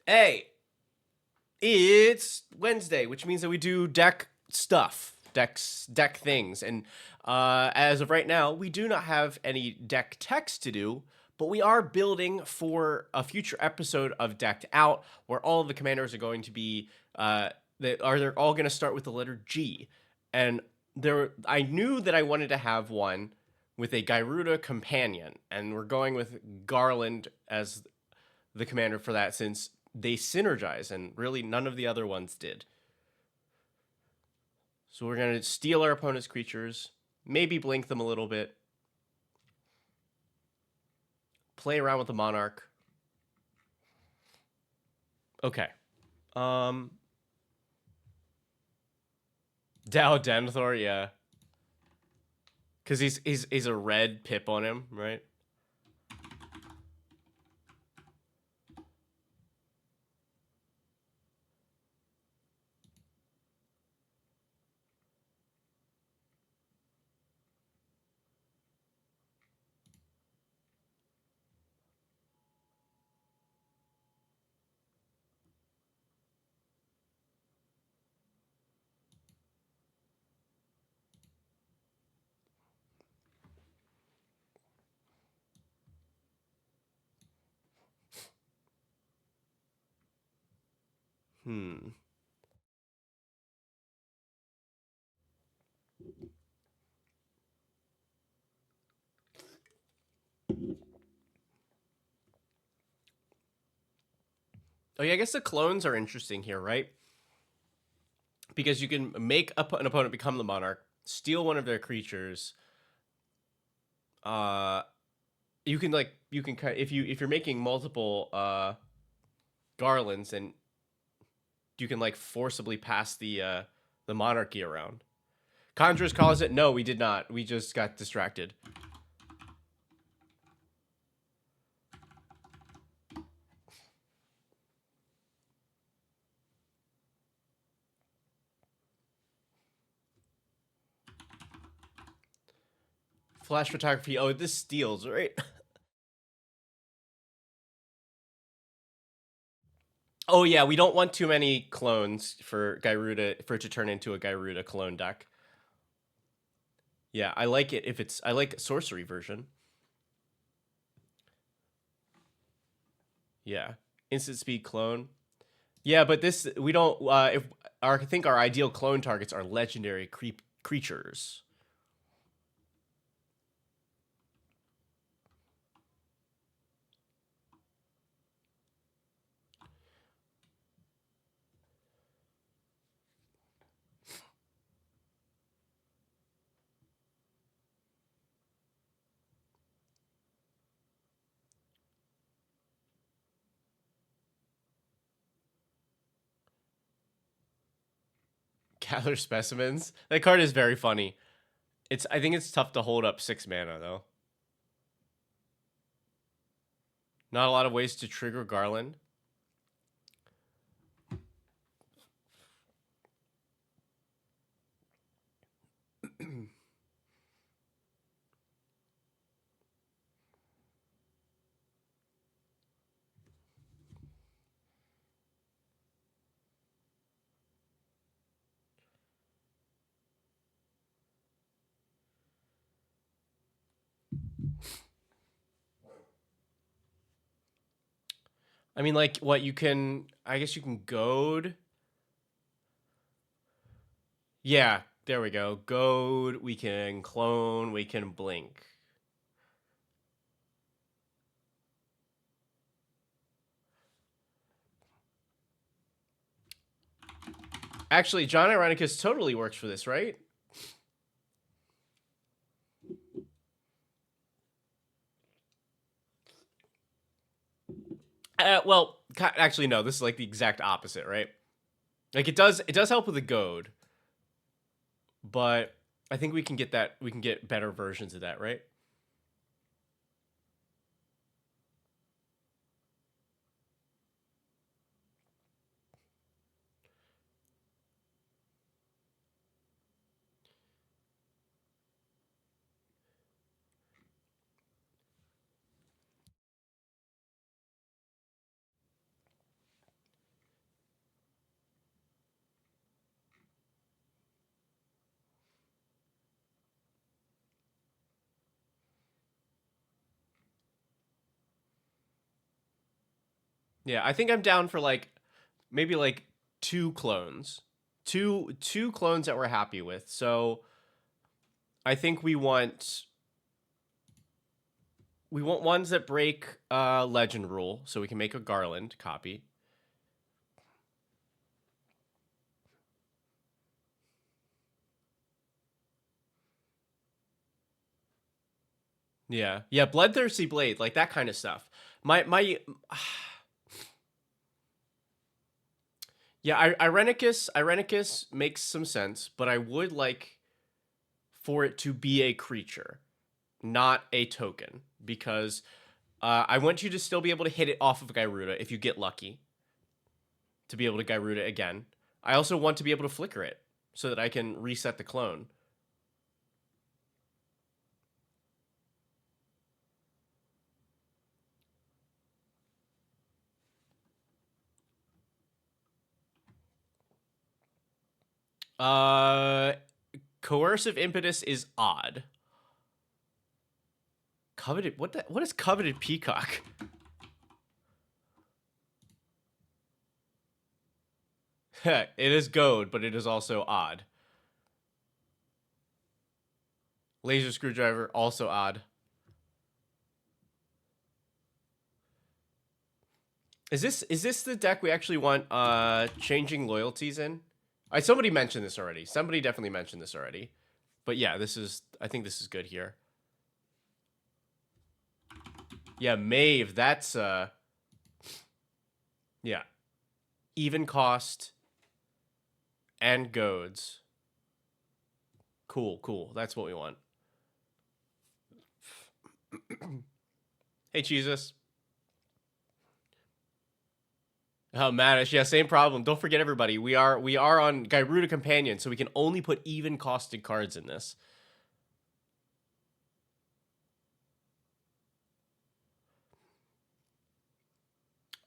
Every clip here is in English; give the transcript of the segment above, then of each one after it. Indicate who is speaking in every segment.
Speaker 1: Hey, it's Wednesday, which means that we do deck stuff, deck things, and as of right now, we do not have any deck text to do, but we are building for a future episode of Decked Out, where all of the commanders are going to be they're all going to start with the letter G, and I knew that I wanted to have one with a Gyruda companion, and we're going with Garland as the commander for that since they synergize and really none of the other ones did. So we're going to steal our opponent's creatures, maybe blink them a little bit, play around with the Monarch. Okay. Um Dow Denethor, yeah. Cuz he's a red pip on him, right? Hmm. Oh yeah, I guess the clones are interesting here, right? Because you can make an opponent become the Monarch, steal one of their creatures. Uh you can if you're making multiple garlands, and you can like forcibly pass the monarchy around. Conjurers calls it. No, we did not. We just got distracted. Flash photography. Oh, this steals, right? Oh yeah, we don't want too many clones for Gyruda for it to turn into a Gyruda clone deck. Yeah, I like it if it's I like sorcery version. Yeah. Instant speed clone. Yeah, but this we don't if our I think our ideal clone targets are legendary creatures. Gather specimens. That card is very funny. I think it's tough to hold up 6 mana though. Not a lot of ways to trigger Garland. I mean, like, what you can. I guess you can goad. Yeah, there we go. Goad. We can clone. We can blink. Actually, John Ironicus totally works for this, right? Well, actually, no. This is like the exact opposite, right? Like it does help with the goad, but I think we can get that. We can get better versions of that, right? Yeah, I think I'm down for like maybe like two clones. Two clones that we're happy with. So I think we want ones that break legend rule so we can make a Garland copy. Yeah. Yeah, Bloodthirsty Blade, like that kind of stuff. My Yeah, Irenicus makes some sense, but I would like for it to be a creature, not a token, because I want you to still be able to hit it off of Gyruda if you get lucky, to be able to Gyruda again. I also want to be able to flicker it so that I can reset the clone. Uh, Coercive Impetus is odd. Coveted, what is Coveted Peacock? It is goad, but it is also odd. Laser Screwdriver, also odd. Is this the deck we actually want changing loyalties in? Somebody mentioned this already. Somebody definitely mentioned this already. But yeah, I think this is good here. Yeah, Maeve, that's yeah. Even cost and goads. Cool. That's what we want. Hey, Jesus. Oh, Manish. Yeah, same problem. Don't forget, everybody. We are on Gyruda Companion, so we can only put even costed cards in this.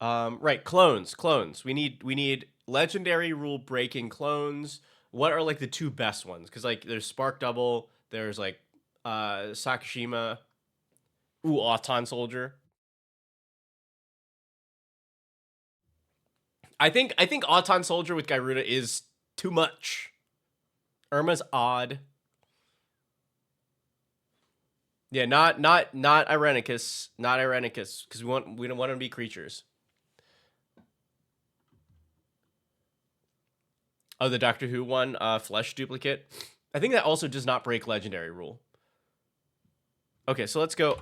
Speaker 1: Right, clones. We need legendary rule breaking clones. What are like the two best ones? Because like there's Spark Double, there's like Sakashima. Ooh, Auton Soldier. I think Auton Soldier with Gyruda is too much. Irma's odd. Yeah, not Irenicus, because we don't want them to be creatures. Oh, the Doctor Who one, Flesh Duplicate. I think that also does not break legendary rule. Okay, so let's go.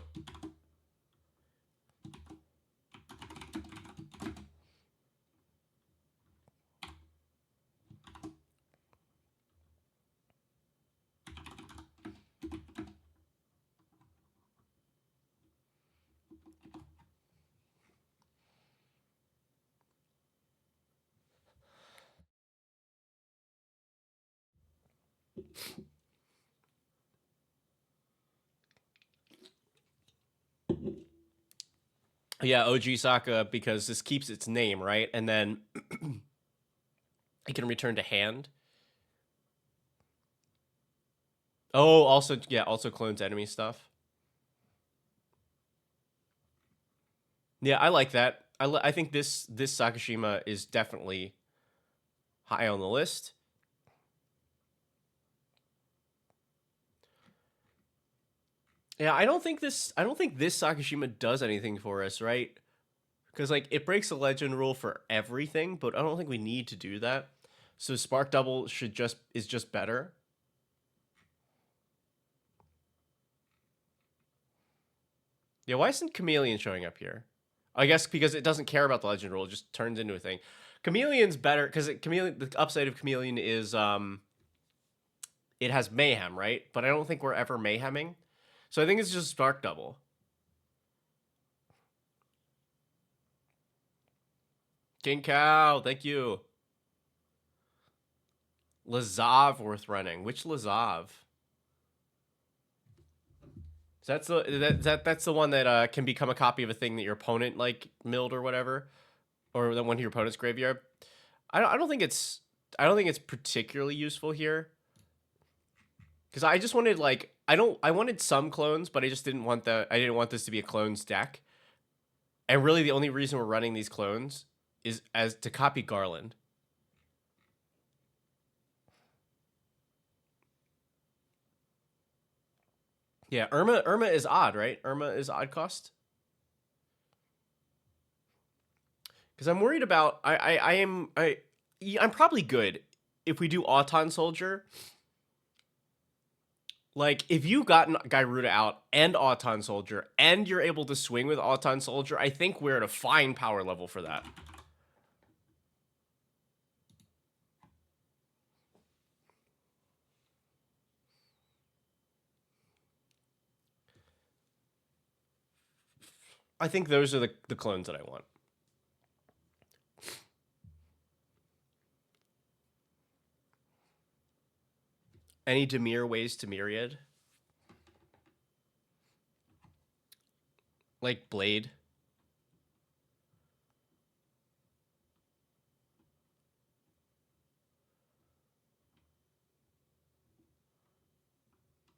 Speaker 1: Yeah, OG Sokka, because this keeps its name, right? And then it can return to hand. Oh, also, yeah, also clones enemy stuff. Yeah, I like that. I think this Sakashima is definitely high on the list. Yeah, I don't think this Sakashima does anything for us, right? Because like it breaks the legend rule for everything, but I don't think we need to do that. So Spark Double is just better. Yeah, why isn't Chameleon showing up here? I guess because it doesn't care about the legend rule; it just turns into a thing. Chameleon's better because Chameleon. The upside of Chameleon is it has mayhem, right? But I don't think we're ever mayheming, so I think it's just Spark Double. King Cow, thank you. Lazav worth running. Which Lazav? That's that's the one that can become a copy of a thing that your opponent like milled or whatever, or that went to your opponent's graveyard. I don't think it's particularly useful here because I just wanted I wanted some clones, but I just didn't want I didn't want this to be a clones deck. And really, the only reason we're running these clones is as to copy Garland. Yeah, Irma is odd, right? Irma is odd cost. Because I'm worried about I'm probably good if we do Auton Soldier. Like, if you got Gyruda out and Auton Soldier, and you're able to swing with Auton Soldier, I think we're at a fine power level for that. I think those are the clones that I want. Any Demir ways to Myriad? Like Blade?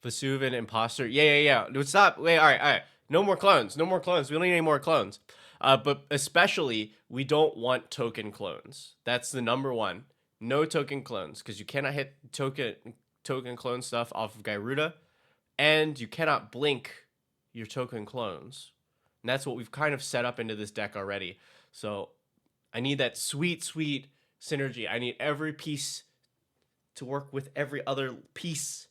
Speaker 1: Vesuvian Imposter? Yeah. Stop. Wait, all right. No more clones. No more clones. We don't need any more clones. But especially, we don't want token clones. That's the number one. No token clones, because you cannot hit token clone stuff off of Gyruda, and you cannot blink your token clones. And that's what we've kind of set up into this deck already. So I need that sweet, sweet synergy. I need every piece to work with every other piece.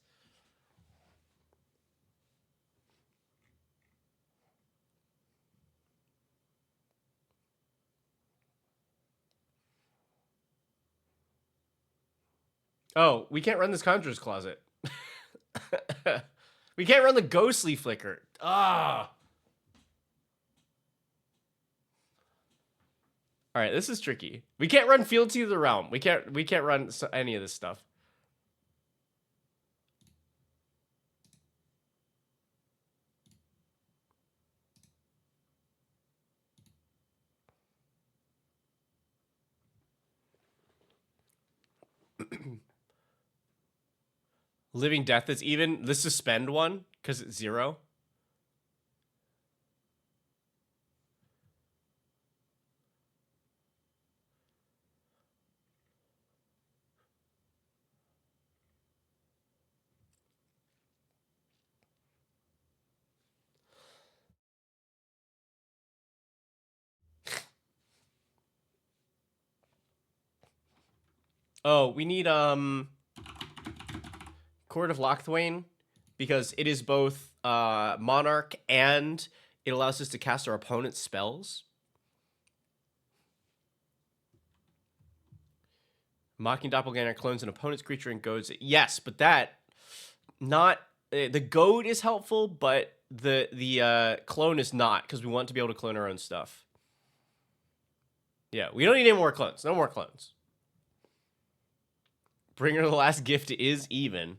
Speaker 1: Oh, we can't run this Conjurer's Closet. We can't run the Ghostly Flicker. Ah. All right, this is tricky. We can't run Fealty of the Realm. We can't run any of this stuff. Living Death is even. The Suspend one, because it's 0. Oh, we need Court of Lochthwain, because it is both Monarch and it allows us to cast our opponent's spells. Mocking Doppelganger clones an opponent's creature and goads it. Yes, but that not the goad is helpful, but the clone is not, because we want to be able to clone our own stuff. Yeah, we don't need any more clones. No more clones. Bringer of the Last Gift is even.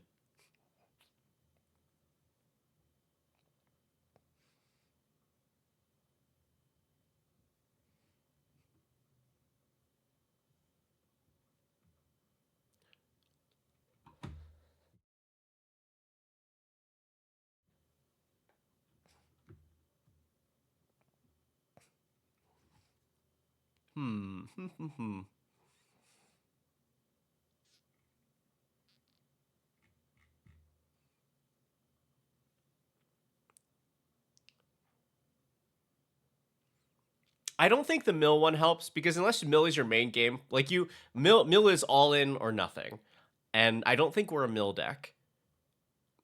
Speaker 1: I don't think the mill one helps, because unless mill is your main game, like mill is all in or nothing, and I don't think we're a mill deck.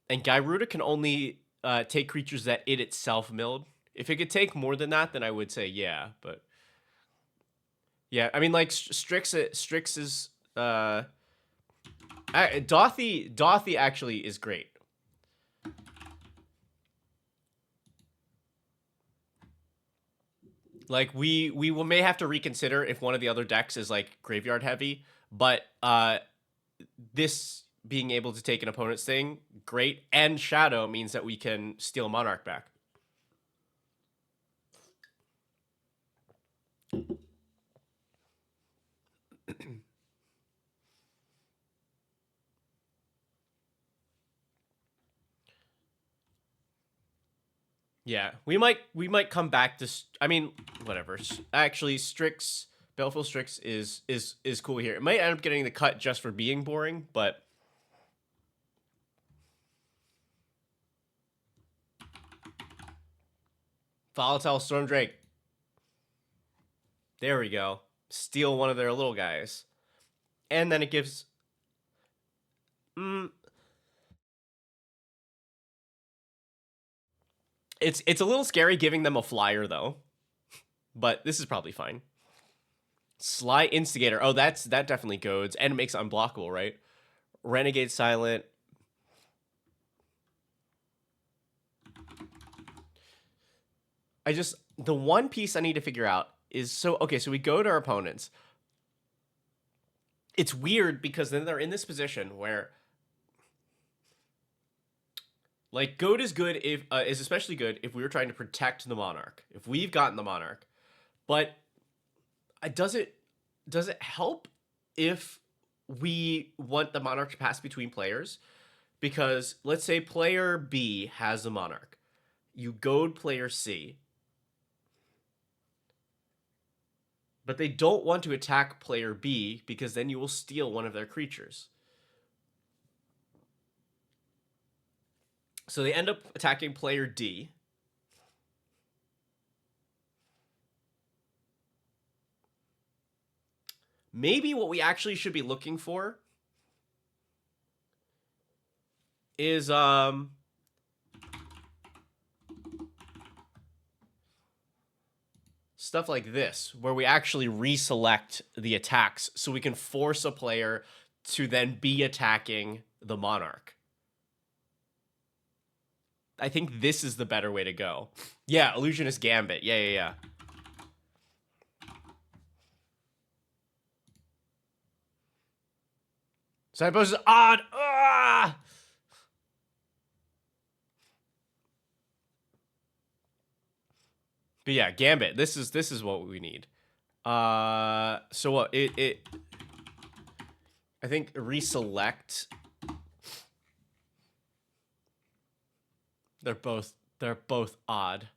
Speaker 1: And Gyruda can only take creatures that it itself milled. If it could take more than that, then I would say yeah. But yeah, I mean, like Strix is Dothy actually is great. Like we may have to reconsider if one of the other decks is like graveyard heavy, but this being able to take an opponent's thing, great, and Shadow means that we can steal Monarch back. Yeah, we might come back to. I mean, whatever. Actually, Strix Baleful Strix is cool here. It might end up getting the cut just for being boring, but Volatile Stormdrake. There we go. Steal one of their little guys, and then it gives. Mm, it's a little scary giving them a flyer though, but this is probably fine. Sly Instigator. Oh, that definitely goads and it makes it unblockable, right? Renegade Silent. The one piece I need to figure out is so we go to our opponents. It's weird because then they're in this position where like goad is good if is especially good if we were trying to protect the monarch. If we've gotten the monarch. But does it help if we want the monarch to pass between players? Because let's say player B has the monarch. You goad player C. But they don't want to attack player B because then you will steal one of their creatures. So they end up attacking player D. Maybe what we actually should be looking for is stuff like this, where we actually reselect the attacks so we can force a player to then be attacking the monarch. I think this is the better way to go. Yeah, Illusionist Gambit. Yeah. So I suppose it's odd. Ah! But yeah, Gambit. This is what we need. So what it I think reselect. They're both odd.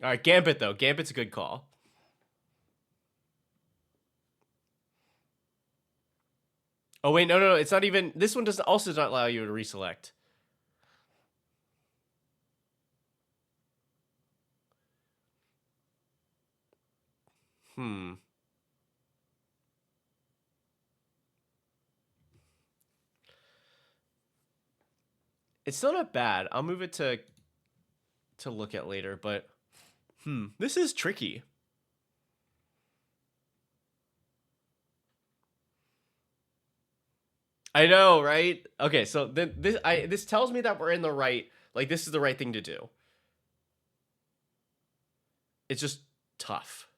Speaker 1: All right, Gambit though. Gambit's a good call. Oh wait, no. It's not even. This one does not allow you to reselect. It's still not bad. I'll move it to look at later, but this is tricky. I know, right? Okay, so then this tells me that we're in the right. Like this is the right thing to do. It's just tough.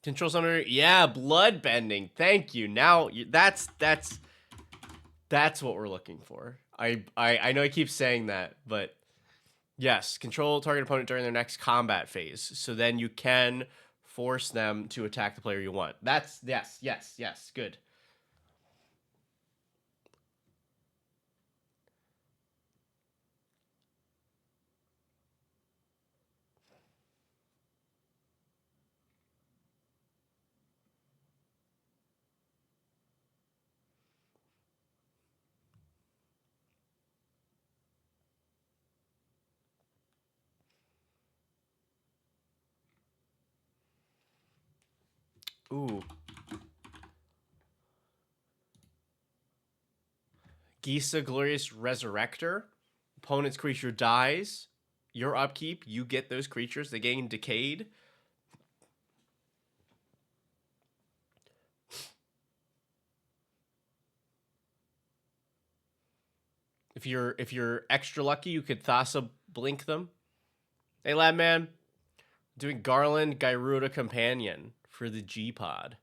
Speaker 1: Control Center, yeah, blood bending. Thank you. Now that's what we're looking for. I know I keep saying that, but yes, control target opponent during their next combat phase. So then you can force them to attack the player you want. That's yes, good. Ooh. Gisa Glorious Resurrector. Opponent's creature dies. your upkeep, you get those creatures. They gain decayed. If you're extra lucky, you could Thassa blink them. Hey, lab man, doing Garland Gyruda Companion for the G Pod.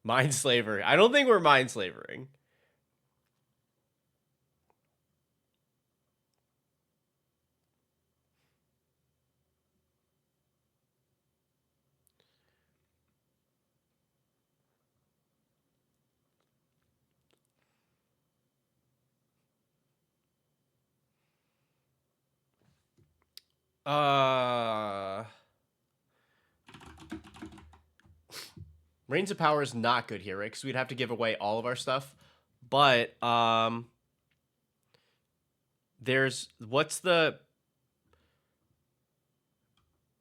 Speaker 1: Mind slavery. I don't think we're mind slavering. Reigns of Power is not good here, right? Because we'd have to give away all of our stuff. But there's what's the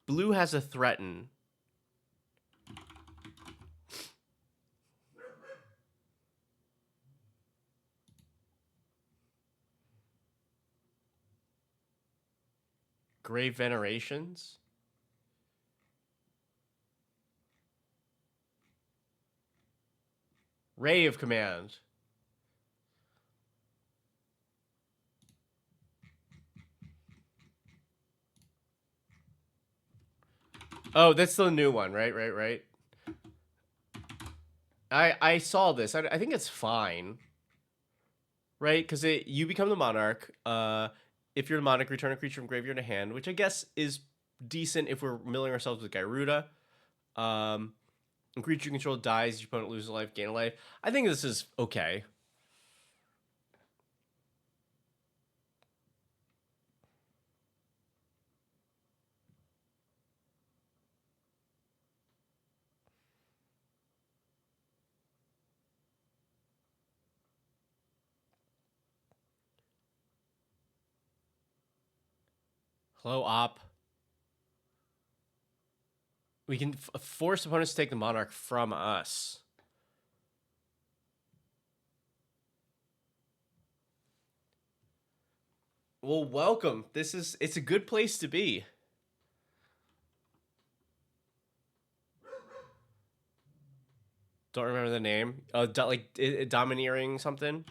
Speaker 1: blue has a threaten. Grave Venerations. Ray of Command. Oh, that's the new one, right? I saw this. I think it's fine, right? Because you become the monarch. If you're the monarch, return a creature from graveyard to hand, which I guess is decent if we're milling ourselves with Gyruda. A creature you control dies, your opponent loses a life, gain a life. I think this is okay. Hello, Op. We can force opponents to take the monarch from us. Well, welcome. It's a good place to be. Don't remember the name. Domineering something.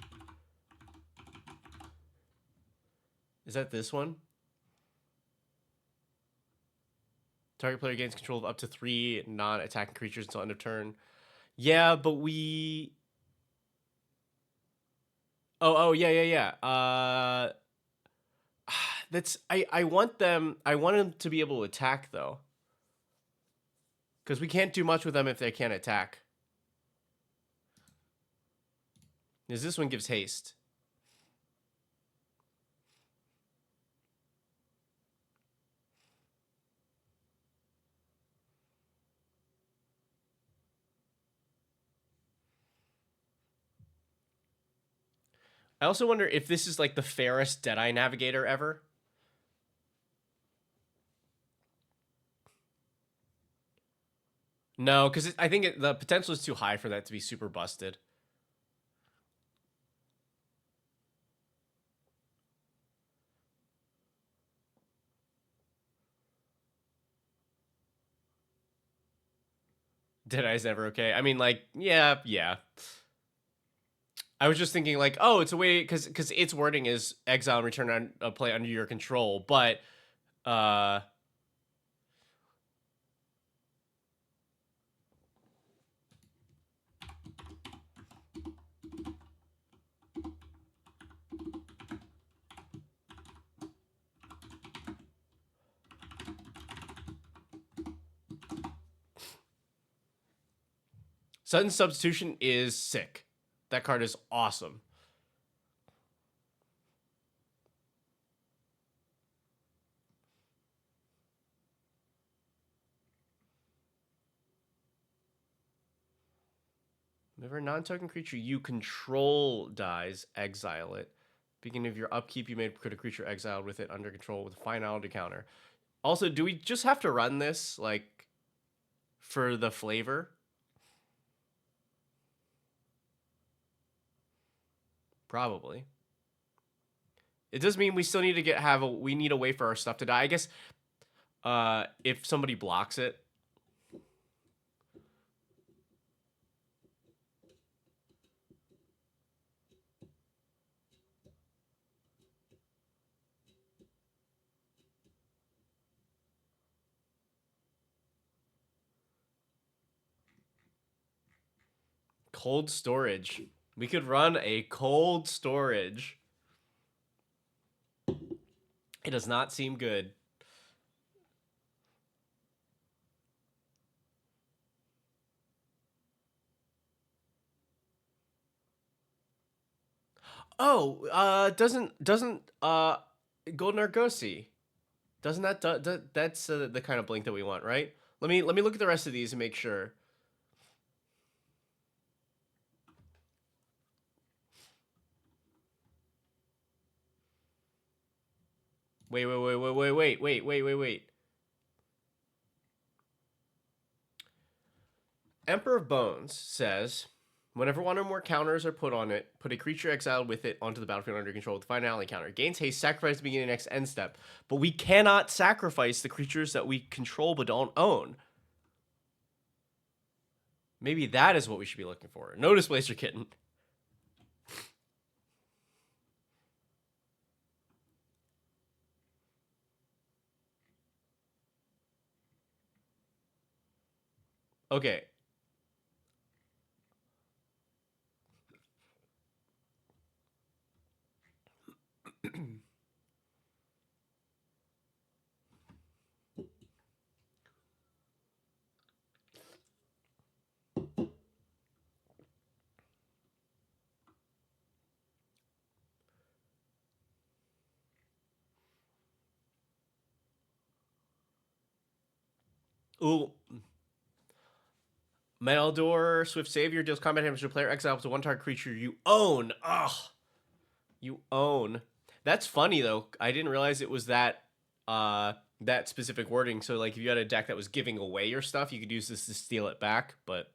Speaker 1: Is that this one? Target player gains control of up to 3 non-attacking creatures until end of turn. Yeah, but we... Oh, yeah. That's... I want them to be able to attack, though. Because we can't do much with them if they can't attack. Because this one gives haste. I also wonder if this is like the fairest Deadeye Navigator ever. No, because I think the potential is too high for that to be super busted. Deadeye's never okay. I mean, like, yeah. I was just thinking, like, oh, it's a way because its wording is exile and return on a play under your control, but Sudden Substitution is sick. That card is awesome. Whenever a non-token creature you control dies, exile it. Beginning of your upkeep, you may put a creature exiled with it under control with a finality counter. Also, do we just have to run this, like, for the flavor? Probably. It does mean we still need to we need a way for our stuff to die. I guess if somebody blocks it. Cold storage. We could run a cold storage. It does not seem good. Oh, doesn't Golden Argosy, doesn't that's the kind of blink that we want, right? Let me look at the rest of these and make sure. Wait. Emperor of Bones says, whenever one or more counters are put on it, put a creature exiled with it onto the battlefield under control with the finality counter. Gains haste, sacrifice at the beginning of the next end step. But we cannot sacrifice the creatures that we control but don't own. Maybe that is what we should be looking for. No Displacer Kitten. Okay. Ooh. Meldor, Swift Savior, deals combat damage to a player exile to one target creature you own. Ugh. You own. That's funny though. I didn't realize it was that specific wording. So like if you had a deck that was giving away your stuff, you could use this to steal it back, but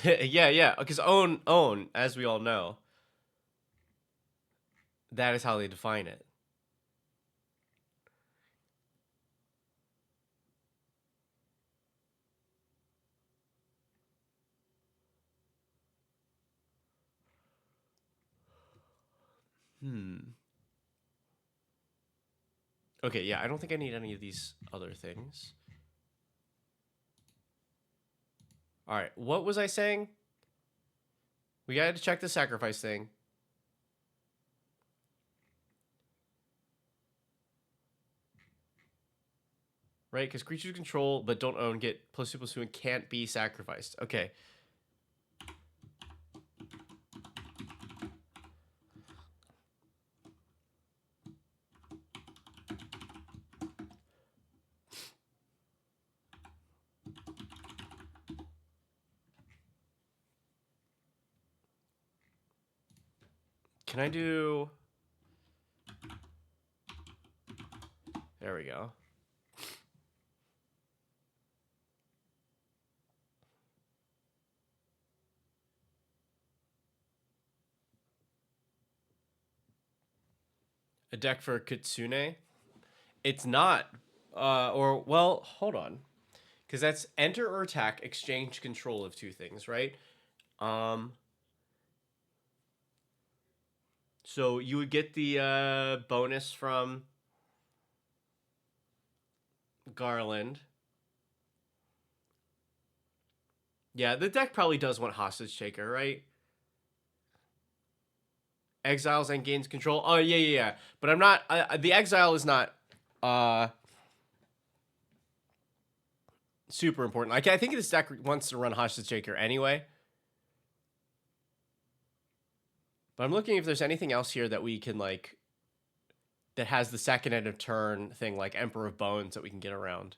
Speaker 1: yeah, because own, as we all know, that is how they define it. Okay, yeah, I don't think I need any of these other things. All right, what was I saying? We got to check the sacrifice thing. Right, because creatures control but don't own get +2/+2 and can't be sacrificed. Okay. Can I do... There we go. A deck for Kitsune? It's not. Well, hold on. Because that's enter or attack, exchange control of two things, right? Um, So you would get the bonus from Garland. Yeah, the deck probably does want Hostage Taker, right? Exiles and gains control. Oh yeah. But I'm not. The exile is not uh super important. Like I think this deck wants to run Hostage Taker anyway. But I'm looking if there's anything else here that we can like that has the second end of turn thing like Emperor of Bones that we can get around.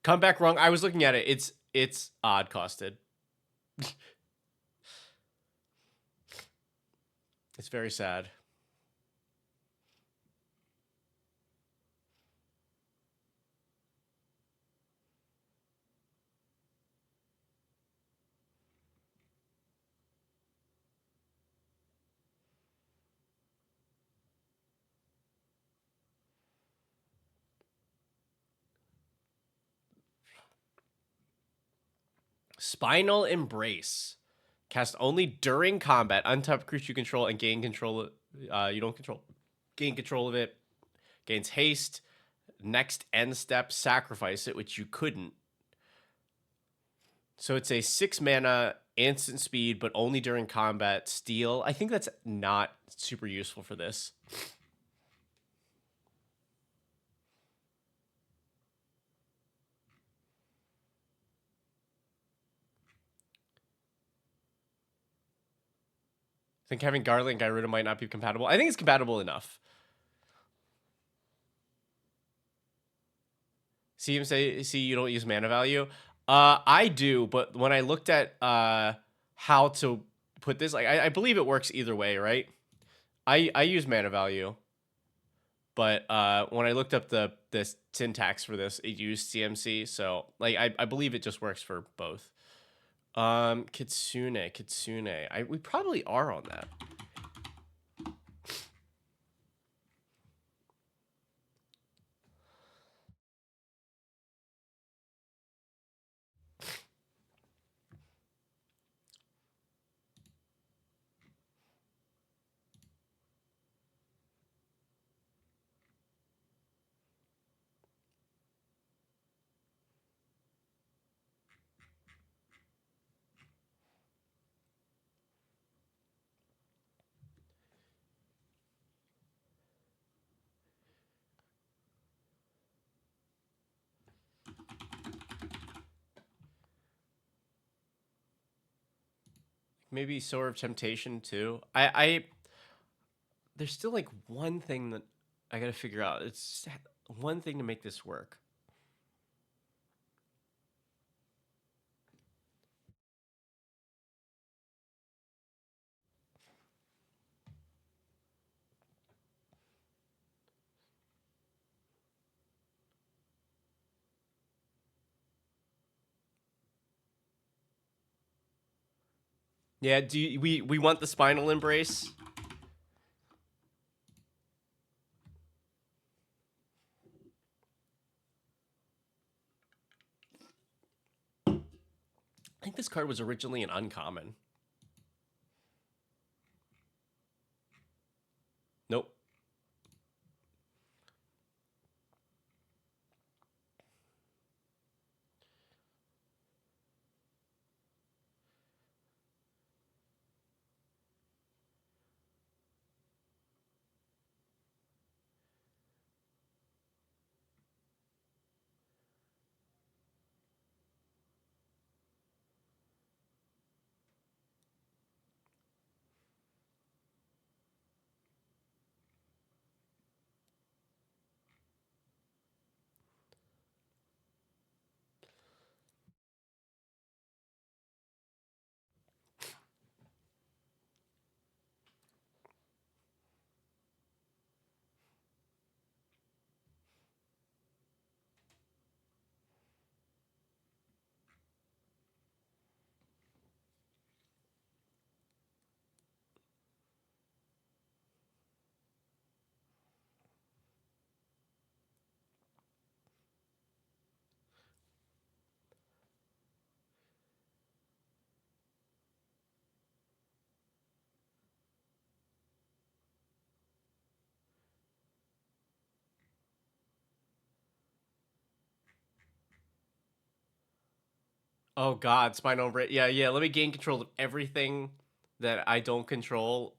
Speaker 1: Come back wrong. I was looking at it. It's odd costed. It's very sad. Spinal Embrace. Cast only during combat. Untap creature you control and gain control. You don't control. Gain control of it. Gains haste. Next end step, sacrifice it, which you couldn't. So it's a 6 mana instant speed, but only during combat. Steal. I think that's not super useful for this. I think having Garland and Gyruda might not be compatible. I think it's compatible enough. See him say, see you don't use mana value. I do, but when I looked at how to put this, like I believe it works either way, right? I use mana value, but when I looked up the syntax for this, it used CMC, so like I believe it just works for both. Kitsune. We probably are on that. Maybe Sword of Temptation too. I there's still like one thing that I gotta figure out. It's one thing to make this work. Yeah, we want the Spinal Embrace? I think this card was originally an uncommon. Nope. Oh God, spinal brain. Yeah, yeah. Let me gain control of everything that I don't control,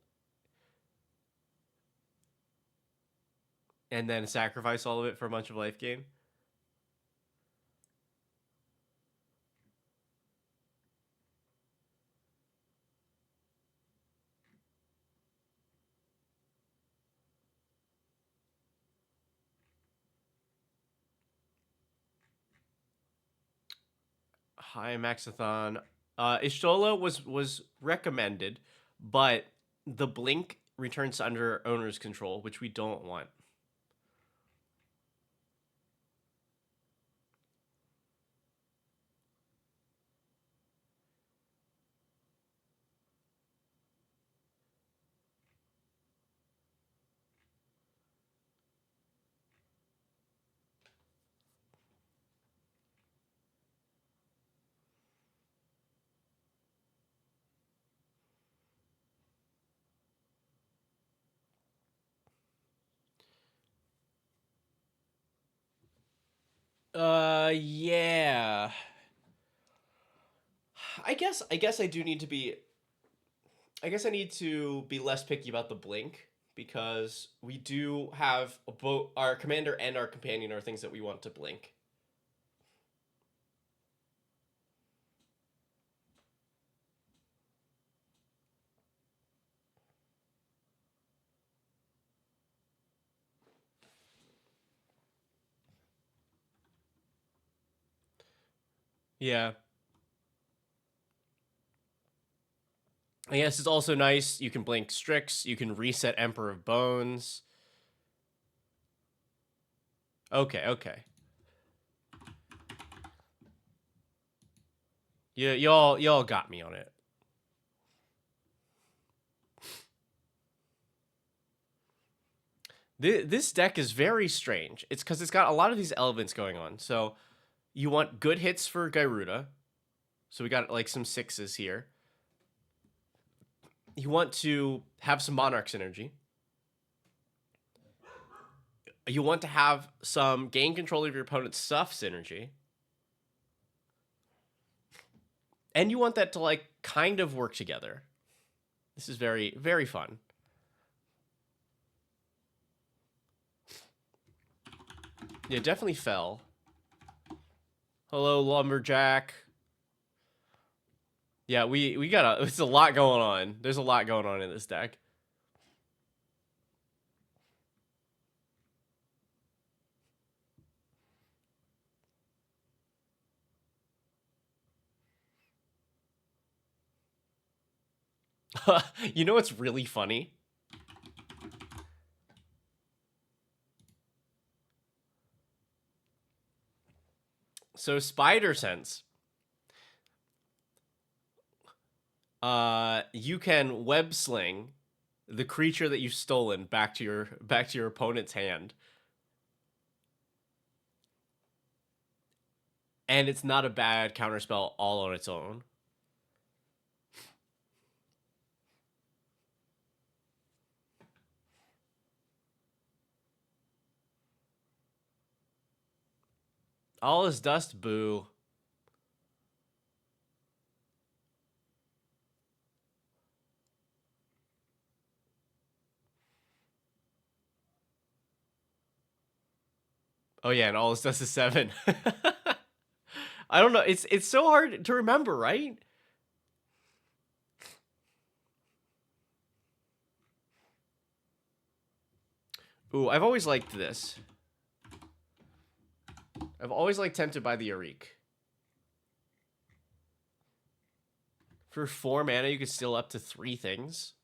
Speaker 1: and then sacrifice all of it for a bunch of life gain. Hi, Maxathon. Ishtola was recommended, but the blink returns under owner's control, which we don't want. Yeah. I guess I do need to be. I guess I need to be less picky about the blink because we do have both our commander and our companion are things that we want to blink. Yeah. I guess it's also nice. You can blink Strix. You can reset Emperor of Bones. Okay, okay. Yeah, y'all got me on it. This deck is very strange. It's because it's got a lot of these elements going on. So you want good hits for Gyruda. So we got like some sixes here. You want to have some Monarch synergy. You want to have some gain control of your opponent's stuff synergy. And you want that to like kind of work together. This is very, very fun. Yeah, definitely fell. Hello, Lumberjack. Yeah, we got it's a lot going on. There's a lot going on in this deck. You know what's really funny? So Spider Sense. You can web sling the creature that you've stolen back to your opponent's hand. And it's not a bad counterspell all on its own. All is dust, boo. Oh yeah, and all is dust is 7. I don't know. It's so hard to remember, right? Ooh, I've always liked this. I've always liked Tempted by the Arik. For 4 mana, you could steal up to 3 things.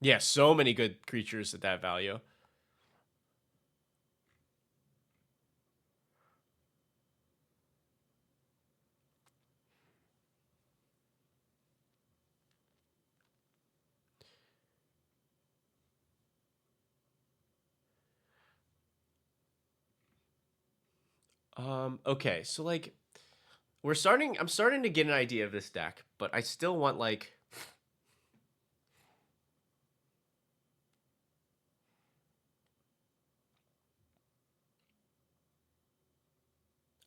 Speaker 1: Yeah, so many good creatures at that value. Okay, so like I'm starting to get an idea of this deck, but I still want like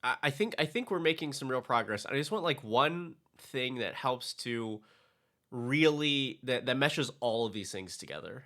Speaker 1: I think we're making some real progress. I just want like one thing that helps to really that meshes all of these things together.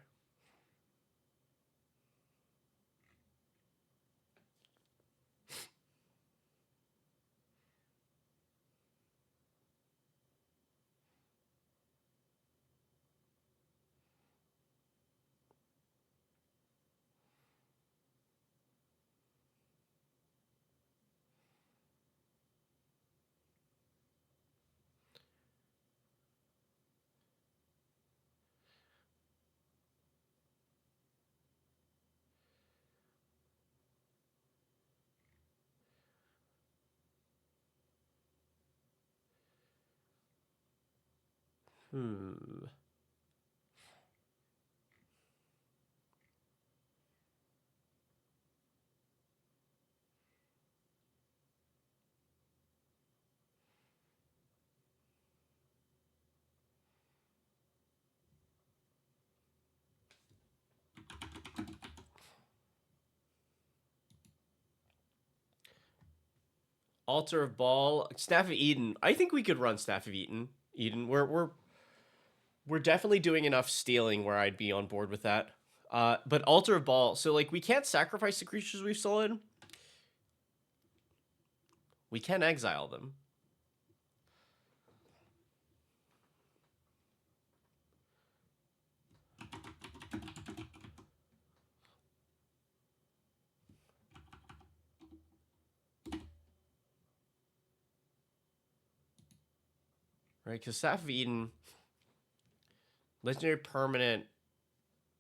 Speaker 1: Hmm. Altar of Ball, Staff of Eden. I think we could run Staff of Eden. Eden. We're definitely doing enough stealing where I'd be on board with that. But Altar of Ball, so like we can't sacrifice the creatures we've stolen. We can exile them. Right? Because Staff of Eden, legendary permanent,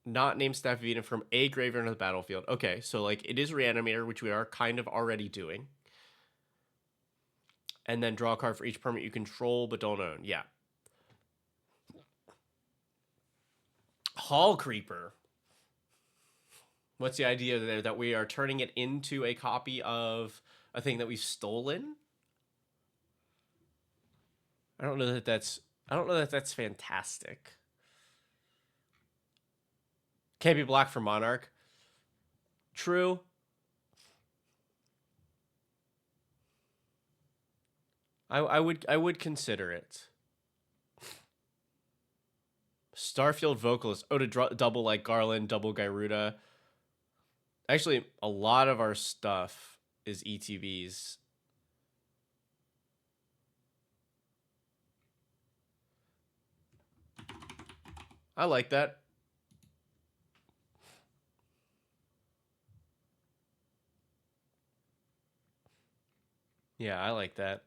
Speaker 1: not named Staff of Eden from a graveyard on the battlefield. Okay, so like it is Reanimator, which we are kind of already doing. And then draw a card for each permanent you control but don't own. Yeah. Hall Creeper. What's the idea there? That we are turning it into a copy of a thing that we've stolen? I don't know that that's. I don't know that that's fantastic. Can't be black for Monarch. True. I would consider it. Starfield Vocalist. Oh, to double like Garland, double Gyruda. Actually, a lot of our stuff is ETBs. I like that. Yeah, I like that.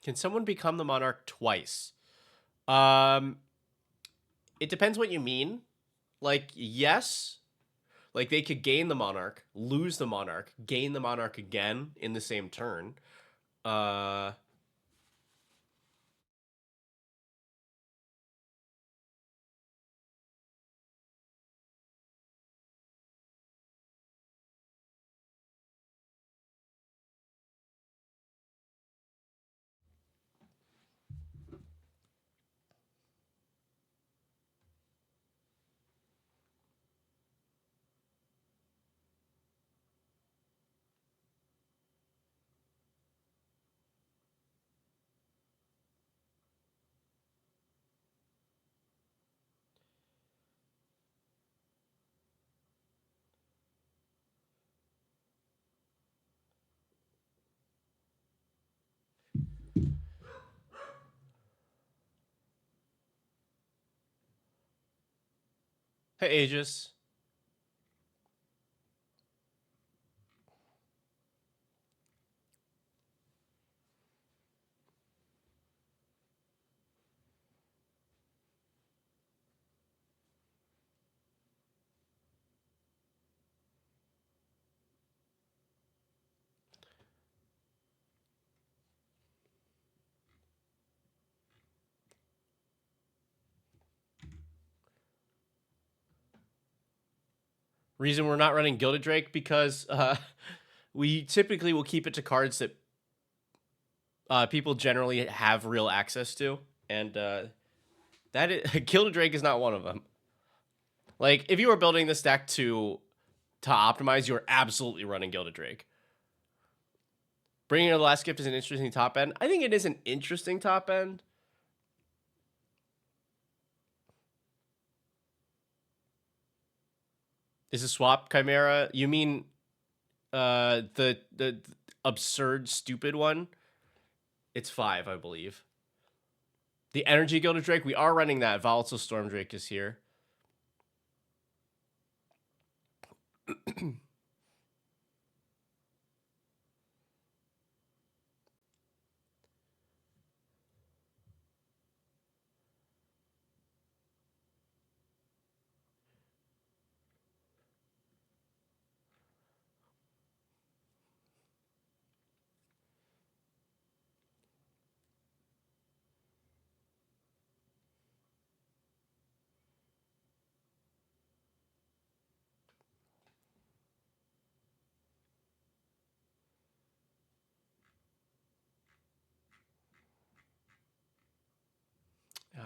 Speaker 1: Can someone become the Monarch twice? Um, it depends what you mean. Like, yes, like they could gain the Monarch, lose the Monarch, gain the Monarch again in the same turn. Uh, hey, Aegis. Reason we're not running Gilded Drake because we typically will keep it to cards that people generally have real access to, and that is, Gilded Drake is not one of them. Like, if you were building this deck to optimize, you're absolutely running Gilded Drake. Bringing in the last gift is an interesting top end. I think it is an interesting top end. Is a swap Chimera? You mean the absurd stupid one? It's 5, I believe. The Energy Gilded Drake, we are running that. Volatile Storm Drake is here.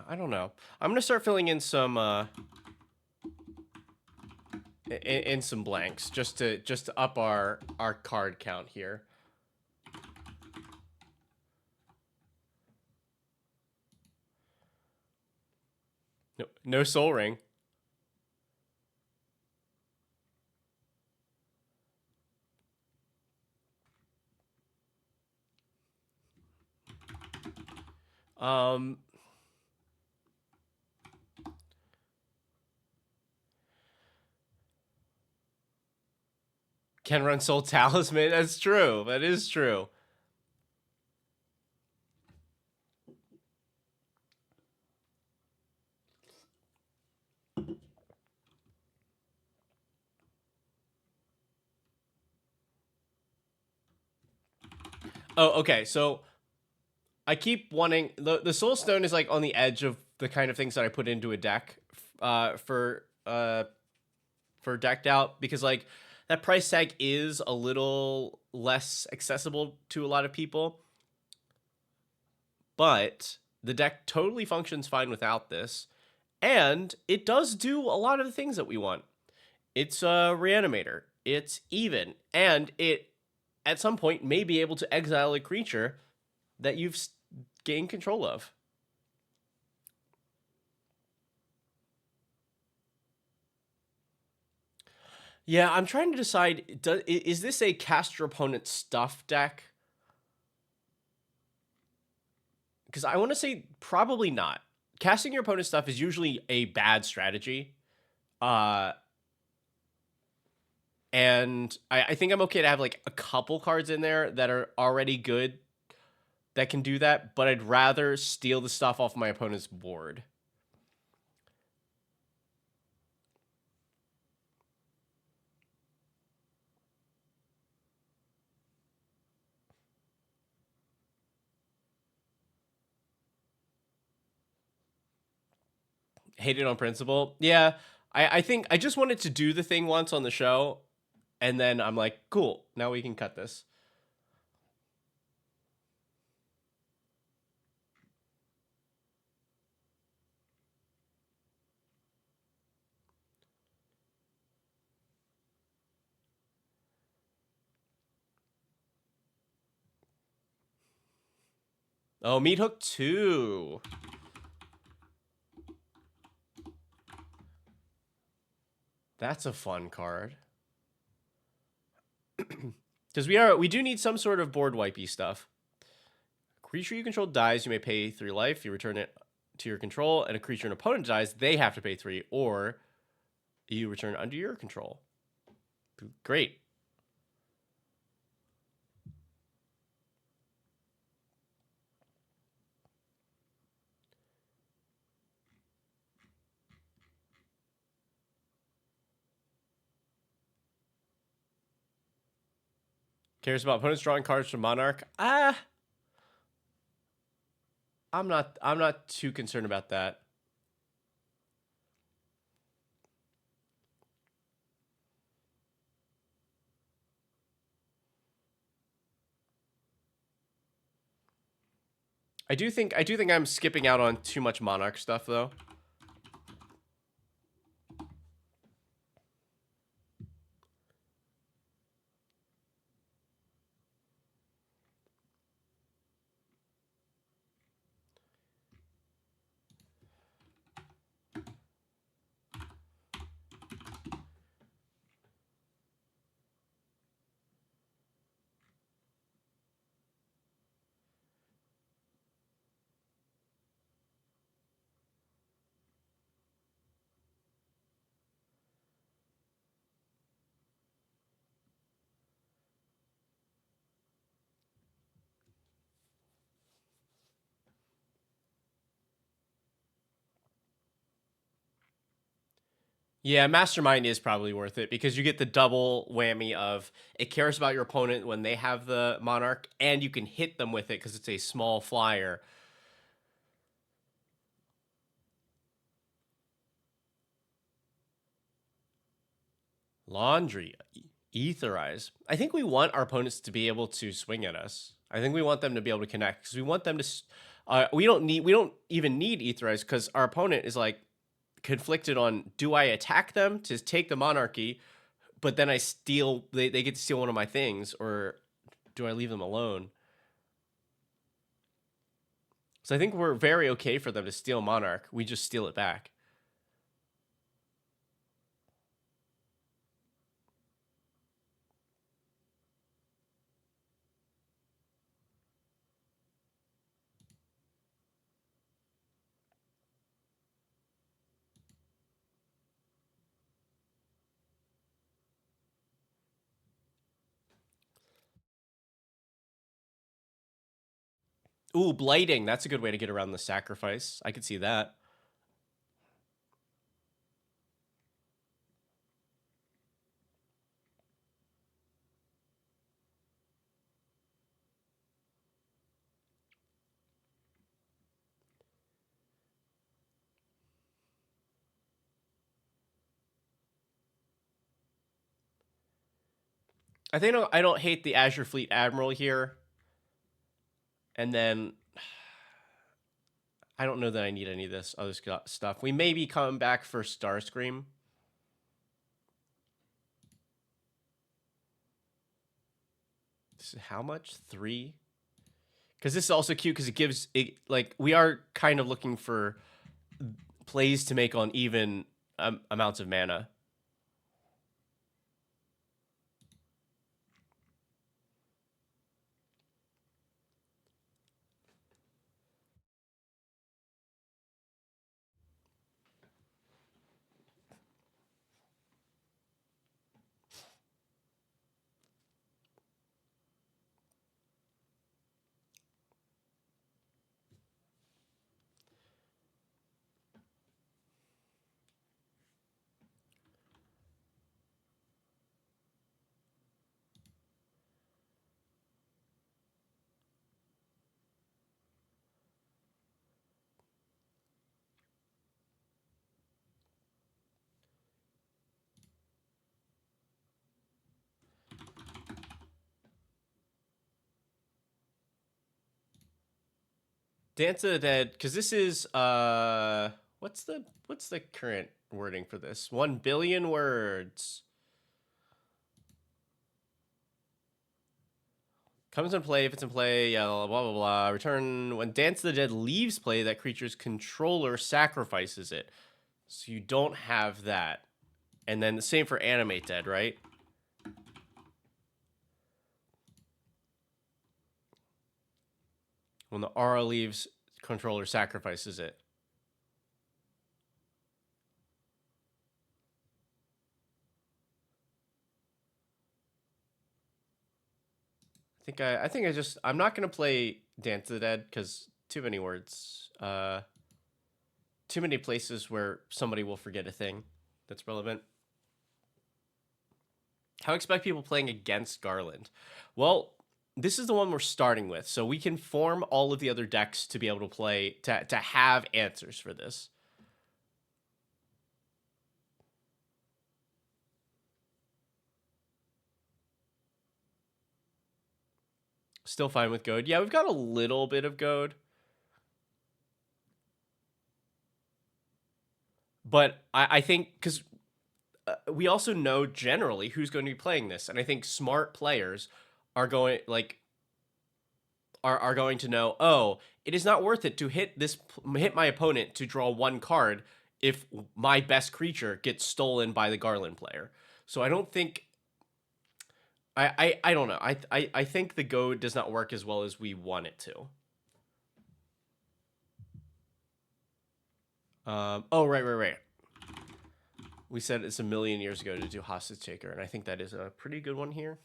Speaker 1: I don't know. I'm gonna start filling in some in some blanks just to up our card count here. No Soul Ring. Can run Soul Talisman. That's true. That is true. Oh, okay. So I keep wanting the Soul Stone is like on the edge of the kind of things that I put into a deck for decked out, because like that price tag is a little less accessible to a lot of people. But the deck totally functions fine without this, and it does do a lot of the things that we want. It's a Reanimator. It's even, and it at some point may be able to exile a creature that you've gained control of. Yeah, I'm trying to decide, is this a cast your opponent's stuff deck? Because I want to say probably not. Casting your opponent's stuff is usually a bad strategy. And I think I'm okay to have like a couple cards in there that are already good that can do that, but I'd rather steal the stuff off my opponent's board. Hate it on principle. Yeah, I think I just wanted to do the thing once on the show, and then I'm like, cool, now we can cut this. Oh, Meat Hook 2. That's a fun card. Because we do need some sort of board wipey stuff. Creature you control dies, you may pay 3 life. You return it to your control, and a creature an opponent dies, they have to pay 3, or you return under your control. Great. Cares about opponents drawing cards from Monarch. I'm not too concerned about that. I do think I'm skipping out on too much Monarch stuff though. Yeah, Mastermind is probably worth it because you get the double whammy of it cares about your opponent when they have the Monarch, and you can hit them with it because it's a small flyer. Laundry, Etherize. I think we want our opponents to be able to swing at us. I think we want them to be able to connect because we want them to. We don't even need Etherize because our opponent is like conflicted on: do I attack them to take the monarchy, but then I steal? They get to steal one of my things, or do I leave them alone? So I think we're very okay for them to steal monarch. We just steal it back. Ooh, blighting. That's a good way to get around the sacrifice. I could see that. I don't hate the Azure Fleet Admiral here. And then I don't know that I need any of this other stuff. We may be coming back for Starscream. This is how much? 3? Because this is also cute because it gives it, like, we are kind of looking for plays to make on even amounts of mana. Dance of the Dead, because this is what's the current wording for this? 1 billion words. Comes in play if it's in play, yeah, blah, blah, blah. Return when Dance of the Dead leaves play, that creature's controller sacrifices it. So you don't have that. And then the same for Animate Dead, right? When the aura leaves, controller sacrifices it. I'm not gonna play Dance of the Dead because too many words. Too many places where somebody will forget a thing that's relevant. How I expect people playing against Garland? Well, this is the one we're starting with, so we can form all of the other decks to be able to play to have answers for this. Still fine with Goad. Yeah, we've got a little bit of Goad. but I think because we also know generally who's going to be playing this, and I think smart players are going like are going to know. Oh, it is not worth it to hit my opponent to draw one card if my best creature gets stolen by the Garland player. So I don't think I don't know. I think the goad does not work as well as we want it to. Oh, right. We said it's a million years ago to do hostage taker, and I think that is a pretty good one here.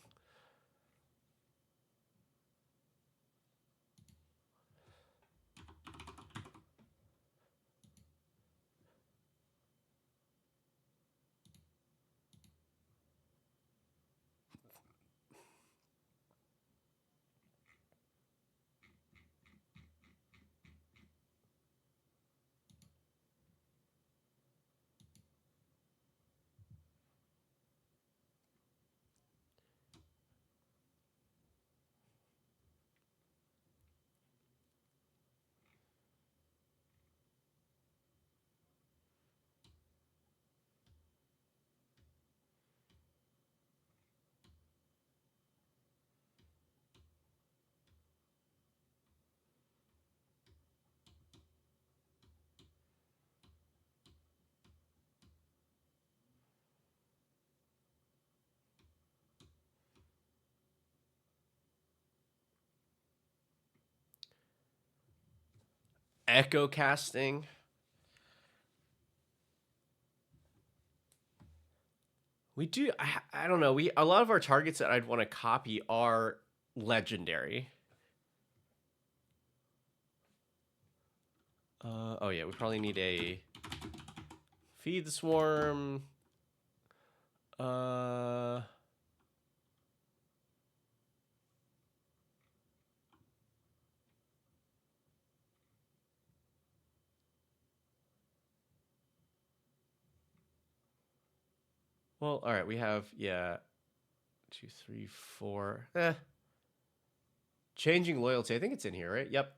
Speaker 1: Echo casting. We do. I don't know. A lot of our targets that I'd want to copy are legendary. Oh yeah, we probably need a feed the swarm. Uh. Well, all right. We have 2, 3, 4. Changing loyalty. I think it's in here, right? Yep.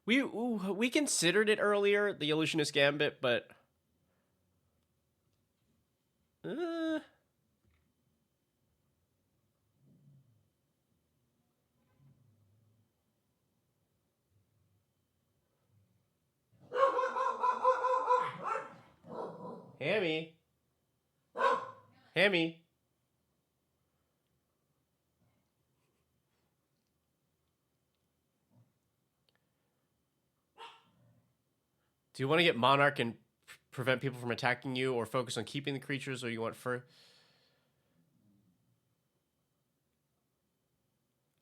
Speaker 1: We considered it earlier, the Illusionist Gambit, but uh, Hammy, Hammy. Do you want to get Monarch and prevent people from attacking you, or focus on keeping the creatures, or you want for?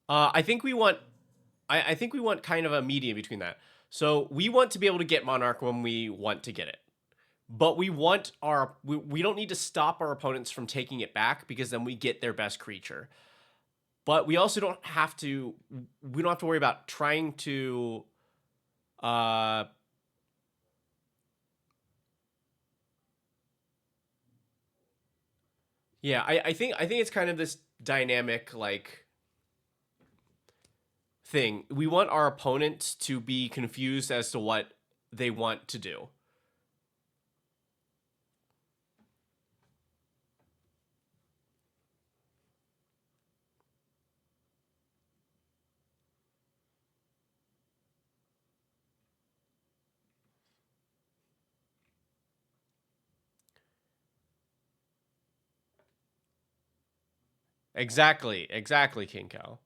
Speaker 1: I think we want. I think we want kind of a medium between that. So we want to be able to get Monarch when we want to get it, but we don't need to stop our opponents from taking it back because then we get their best creature. But we also don't have to. We don't have to worry about trying to. Uh, yeah, I think it's kind of this dynamic like thing. We want our opponents to be confused as to what they want to do. Exactly, King Cow.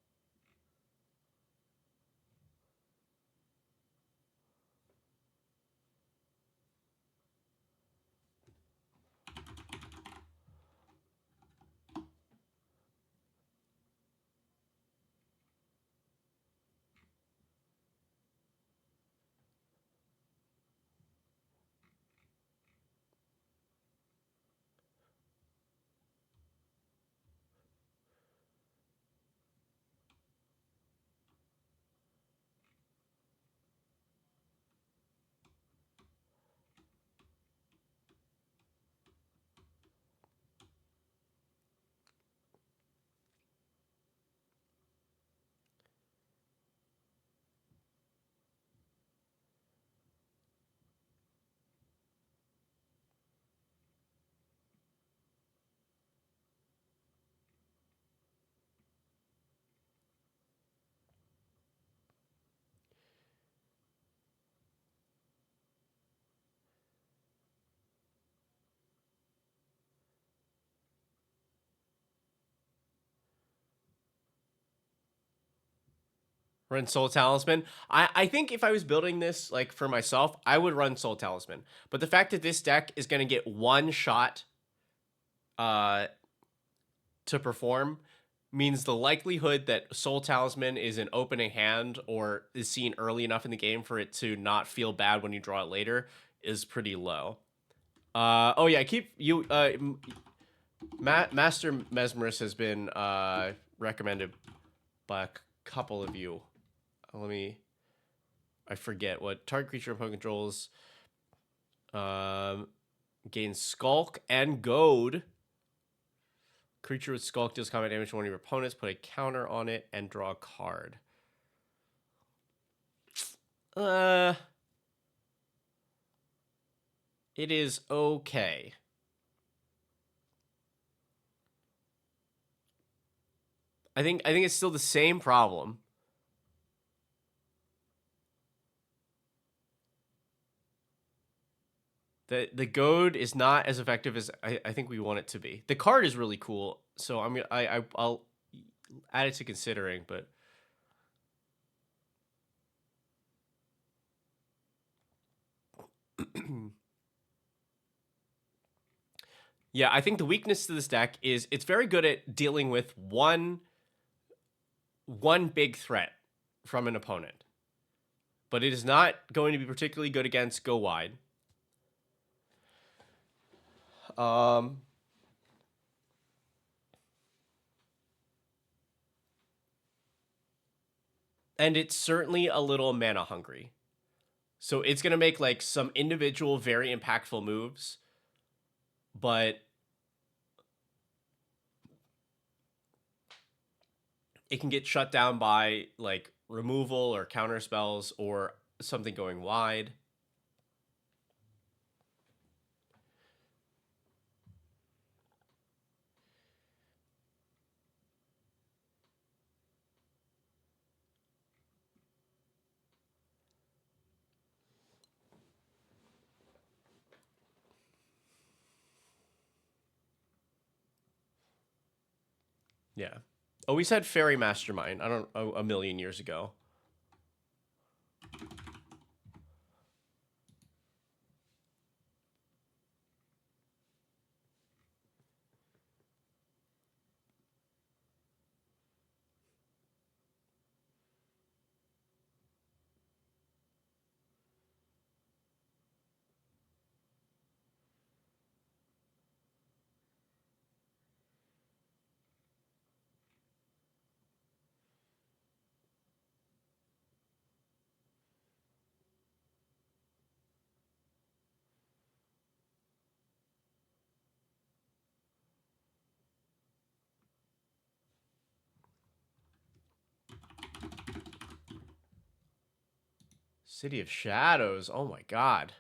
Speaker 1: Run Soul Talisman. I think if I was building this like for myself, I would run Soul Talisman. But the fact that this deck is going to get one shot uh to perform means the likelihood that Soul Talisman is an opening hand or is seen early enough in the game for it to not feel bad when you draw it later is pretty low. Oh yeah, keep you Master Mesmerist has been recommended by a couple of you. I forget what target creature opponent controls gains Skulk and Goad. Creature with Skulk deals combat damage to one of your opponents. Put a counter on it and draw a card. It is okay. I think it's still the same problem. The goad is not as effective as I think we want it to be. The card is really cool, so I'll add it to considering, but yeah, I think the weakness to this deck is it's very good at dealing with one big threat from an opponent, but it is not going to be particularly good against go wide. And it's certainly a little mana hungry. So it's going to make like some individual very impactful moves, but it can get shut down by like removal or counter spells or something going wide. Yeah. Oh, we said Fairy Mastermind. I don't know, a million years ago. City of Shadows. Oh my god.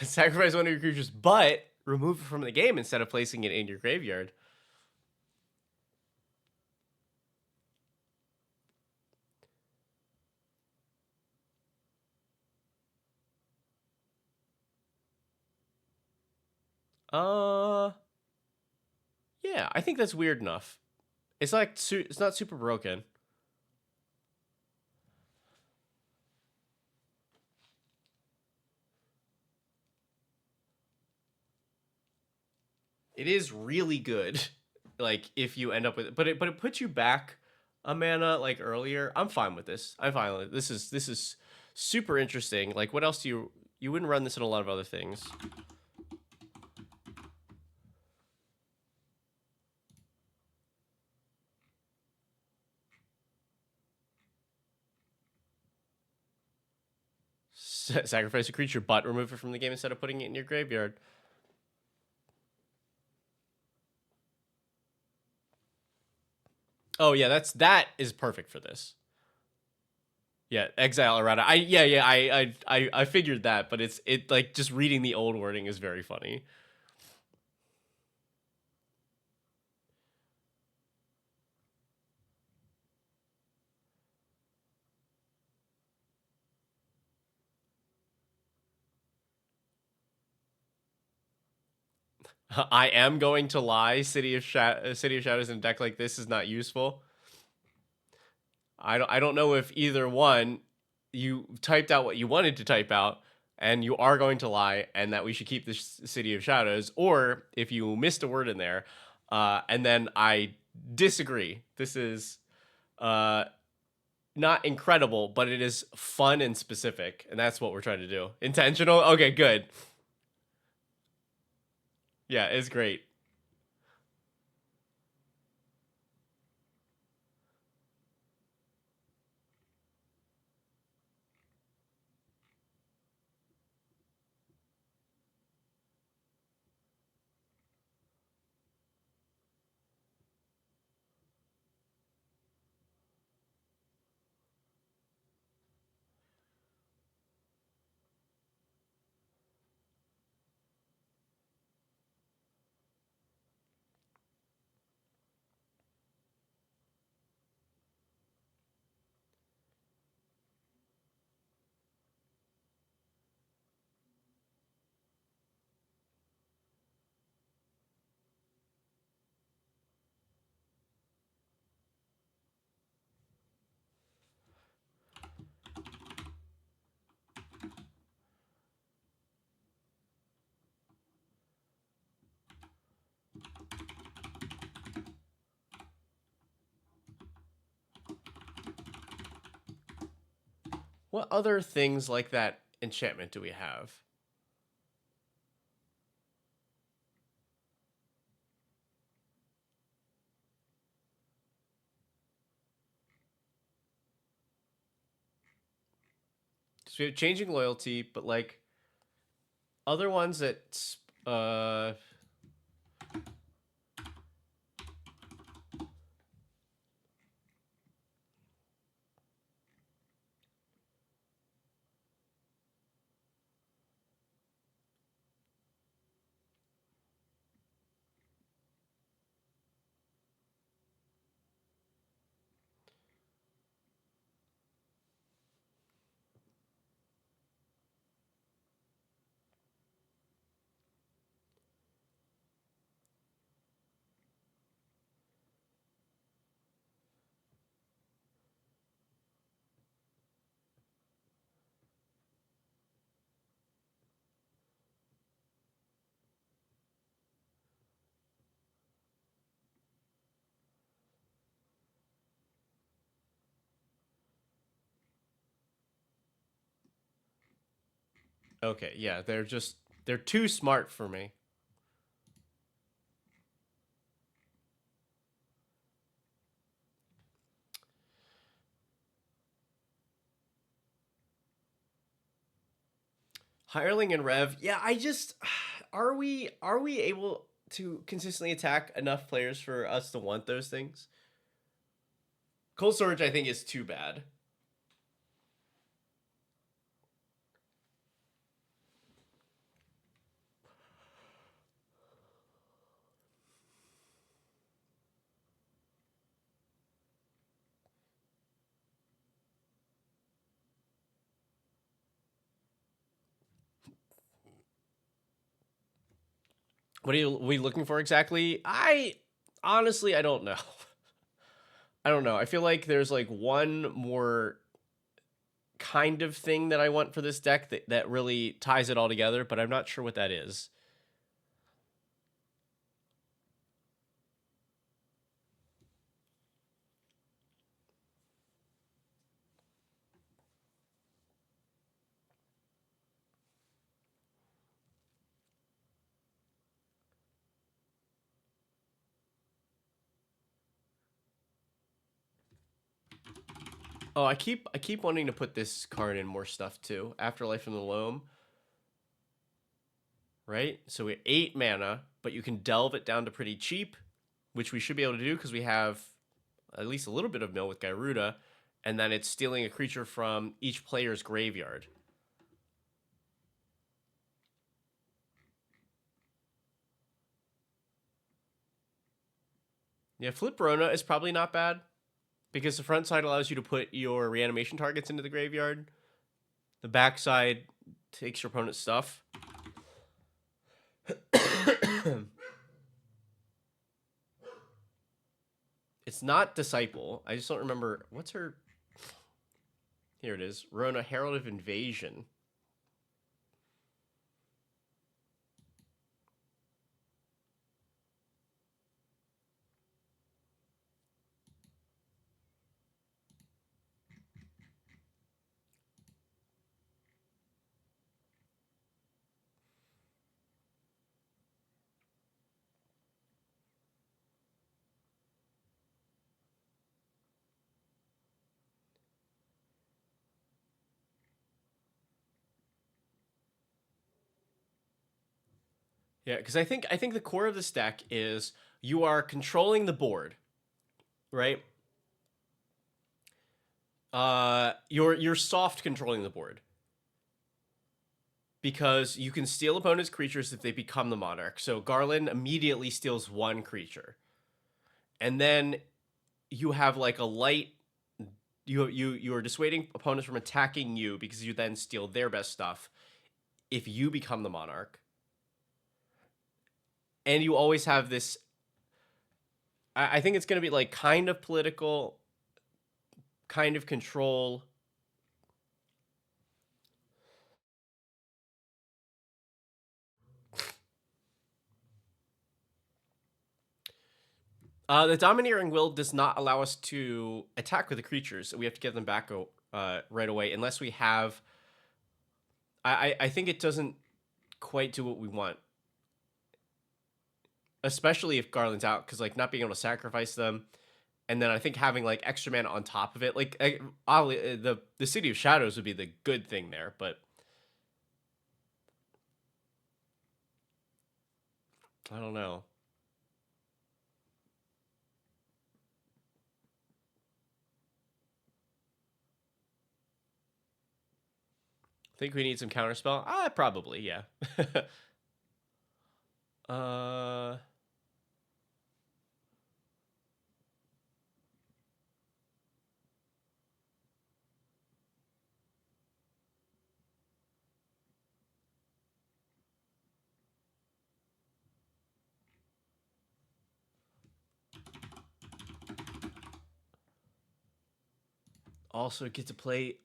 Speaker 1: Sacrifice one of your creatures, but remove it from the game instead of placing it in your graveyard. Yeah, I think that's weird enough. It's like it's not super broken. It is really good. Like if you end up with it, but it puts you back a mana like earlier. I'm fine with this. I'm fine with it. This is super interesting. Like what else do you wouldn't run this in a lot of other things. Sacrifice a creature, but remove it from the game instead of putting it in your graveyard. Oh yeah, that is perfect for this. Yeah, exile errata. I figured that, but it like just reading the old wording is very funny. I am going to lie. City of Shadows in a deck like this is not useful. I don't know if either one you typed out what you wanted to type out and you are going to lie and that we should keep this City of Shadows, or if you missed a word in there, and then I disagree. This is uh, not incredible, but it is fun and specific, and that's what we're trying to do. Intentional? Okay, good. Yeah, it's great. What other things like that enchantment do we have? So we have changing loyalty, but like other ones that okay, yeah, they're too smart for me. Hireling and Rev, yeah, I just are we able to consistently attack enough players for us to want those things? Cold storage, I think, is too bad. What are we looking for exactly? I honestly I don't know. I don't know. I feel like there's like one more kind of thing that I want for this deck that really ties it all together, but I'm not sure what that is. Oh, I keep wanting to put this card in more stuff too. Afterlife from the Loam, right? So we 8 mana, but you can delve it down to pretty cheap, which we should be able to do because we have at least a little bit of mill with Gyruda, and then it's stealing a creature from each player's graveyard. Yeah, Flip Rona is probably not bad because the front side allows you to put your reanimation targets into the graveyard. The back side takes your opponent's stuff. It's not Disciple. I just don't remember what's her Here it is. Rona, Herald of Invasion. Yeah, because I think the core of this deck is you are controlling the board, right? You're soft controlling the board because you can steal opponent's creatures if they become the monarch. So Garland immediately steals one creature, and then you have like a light. You are dissuading opponents from attacking you because you then steal their best stuff if you become the monarch, and you always have this. I think it's going to be like kind of political, kind of control. The Domineering Will does not allow us to attack with the creatures. We have to get them back right away unless we have. I think it doesn't quite do what we want, especially if Garland's out, because like not being able to sacrifice them, and then I think having like extra mana on top of it, like the City of Shadows would be the good thing there, but I don't know. Think we need some counterspell? Probably, yeah. uh. Also get to play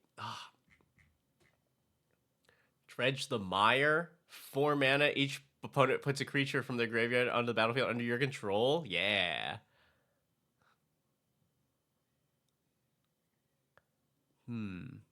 Speaker 1: Dredge the Mire. 4 mana. Each opponent puts a creature from their graveyard onto the battlefield under your control. Yeah. Hmm.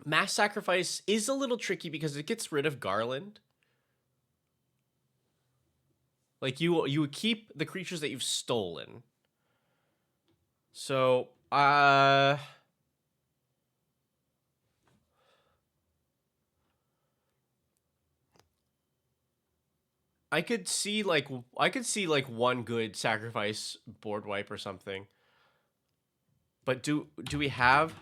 Speaker 1: Mass Sacrifice is a little tricky because it gets rid of Garland. Like you would keep the creatures that you've stolen. So, I could see like one good sacrifice board wipe or something. But do we have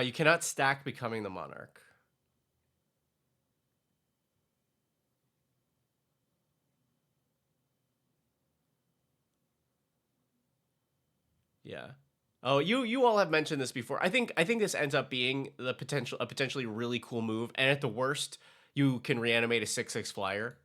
Speaker 1: you cannot stack becoming the monarch. Yeah. Oh, you all have mentioned this before. I think this ends up being a potentially really cool move, and at the worst, you can reanimate a 6/6 flyer.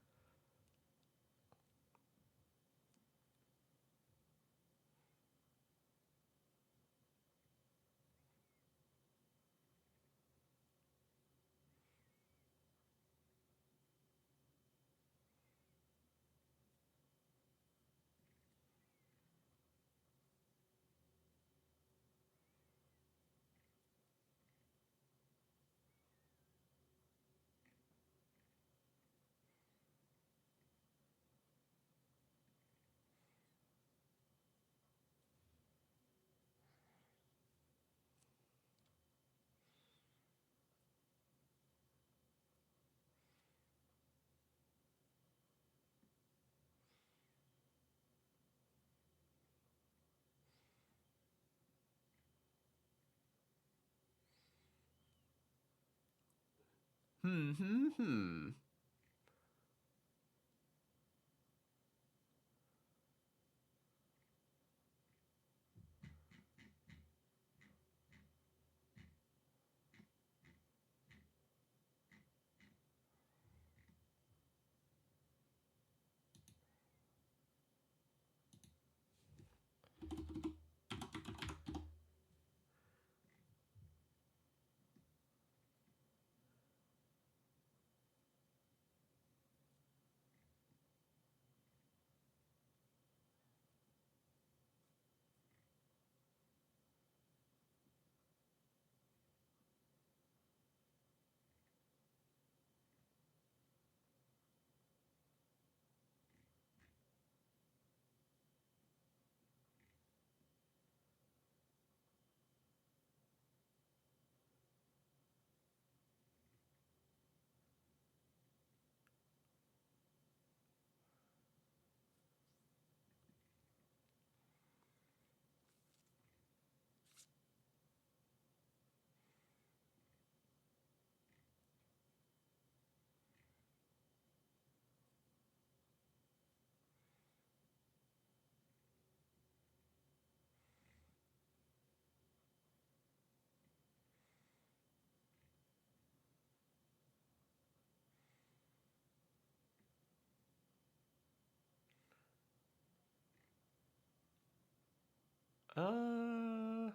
Speaker 1: Uh,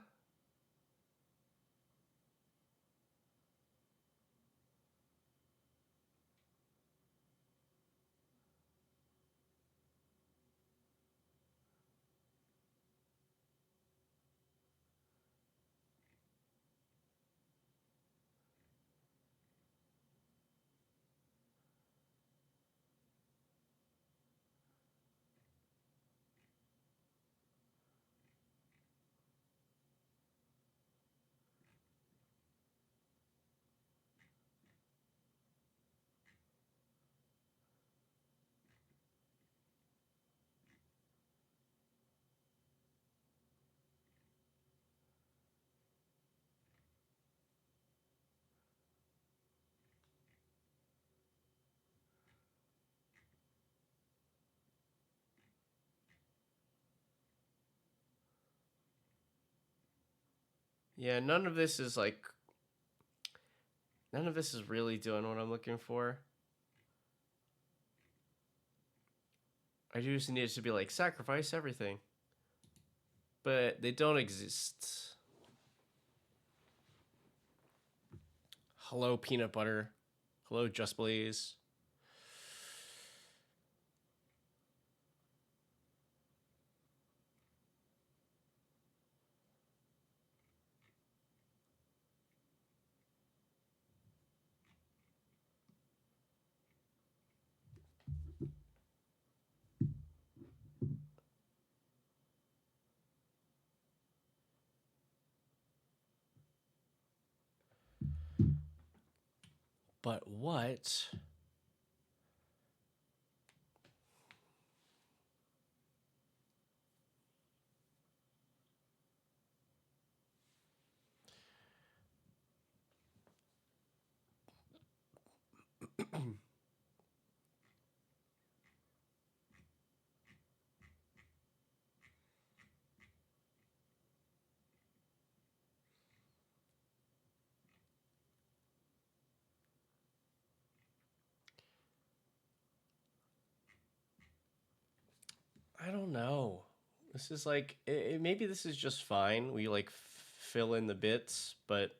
Speaker 1: yeah, none of this is like, none of this is really doing what I'm looking for. I just need it to be like, sacrifice everything. But they don't exist. Hello, peanut butter. Hello, Just Blaze. But what? I don't know. This is like, maybe this is just fine. We like fill in the bits, but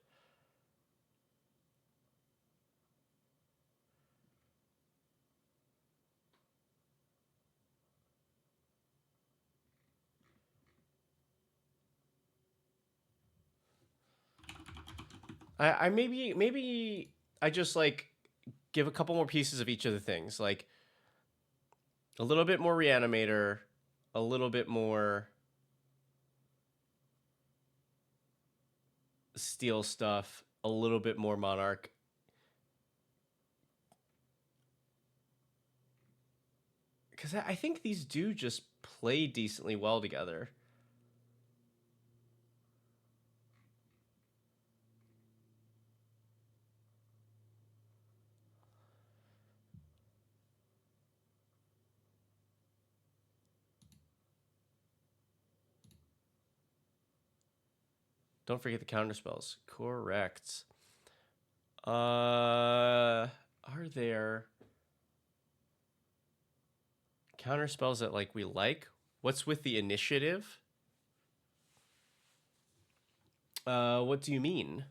Speaker 1: I maybe I just like give a couple more pieces of each of the things, like a little bit more Reanimator, a little bit more Steel stuff, a little bit more Monarch. Because I think these do just play decently well together. Don't forget the counter spells. Correct. Are there counter spells that like we like? What's with the initiative? What do you mean?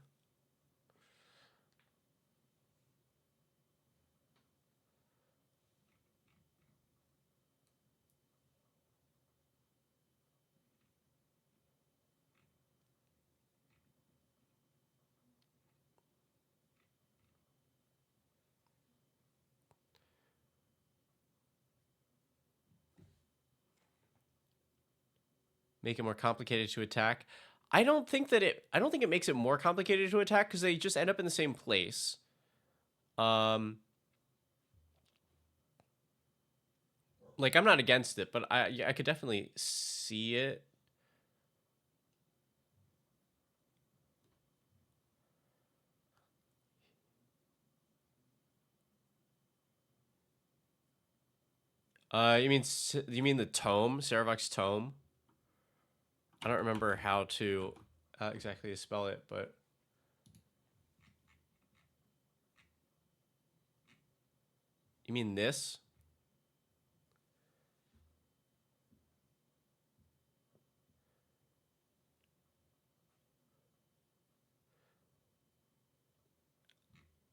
Speaker 1: Make it more complicated to attack. I don't think it makes it more complicated to attack because they just end up in the same place. Like I'm not against it, but I could definitely see it. You mean the tome, Saravok's tome? I don't remember how to exactly spell it, but you mean this?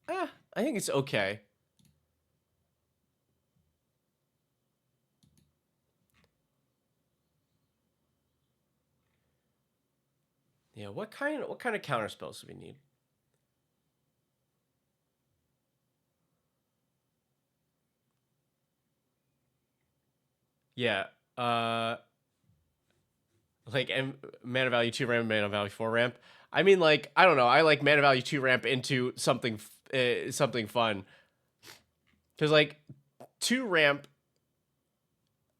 Speaker 1: I think it's okay. Yeah, what kind of counter spells do we need? Yeah. Like mana value 2 ramp, mana value 4 ramp. I mean, like, I don't know. I like mana value 2 ramp into something something fun. Cuz like 2 ramp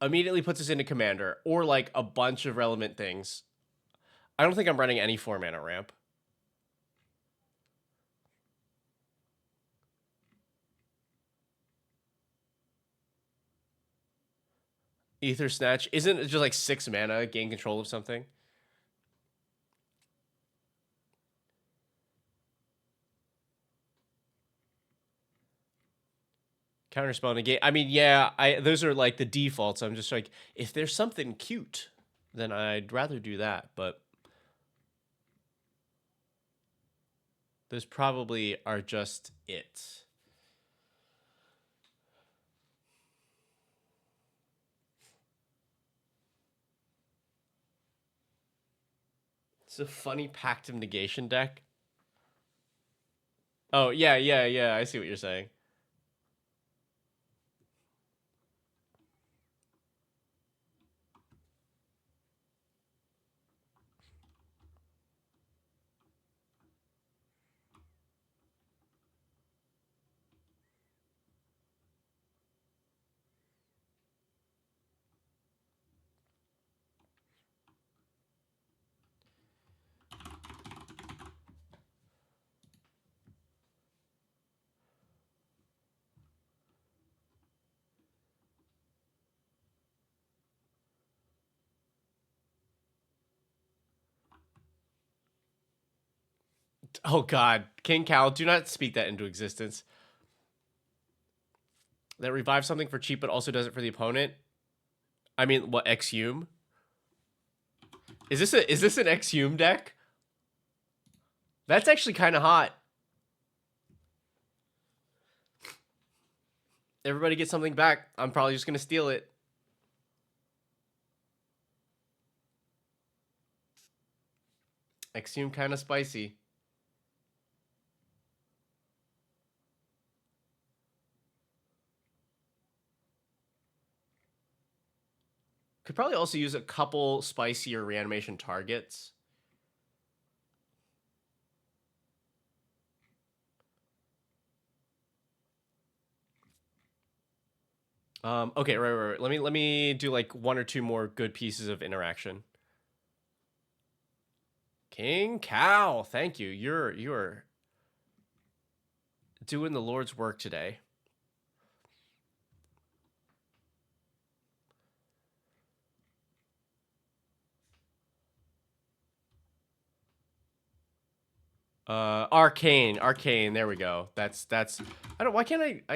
Speaker 1: immediately puts us into commander or like a bunch of relevant things. I don't think I'm running any 4 mana ramp. Ether Snatch isn't it just like 6 mana, gain control of something? Counterspell negate. I mean, yeah, those are like the defaults. I'm just like, if there's something cute, then I'd rather do that. But those probably are just it. It's a funny Pact of Negation deck. Oh, yeah. I see what you're saying. Oh, God. King Cal, do not speak that into existence. That revives something for cheap, but also does it for the opponent. I mean, what, Exhume? Is this an Exhume deck? That's actually kind of hot. Everybody get something back. I'm probably just going to steal it. Exhume kind of spicy. Could probably also use a couple spicier reanimation targets. Okay, right. Let me do like 1 or 2 more good pieces of interaction. King Cal, thank you. You're doing the Lord's work today. Arcane. There we go. That's. I don't. Why can't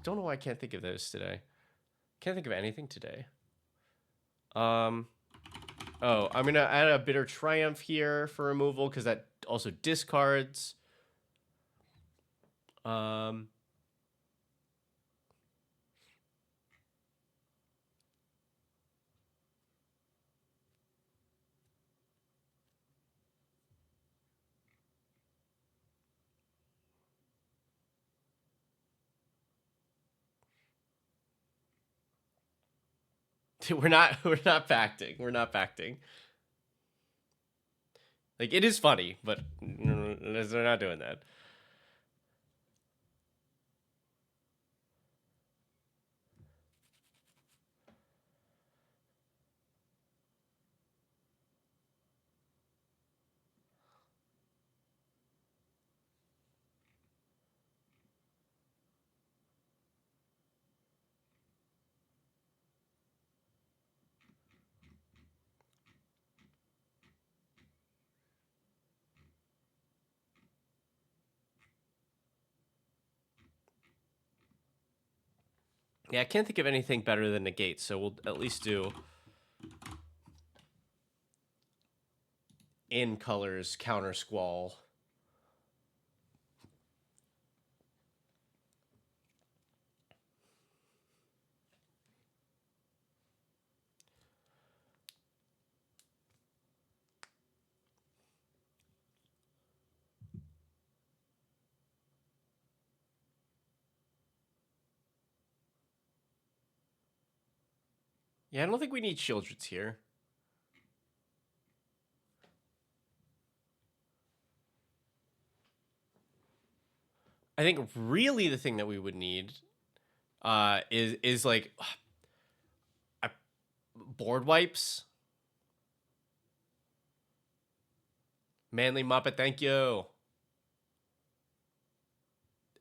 Speaker 1: don't know why I can't think of those today. Can't think of anything today. Oh, I'm gonna add a Bitter Triumph here for removal because that also discards. We're not pacting. We're not pacting. Like, it is funny, but they're not doing that. Yeah, I can't think of anything better than negate, so we'll at least do in colors counter squall. Yeah, I don't think we need Childreds here. I think really the thing that we would need is like board wipes. Manly Muppet, thank you.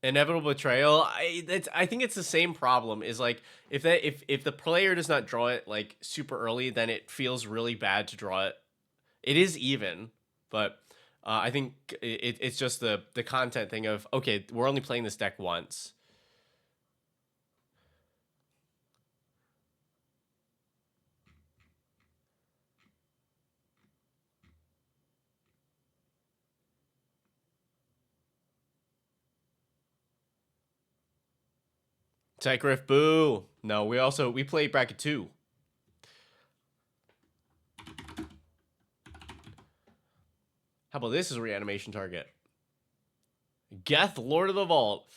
Speaker 1: Inevitable betrayal. I think it's the same problem. Is like if the player does not draw it like super early, then it feels really bad to draw it. It is even, but I think it's just the content thing of, okay, we're only playing this deck once. Tech Riff, boo. No, we play bracket 2. How about this as a reanimation target? Geth, Lord of the Vault.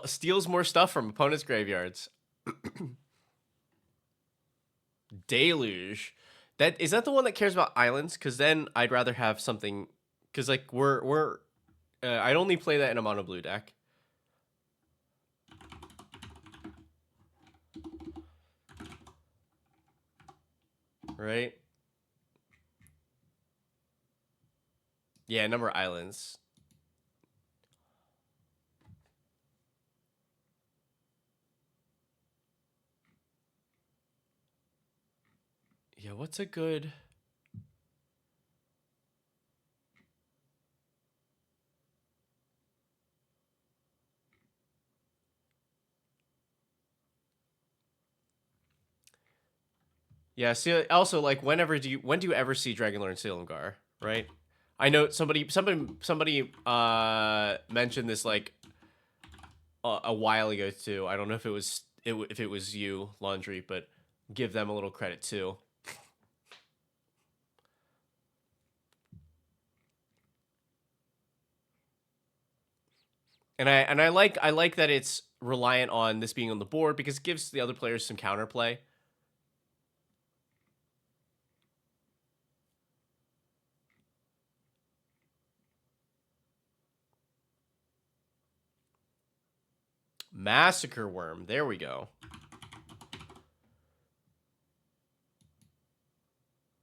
Speaker 1: Steals more stuff from opponents' graveyards. Deluge. Is that the one that cares about islands? Because then I'd rather have something. Because like I'd only play that in a mono blue deck. Right? Yeah, number of islands. Yeah, what's a good... Yeah, see, also, like, when do you ever see Dragonlord and Silumgar, right? I know somebody mentioned this, like, a while ago, too. I don't know if it was you, Laundry, but give them a little credit, too. And I like that it's reliant on this being on the board because it gives the other players some counterplay. Massacre Worm. There we go.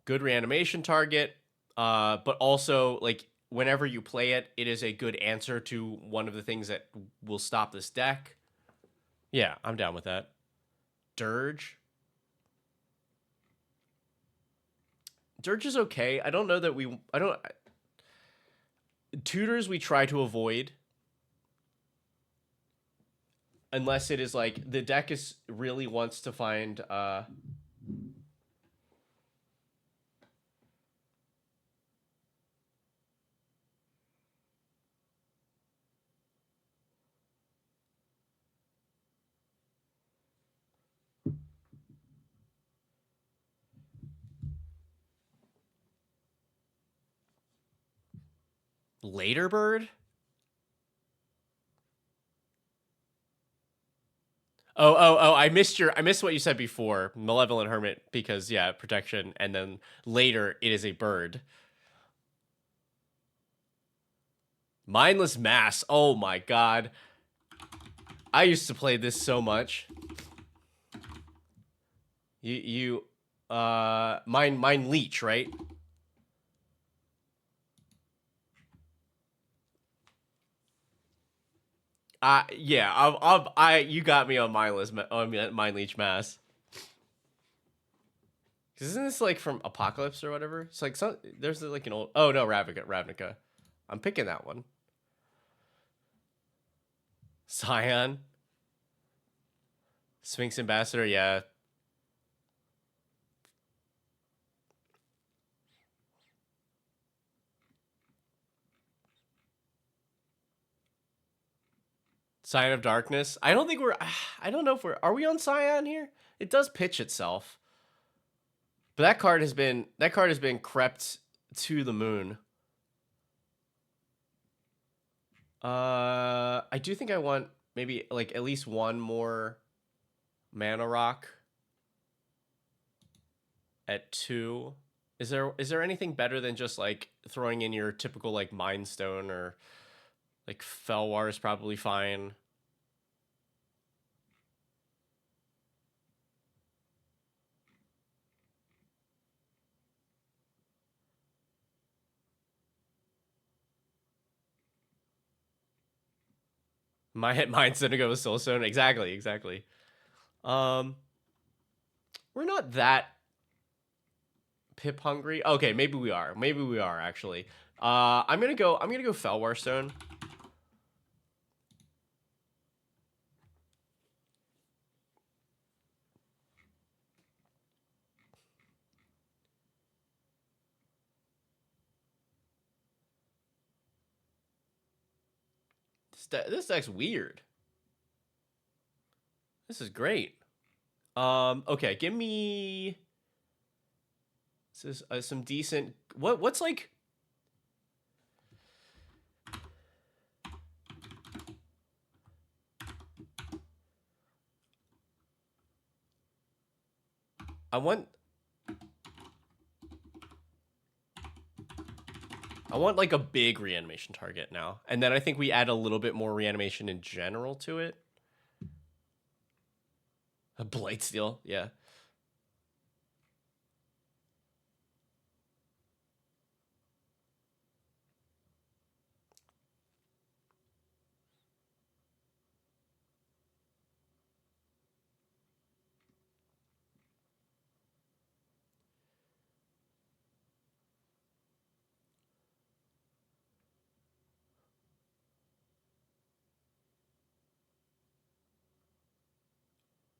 Speaker 1: Good reanimation target. But also, like, whenever you play it, it is a good answer to one of the things that will stop this deck. Yeah, I'm down with that. Dirge. Dirge is okay. I don't know that tutors we try to avoid unless it is like the deck is really wants to find later bird. Oh! I missed what you said before. Malevolent Hermit, because yeah, protection, and then later it is a bird. Mindless Mass. Oh my god, I used to play this so much. Mind Leech, right? Yeah, you got me on Mind Leech Mass. Isn't this like from Apocalypse or whatever? It's like there's like an old. Oh no, Ravnica. I'm picking that one. Scion. Sphinx Ambassador, yeah. Scion of Darkness. I don't think we're. I don't know if we're. Are we on Scion here? It does pitch itself, but that card has been crept to the moon. I do think I want maybe like at least one more mana rock at 2. Is there anything better than just like throwing in your typical like Mind Stone, or like Felwar is probably fine. My hit Mind's gonna go with Soul Stone. Exactly. Um, we're not that pip hungry. Okay, maybe we are. Maybe we are actually. I'm gonna go Felwar Stone. This deck's weird. This is great. Okay, give me some decent. What's like? I want like a big reanimation target now, and then I think we add a little bit more reanimation in general to it. A Blightsteel, yeah.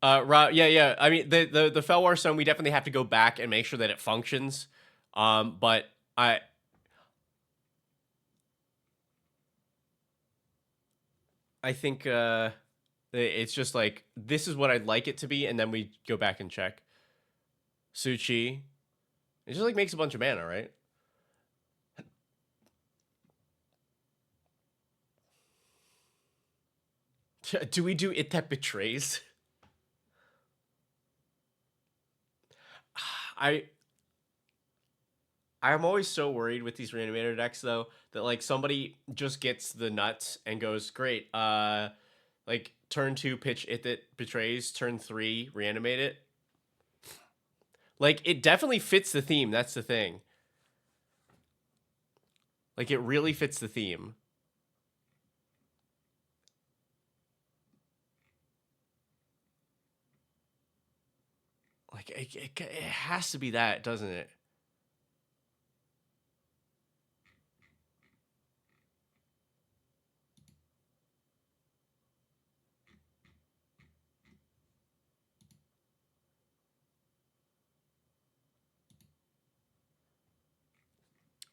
Speaker 1: Yeah. I mean, the Felwar Stone, we definitely have to go back and make sure that it functions. But I think it's just like this is what I'd like it to be, and then we go back and check. Suchi, it just like makes a bunch of mana, right? Do we do It That Betrays? I I'm always so worried with these reanimator decks though that like somebody just gets the nuts and goes great. Like turn 2 pitch It That Betrays, turn 3 reanimate it. Like it definitely fits the theme. That's the thing. Like it really fits the theme. Like it has to be that, doesn't it?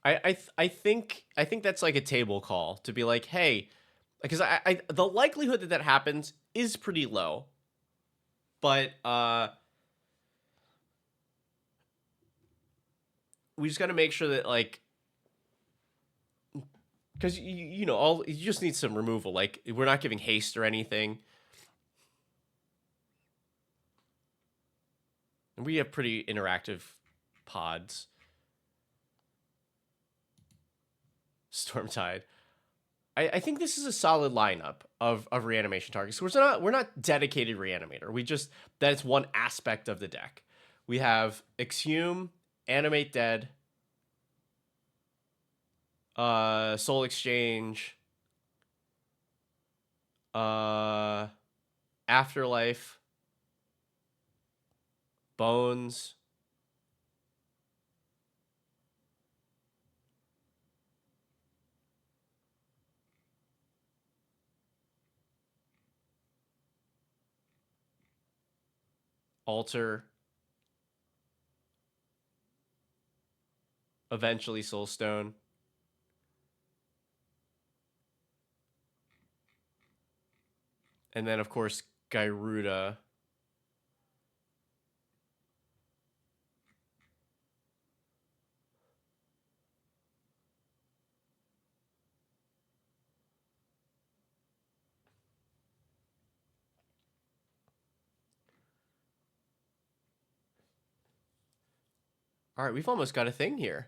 Speaker 1: I think that's like a table call to be like, hey, because I the likelihood that that happens is pretty low, but we just got to make sure that like because you know all you just need some removal. Like we're not giving haste or anything, and we have pretty interactive pods. Stormtide. I think this is a solid lineup of reanimation targets. So we're not dedicated reanimator. We just that's one aspect of the deck. We have Exhume, Animate Dead, Soul Exchange, uh, Afterlife, Bones, Alter, eventually Soulstone, and then of course Gyruda. All right, we've almost got a thing here.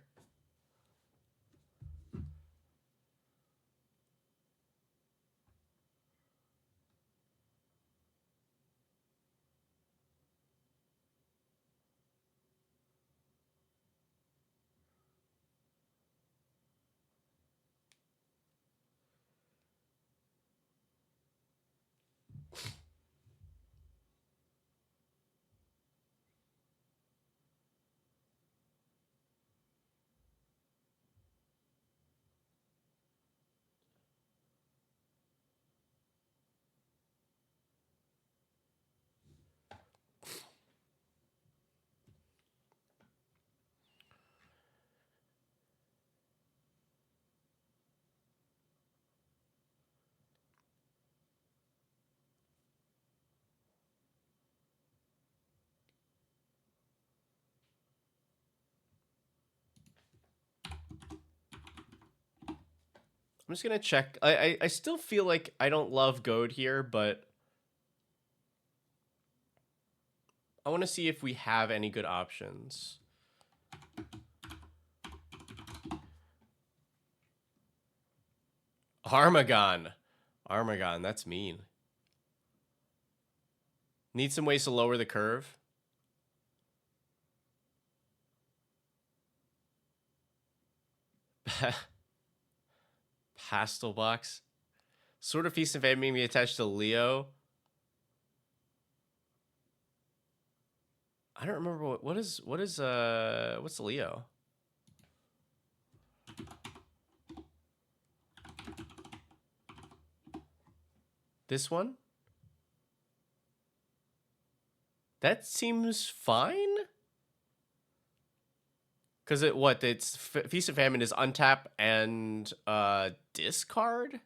Speaker 1: I'm just gonna check. I still feel like I don't love Goad here, but I want to see if we have any good options. Armagon. Armagon, that's mean. Need some ways to lower the curve. Pastel box. Sort of Feast and Famine made me attached to Leo. I don't remember what's the Leo? This one? That seems fine. Cause it's Feast and Famine is untap and discard.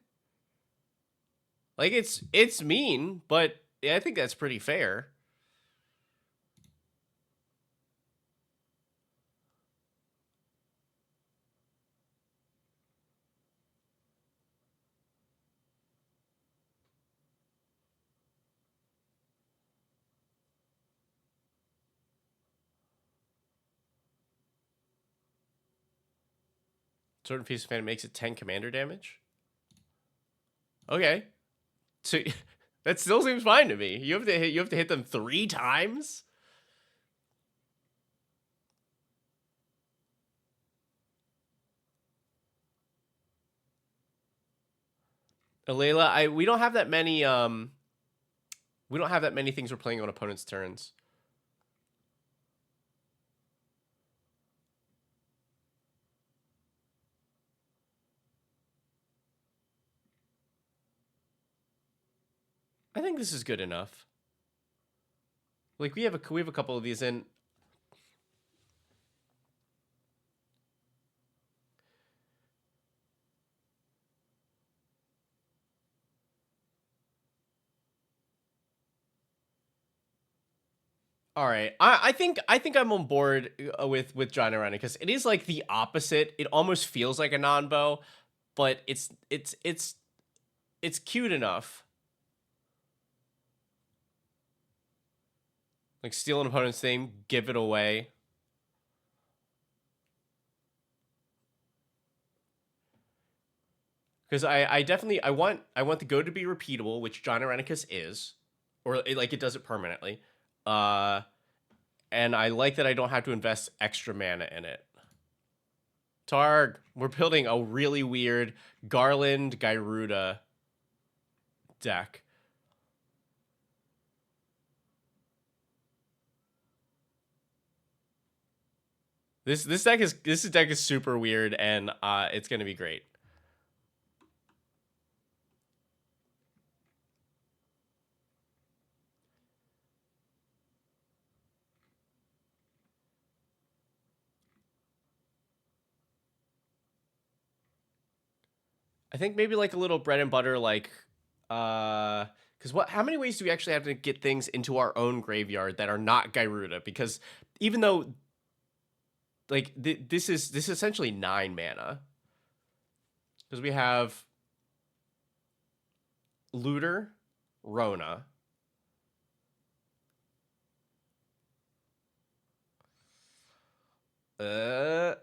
Speaker 1: Like it's mean, but yeah, I think that's pretty fair. Certain Feast and Famine makes it 10 commander damage. Okay, so that still seems fine to me. You have to hit them 3 times. Alayla, we don't have that many things we're playing on opponent's turns. I think this is good enough. Like we have a couple of these in. All right, I think I'm on board with John Arena because it is like the opposite. It almost feels like a non-bow, but it's cute enough. Like steal an opponent's thing, give it away. Because I definitely I want the go to be repeatable, which John Irenicus is, or like it does it permanently. Uh, and I like that I don't have to invest extra mana in it. Targ, we're building a really weird Garland Gyruda deck. This deck is super weird, and it's gonna be great. I think maybe like a little bread and butter, like because what? How many ways do we actually have to get things into our own graveyard that are not Gyruda? Because even though like this is essentially 9 mana because we have Looter, Rona, uh,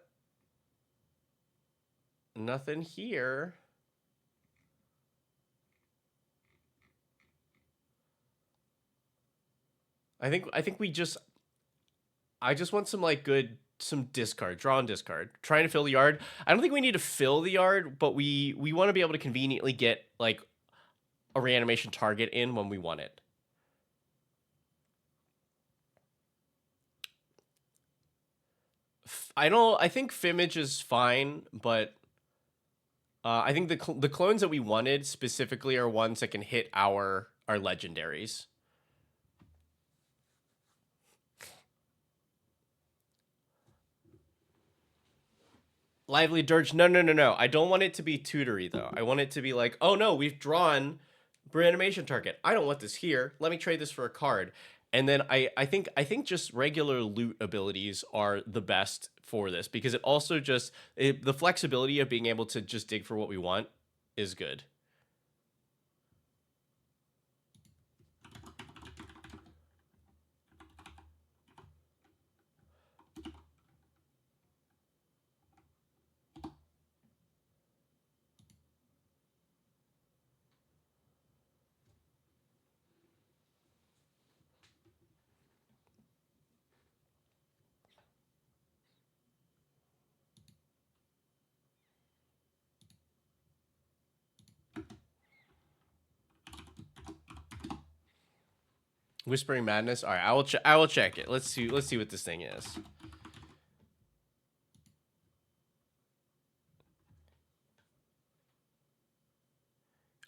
Speaker 1: nothing here. I think I just want some like good some discard, draw and discard. Trying to fill the yard. I don't think we need to fill the yard, but we want to be able to conveniently get like a reanimation target in when we want it. I think Fimage is fine, but I think the clones that we wanted specifically are ones that can hit our legendaries. Lively Dirge. No, no, no, no. I don't want it to be tutory though. I want it to be like, oh no, we've drawn reanimation target. I don't want this here. Let me trade this for a card. And then I think just regular loot abilities are the best for this because it also the flexibility of being able to just dig for what we want is good. Whispering Madness. All right, I will check it. Let's see what this thing is.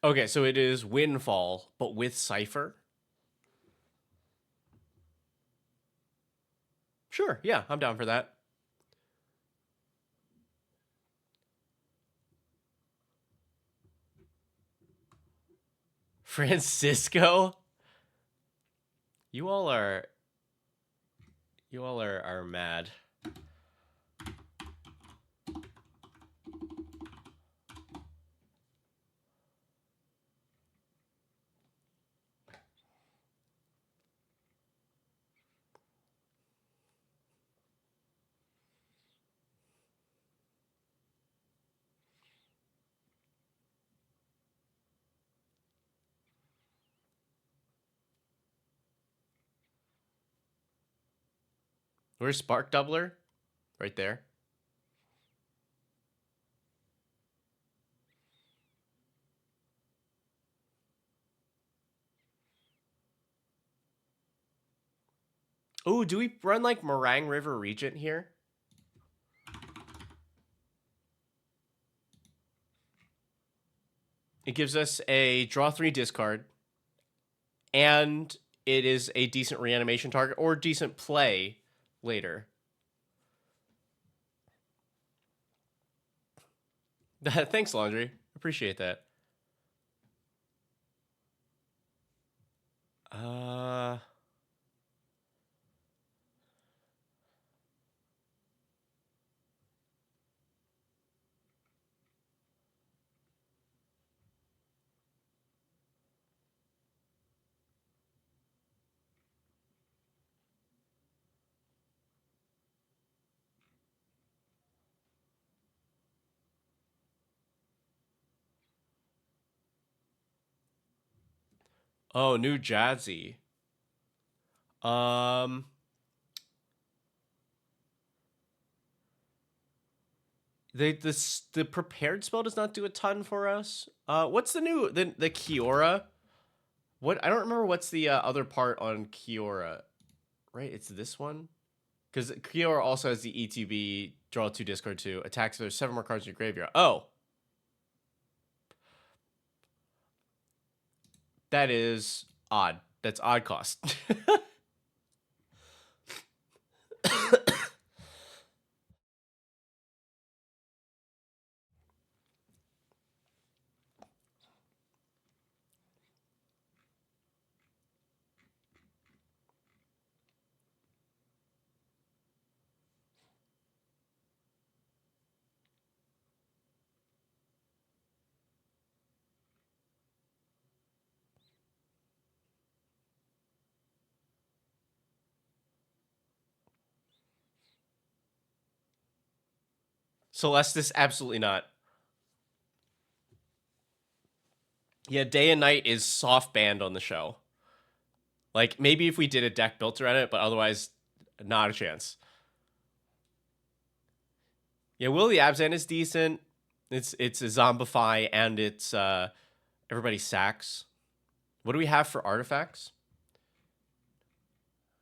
Speaker 1: Okay, so it is Windfall, but with Cipher. Sure, yeah, I'm down for that. Francisco, you all are are mad. Where's Spark Doubler? Right there. Oh, do we run like Meringue River Regent here? It gives us a draw 3 discard, and it is a decent reanimation target or decent play later. Thanks, Laundry. Appreciate that. Uh, Oh, new Jazzy. Um, the prepared spell does not do a ton for us. What's the new the Kiora? What I don't remember. What's the other part on Kiora? Right, it's this one. Because Kiora also has the ETB, draw 2, discard 2, attacks if there's 7 more cards in your graveyard. Oh, that is odd. That's odd cost. Celestis, absolutely not. Yeah, Day and Night is soft banned on the show. Like, maybe if we did a deck built around it, but otherwise, not a chance. Yeah, Will the Abzan is decent. It's a Zombify and it's everybody sacks. What do we have for artifacts?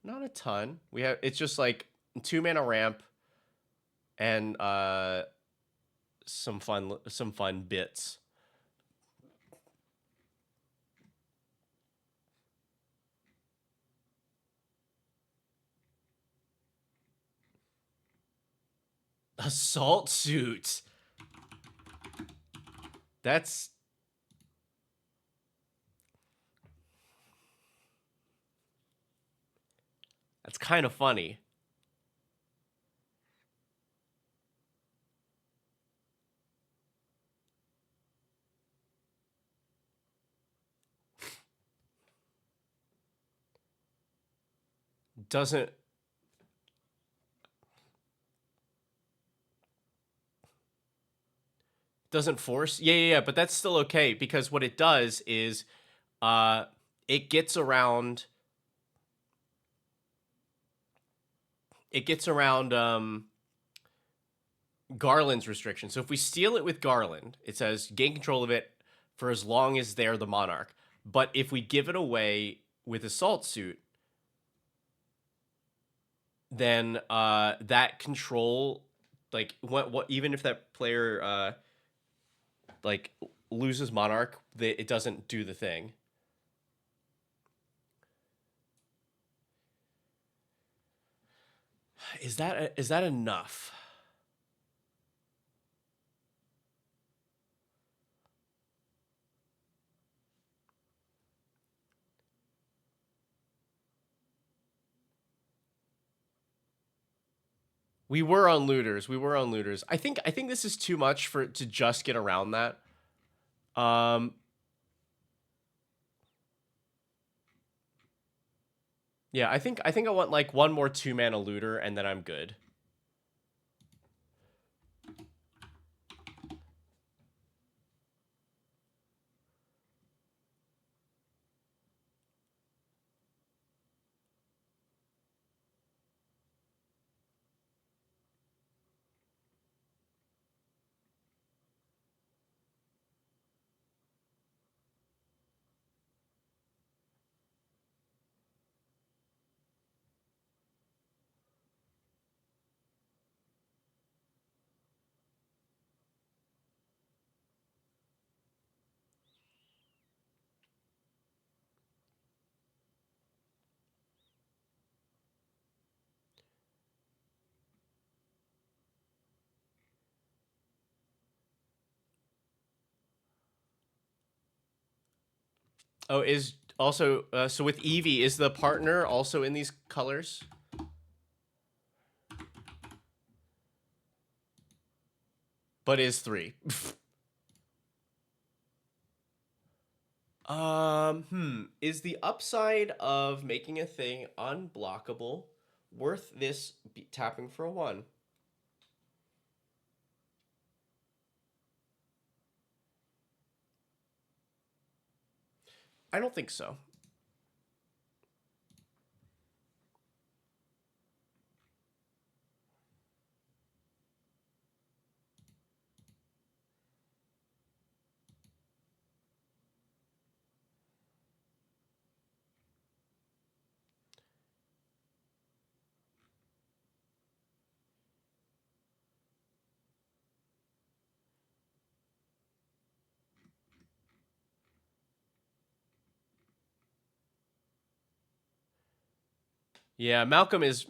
Speaker 1: Not a ton. We have it's just like 2 mana ramp and some fun bits. Assault suit. That's kind of funny. Doesn't force. Yeah, but that's still okay because what it does is uh it gets around Garland's restriction. So if we steal it with Garland, it says gain control of it for as long as they're the monarch. But if we give it away with Assault Suit, then that control, like what even if that player like loses monarch, it doesn't do the thing. Is that enough? We were on looters. I think this is too much to just get around that. Yeah, I think I want like one more 2 mana looter and then I'm good. Oh, is also so with Eevee, is the partner also in these colors? But is 3. Is the upside of making a thing unblockable worth this tapping for a 1? I don't think so. Yeah, Malcolm is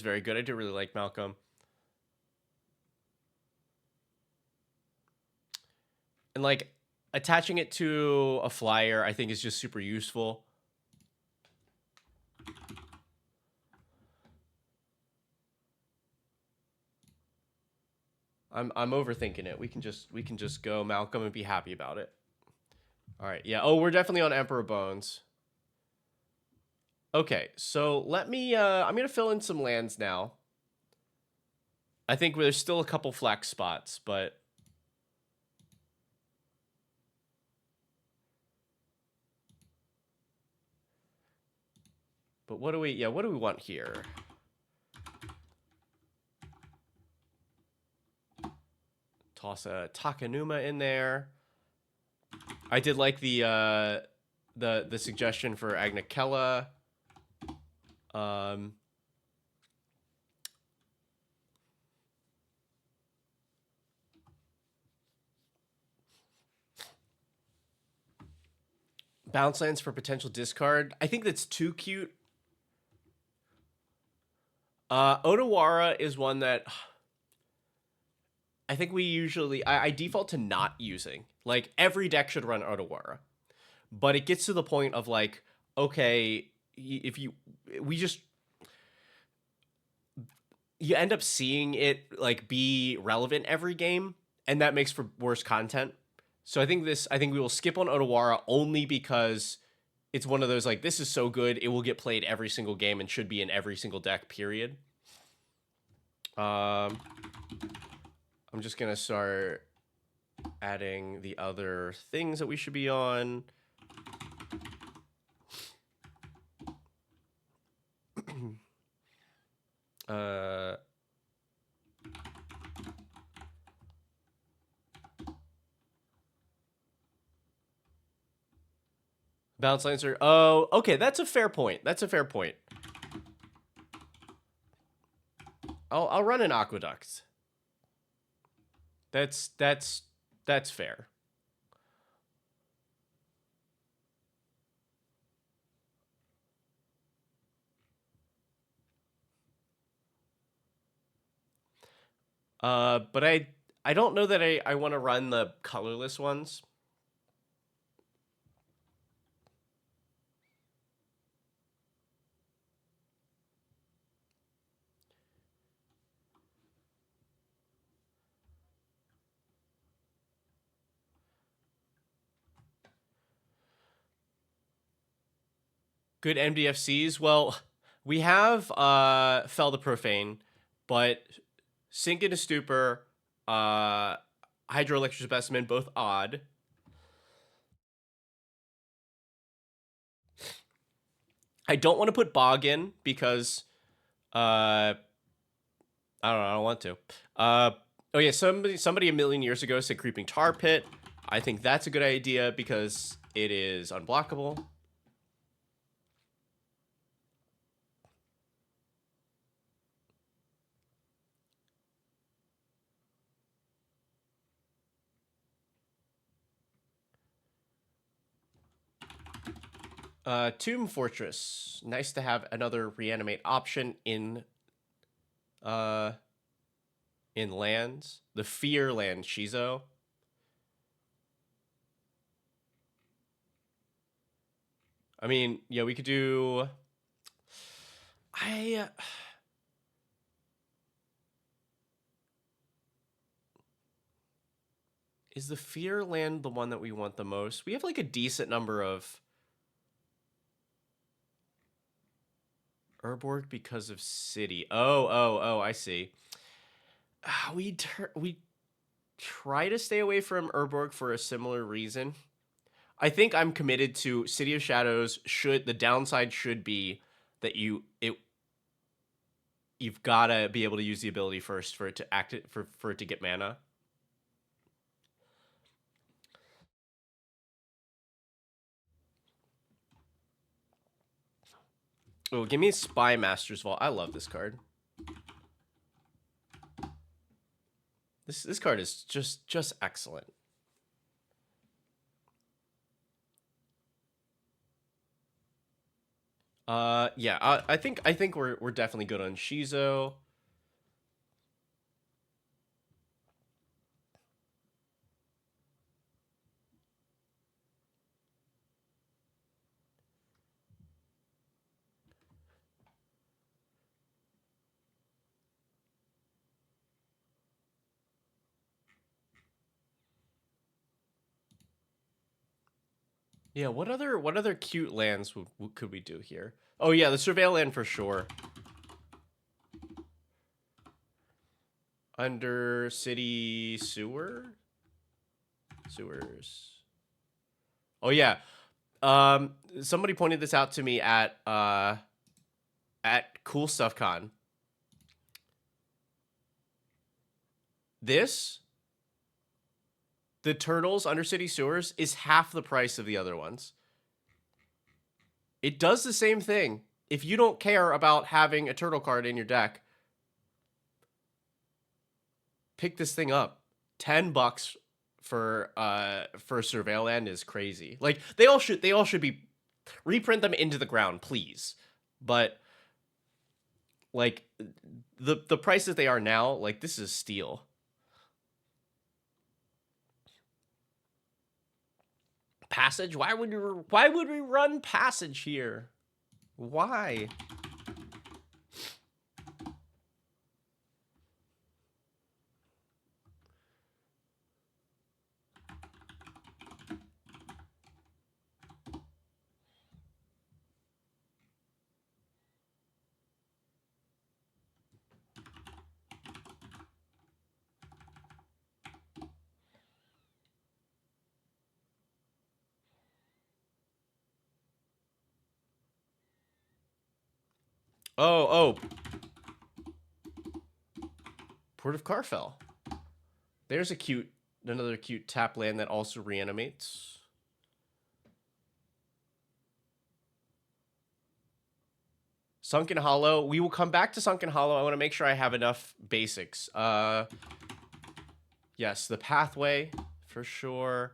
Speaker 1: very good. I do really like Malcolm. And like attaching it to a flyer, I think is just super useful. I'm overthinking it. We can just go Malcolm and be happy about it. All right. Yeah. Oh, we're definitely on Emperor Bones. Okay. So let me I'm going to fill in some lands now. I think there's still a couple flex spots, but what do we want here? Toss a Takanuma in there. I did like the suggestion for Agnikella. Um Bounce lands for potential discard. I think that's too cute. Otawara is one that I think we usually I default to not using. Like every deck should run Otawara, but it gets to the point of like, okay, if you we just you end up seeing it like be relevant every game, and that makes for worse content. So I think we will skip on Otawara only because it's one of those like this is so good it will get played every single game and should be in every single deck. Period. Um, I'm just gonna start adding the other things that we should be on. uh, Bounce Lancer. Oh, okay, that's a fair point. That's a fair point. I'll run an Aqueduct. That's fair. But I don't know that I want to run the colorless ones. Good MDFCs. Well, we have Fell the Profane, but Sink into Stupor, Hydroelectric Specimen, both odd. I don't want to put Bog in because I don't know, I don't want to. Oh yeah, somebody a million years ago said Creeping Tar Pit. I think that's a good idea because it is unblockable. Tomb Fortress. Nice to have another reanimate option uh in lands. The Fear land Shizo. I mean, yeah, we could do I Is the Fear land the one that we want the most? We have like a decent number of Urborg because of city. Oh, I see. We try to stay away from Urborg for a similar reason. I think I'm committed to City of Shadows. The downside should be that you've gotta be able to use the ability first for it to act it for it to get mana. Oh, give me Spy Master's Vault. I love this card. This card is just excellent. Yeah, I think we're definitely good on Shizo. Yeah, what other cute lands could we do here? Oh yeah, the Surveil land for sure. Under city sewers. Oh yeah. Somebody pointed this out to me at CoolStuffCon. This the turtles under city sewers is half the price of the other ones. It does the same thing. If you don't care about having a turtle card in your deck, pick this thing up. $10 for Surveil Land is crazy. Like they all should be reprint them into the ground, please. But like the prices they are now, like this is steal. Passage? Why would we run Passage here? Why? Oh, Port of Carfell. There's another cute tap land that also reanimates. Sunken Hollow. We will come back to Sunken Hollow. I want to make sure I have enough basics. Yes, the pathway for sure.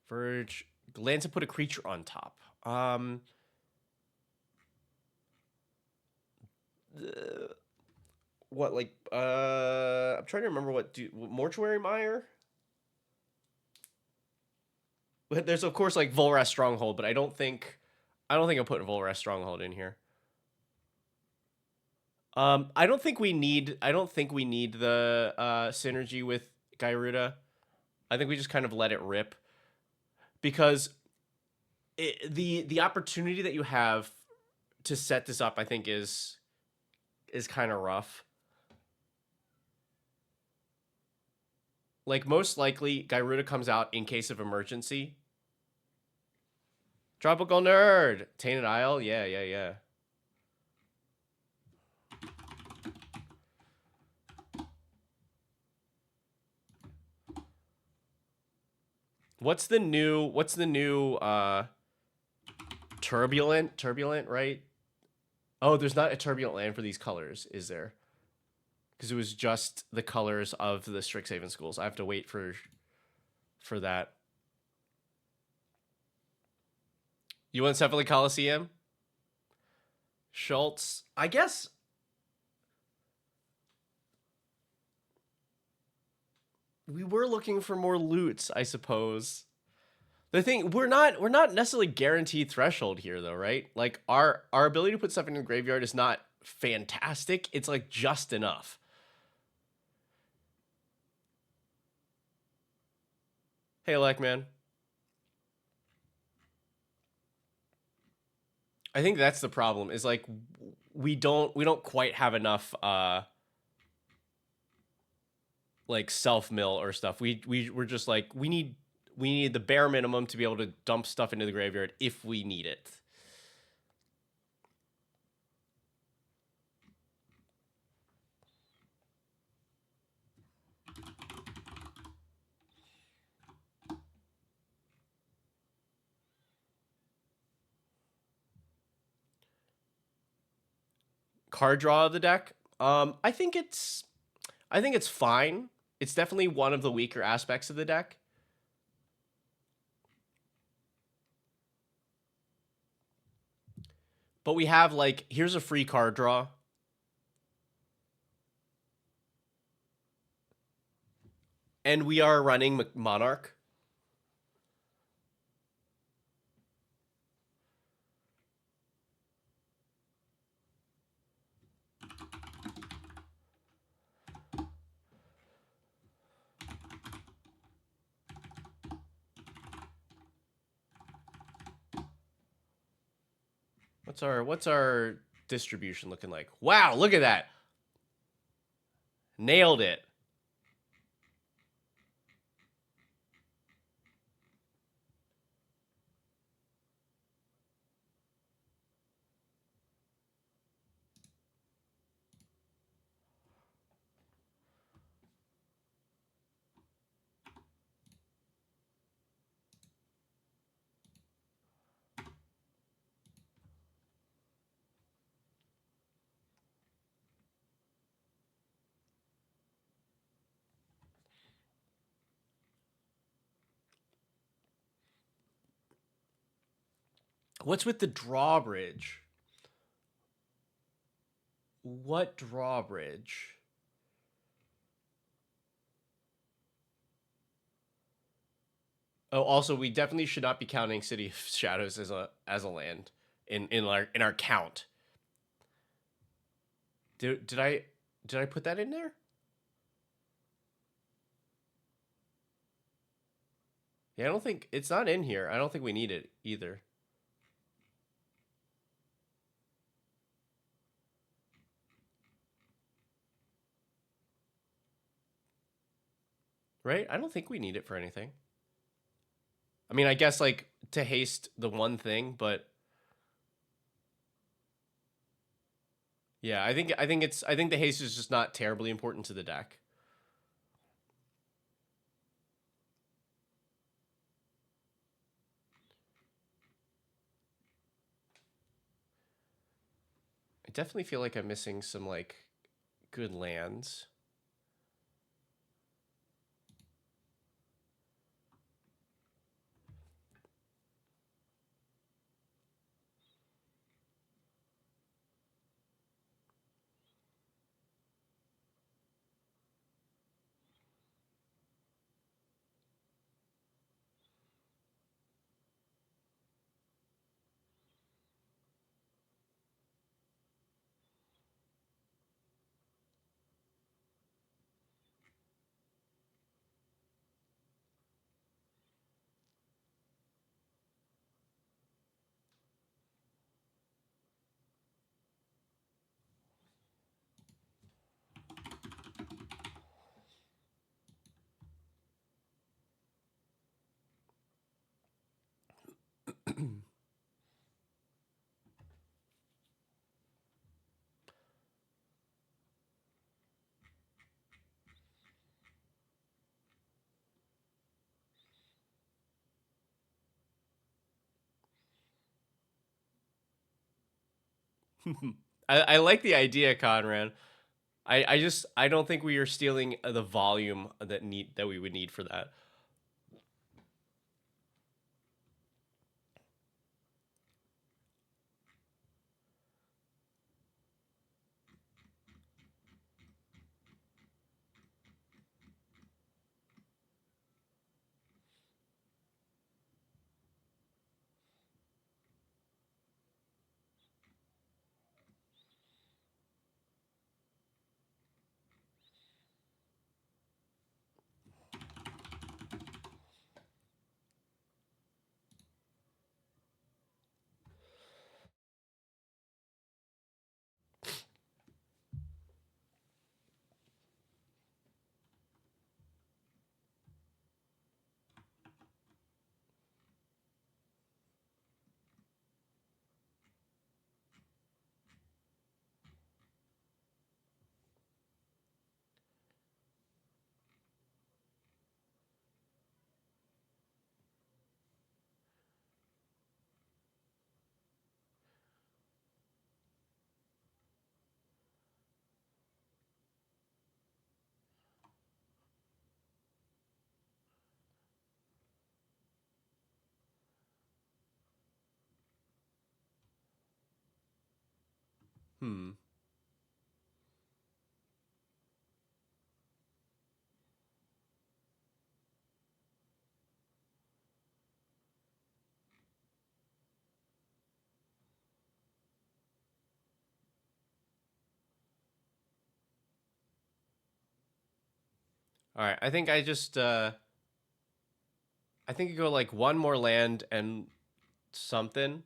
Speaker 1: Verge. Lands to put a creature on top. What like I'm trying to remember what Mortuary Mire. There's of course like Volrath Stronghold, but I don't think I'm putting Volrath Stronghold in here. I don't think we need the synergy with Gyruda. I think we just kind of let it rip because the opportunity that you have to set this up, I think, is kind of rough. Like most likely, Gyruda comes out in case of emergency. Tropical Nerd, Tainted Isle, yeah. What's the new turbulent, right? Oh, there's not a turbulent land for these colors, is there? Because it was just the colors of the Strixhaven schools. I have to wait for that. You want Cephaly Coliseum? Schultz, I guess. We were looking for more loots, I suppose. The thing we're not necessarily guaranteed threshold here though, right? Like our ability to put stuff in the graveyard is not fantastic. It's like just enough. Hey, Lekman. I think that's the problem. Is like we don't quite have enough like self mill or stuff. We're just like we need the bare minimum to be able to dump stuff into the graveyard if we need it. card draw of the deck. I think it's fine. It's definitely one of the weaker aspects of the deck. But we have like, here's a free card draw. And we are running Monarch. What's our distribution looking like? Wow, look at that. Nailed it. What's with the drawbridge? What drawbridge? Oh, also, we definitely should not be counting City of Shadows as a land in our count. Did I put that in there? Yeah, I don't think it's not in here. I don't think we need it either. Right? I don't think we need it for anything. I mean, I guess like to haste the one thing, but yeah, I think the haste is just not terribly important to the deck. I definitely feel like I'm missing some like good lands. I like the idea, Conrad. I don't think we are stealing the volume that we would need for that. Hmm. All right. I think I think you go like one more land and something.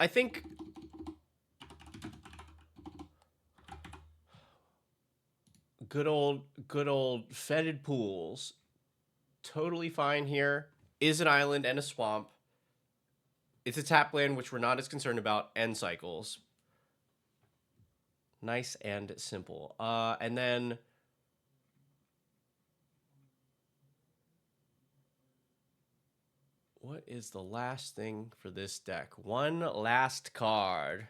Speaker 1: I think good old fetid pools, totally fine here. Is an island and a swamp. It's a tap land, which we're not as concerned about, and cycles. Nice and simple. And then what is the last thing for this deck? One last card.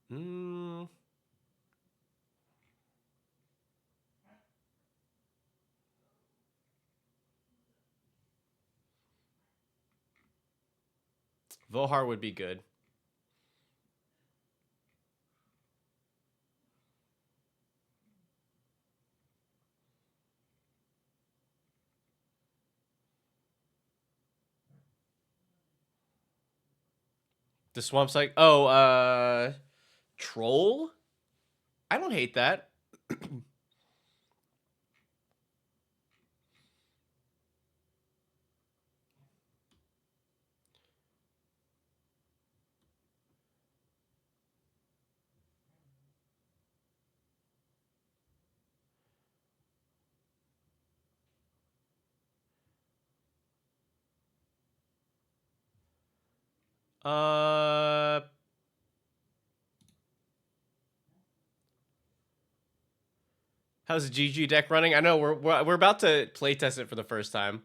Speaker 1: Hmm. Vohar would be good. The swamp's like, oh, troll? I don't hate that. Uh, how's the GG deck running? I know we're about to playtest it for the first time.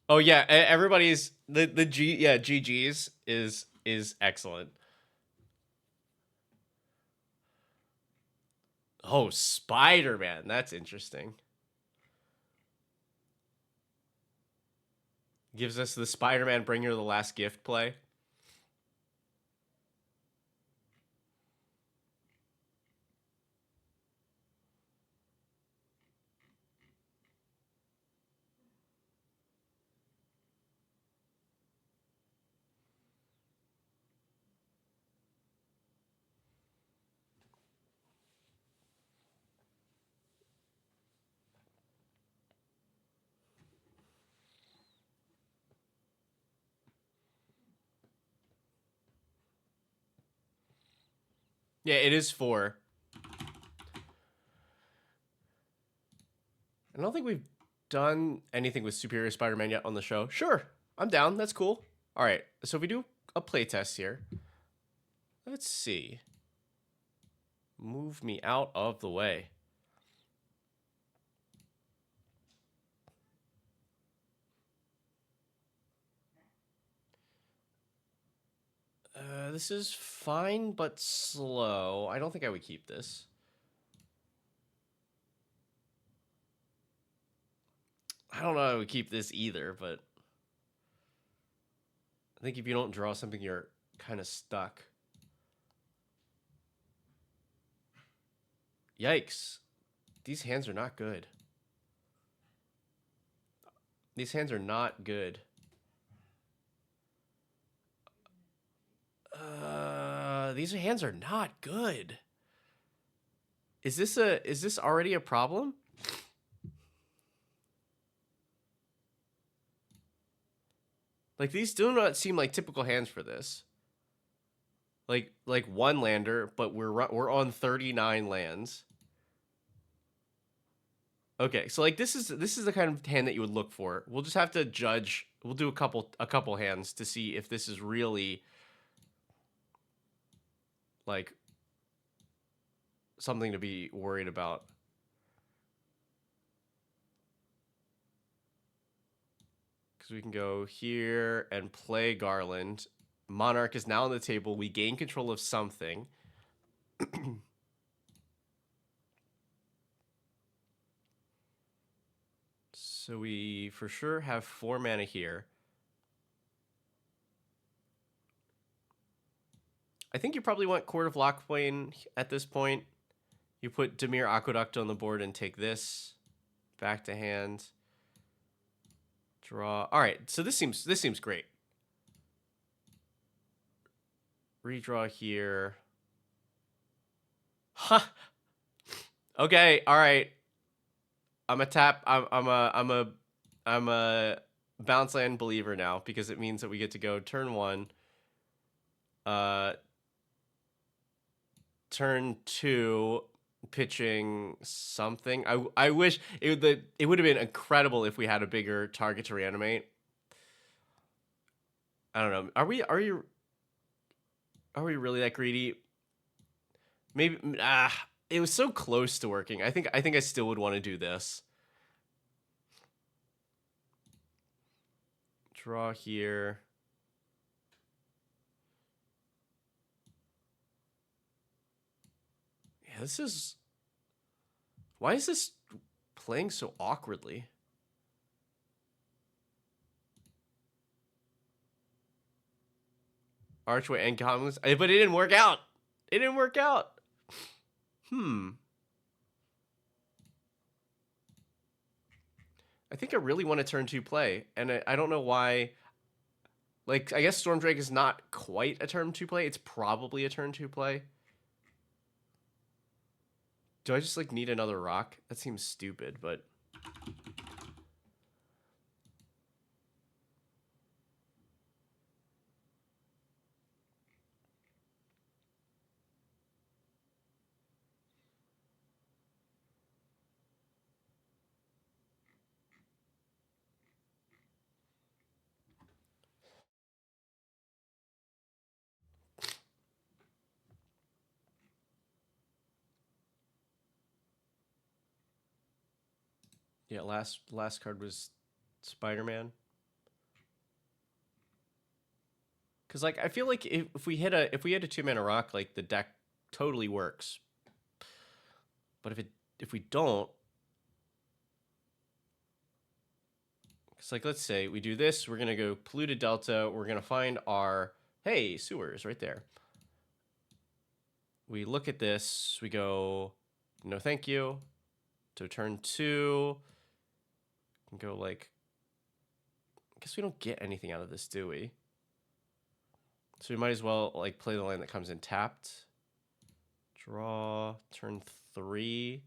Speaker 1: Oh yeah, everybody's the G yeah GG's is excellent. Oh, Spider-Man, that's interesting. Gives us the Spider-Man Bringer the Last Gift play. Yeah, it is 4. I don't think we've done anything with Superior Spider-Man yet on the show? Sure, I'm down. That's cool. All right, so if we do a playtest here, let's see. Move me out of the way. This is fine, but slow. I don't think I would keep this. I don't know I would keep this either, but I think if you don't draw something, you're kind of stuck. Yikes. These hands are not good. These hands are not good. These hands are not good. Is this already a problem? Like, these do not seem like typical hands for this. Like one lander, but we're on 39 lands. Okay, so like this is the kind of hand that you would look for. We'll just have to judge. We'll do a couple hands to see if this is really like something to be worried about. Because we can go here and play Garland. Monarch is now on the table. We gain control of something. So we for sure have 4 mana here. I think you probably want Court of Lockbane at this point. You put Dimir Aqueduct on the board and take this. Back to hand. Draw. All right, so this seems great. Redraw here. Huh. Okay, all right. I'm a bounce land believer now because it means that we get to go turn 1. Turn 2, pitching something. I wish it would have been incredible if we had a bigger target to reanimate. I don't know. Are we really that greedy? Maybe it was so close to working. I think I still would want to do this. Draw here. Yeah, this is... Why is this playing so awkwardly? Archway and Commons. But it didn't work out. It didn't work out. I think I really want to turn 2 play. And I don't know why. Like, I guess Stormdrake is not quite a turn 2 play. It's probably a turn 2 play. Do I just, like, need another rock? That seems stupid, but... Yeah, last card was Spider-Man. Cause like I feel like if we hit a 2-mana rock, like the deck totally works. But if we don't, it's like let's say we do this, we're gonna go polluted delta, we're gonna find our sewers right there. We look at this, we go, no thank you. To turn 2, and go like, I guess we don't get anything out of this, do we? So we might as well like play the line that comes in tapped. Draw, turn 3.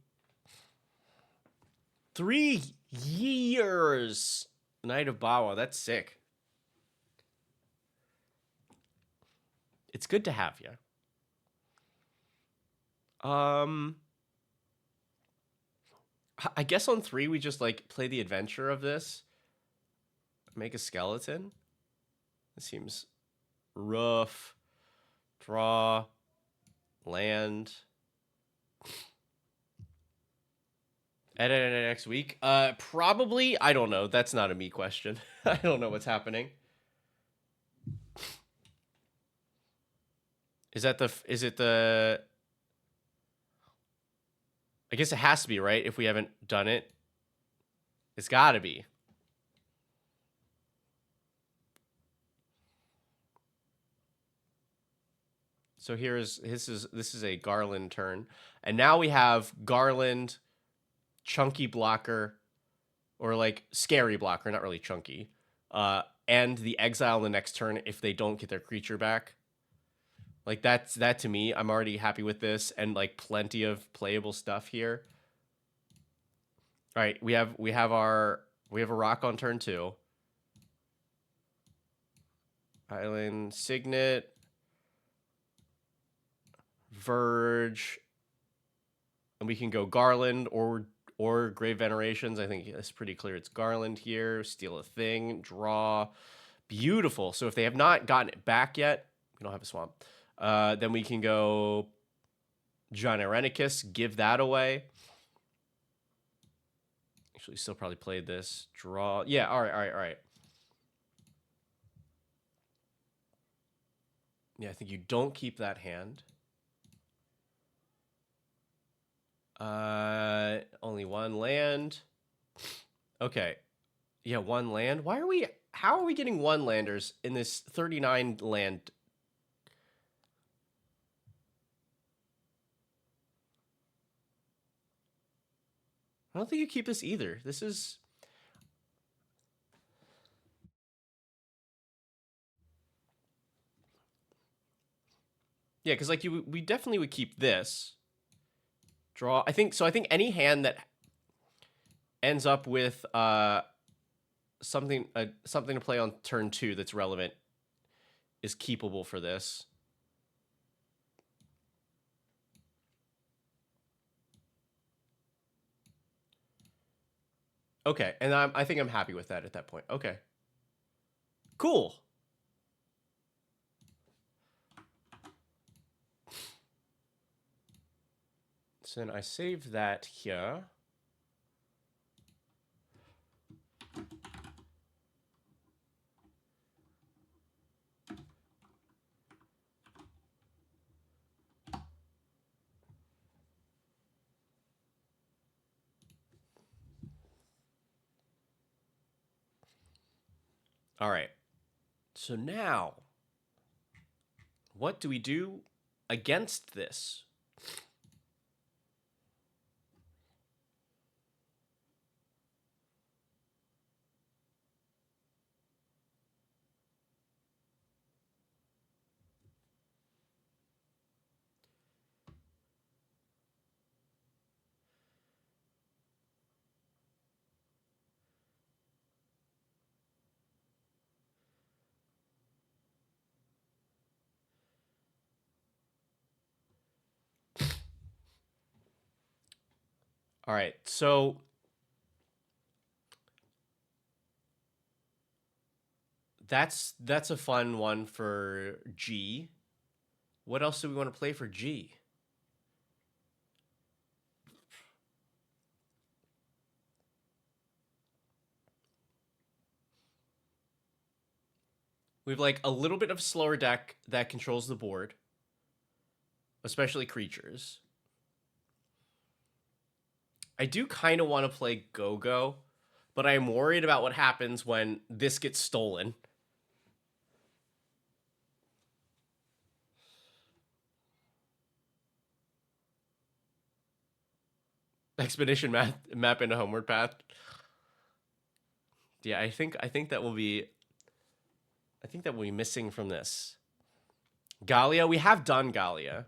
Speaker 1: 3 years! Knight of Bawa, that's sick. It's good to have you. I guess on 3 we just like play the adventure of this. Make a skeleton. It seems rough. Draw. Land. Edit it next week. Probably. I don't know. That's not a me question. I don't know what's happening. Is that the? Is it the? I guess it has to be, right? If we haven't done it, it's got to be. So this is a Garland turn, and now we have Garland, chunky blocker, or like scary blocker, not really chunky, and the exile the next turn if they don't get their creature back. Like that to me, I'm already happy with this, and like plenty of playable stuff here. All right, we have a rock on turn 2. Island Signet, Verge, and we can go Garland or Grave Venerations. I think it's pretty clear it's Garland here. Steal a thing, draw. Beautiful. So if they have not gotten it back yet, we don't have a swamp. Then we can go John Irenicus, give that away. Actually, still probably played this. Draw. Yeah, all right. Yeah, I think you don't keep that hand. Only one land. Okay. Yeah, one land. How are we getting one landers in this 39 land? I don't think you keep this either. This is... Yeah, because like we definitely would keep this. Draw. I think any hand that ends up with something to play on turn 2 that's relevant is keepable for this. Okay, and I think I'm happy with that at that point. Okay. Cool. So then I save that here. All right. So now, what do we do against this? All right. So that's a fun one for G. What else do we want to play for G? We have like a little bit of slower deck that controls the board, especially creatures. I do kind of want to play Go-Go, but I'm worried about what happens when this gets stolen. Expedition map into Homeward Path. Yeah, I think that will be missing from this. Gallia, we have done Gallia.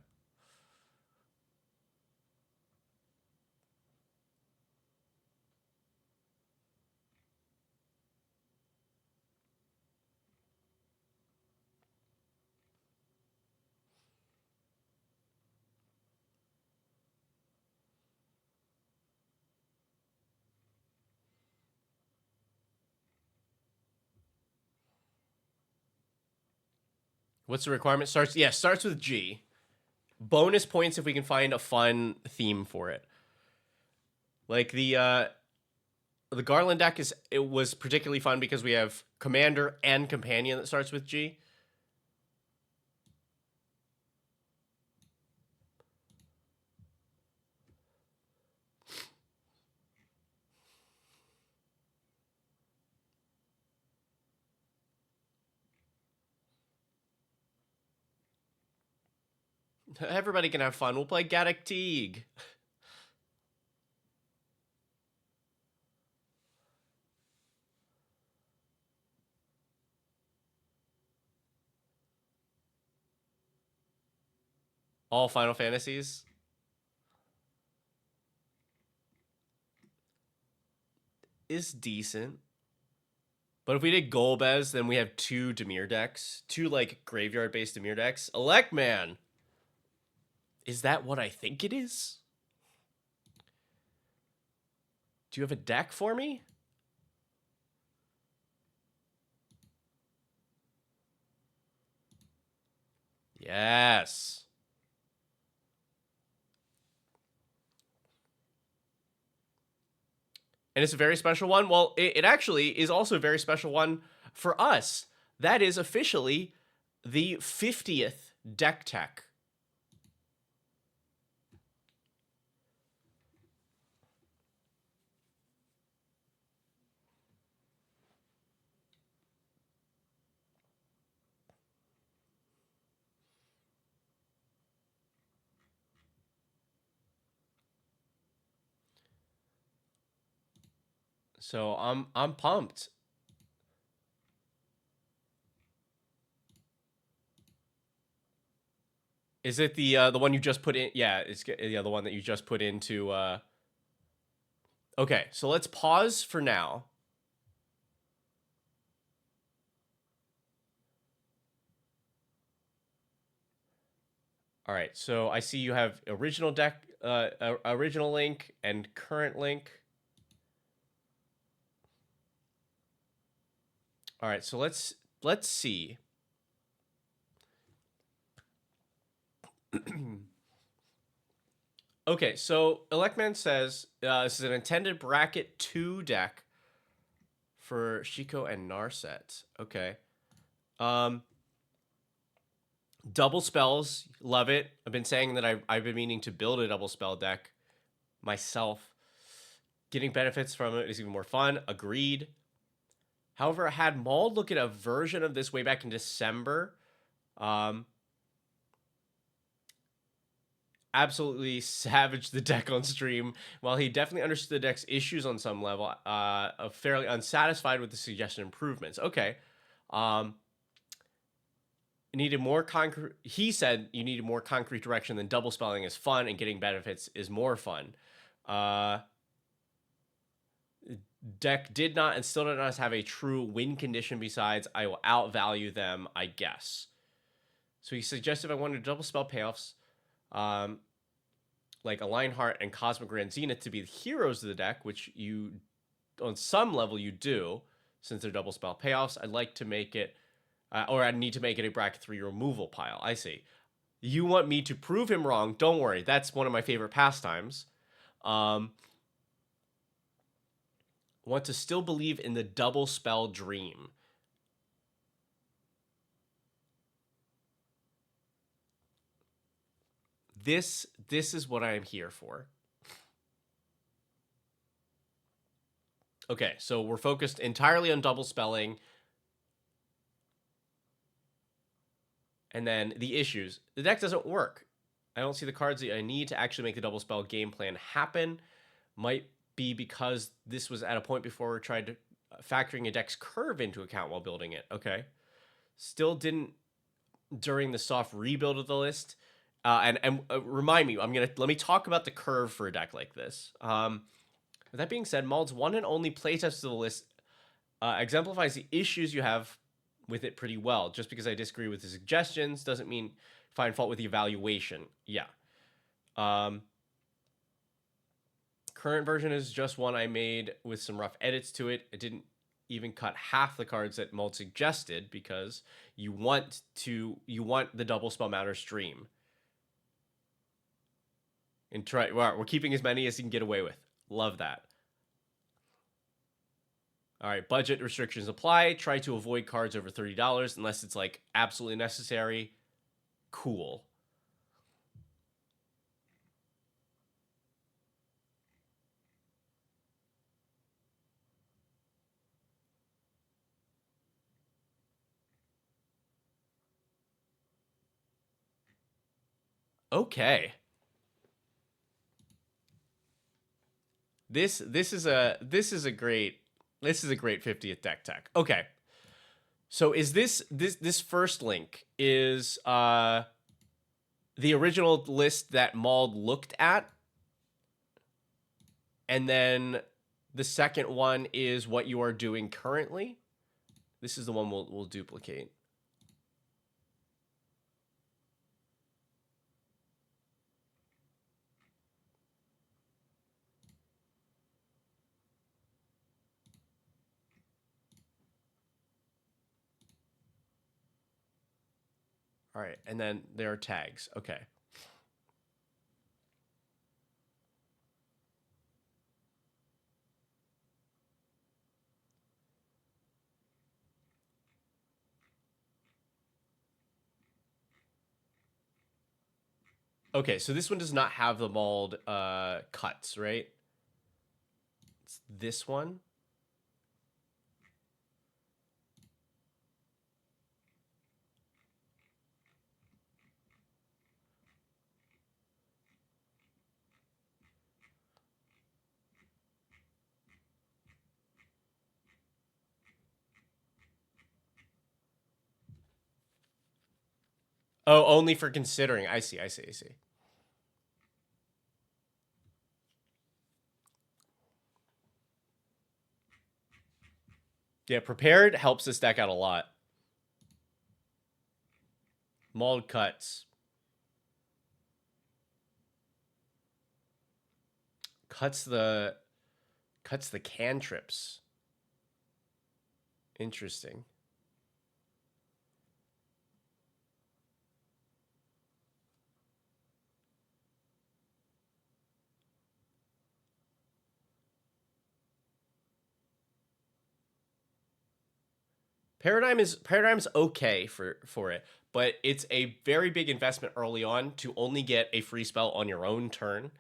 Speaker 1: What's the requirement? Starts with G. Bonus points if we can find a fun theme for it. Like the Garland deck was particularly fun because we have Commander and Companion that starts with G. Everybody can have fun. We'll play Gaddock Teague. All Final Fantasies. Is decent. But if we did Golbez, then we have two Dimir decks. Two, like, graveyard-based Dimir decks. Electman! Is that what I think it is? Do you have a deck for me? Yes. And it's a very special one. Well, it actually is also a very special one for us. That is officially the 50th deck tech. So I'm pumped. Is it the one you just put in? Yeah, it's the one that you just put into. Okay, so let's pause for now. All right, so I see you have original deck, original link and current link. All right, so let's see. Okay, so Electman says this is an intended bracket 2 deck for Shiko and Narset. Okay. Double spells, love it. I've been saying that I've been meaning to build a double spell deck myself. Getting benefits from it is even more fun. Agreed. However, I had Mauled look at a version of this way back in December. Absolutely savaged the deck on stream. While he definitely understood the deck's issues on some level, fairly unsatisfied with the suggested improvements. Okay. Needed more concrete. He said you needed more concrete direction than double spelling is fun and getting benefits is more fun. Deck did not and still did not have a true win condition besides I will outvalue them, I guess. So he suggested I wanted double spell payoffs, like a Lionheart and Cosmic Grand Zenith to be the heroes of the deck, which you, on some level, you do, since they're double spell payoffs. I'd like to make it, or I need to make it a bracket 3 removal pile. I see. You want me to prove him wrong? Don't worry. That's one of my favorite pastimes. Want to still believe in the double spell dream. This is what I am here for. Okay, so we're focused entirely on double spelling. And then the issues. The deck doesn't work. I don't see the cards that I need to actually make the double spell game plan happen. Might be because this was at a point before we tried to factoring a deck's curve into account while building it. Okay. Still didn't during the soft rebuild of the list. And remind me, let me talk about the curve for a deck like this. With that being said, Mald's one and only playtest of the list exemplifies the issues you have with it pretty well. Just because I disagree with the suggestions doesn't mean find fault with the evaluation. Yeah. Current version is just one I made with some rough edits to it. It didn't even cut half the cards that Mold suggested because you want the double Spellmatter stream. And we're keeping as many as you can get away with. Love that. All right, budget restrictions apply. Try to avoid cards over $30 unless it's like absolutely necessary. Cool. Okay. This is a great 50th deck tech. Okay. So is this first link is the original list that Mauled looked at, and then the second one is what you are doing currently. This is the one we'll duplicate. All right, and then there are tags. Okay. Okay, so this one does not have the Mauled cuts, right? It's this one. Oh, only for considering. I see. Yeah, prepared helps this deck out a lot. Mauled cuts. Cuts the cantrips. Interesting. Paradigm's okay for it, but it's a very big investment early on to only get a free spell on your own turn.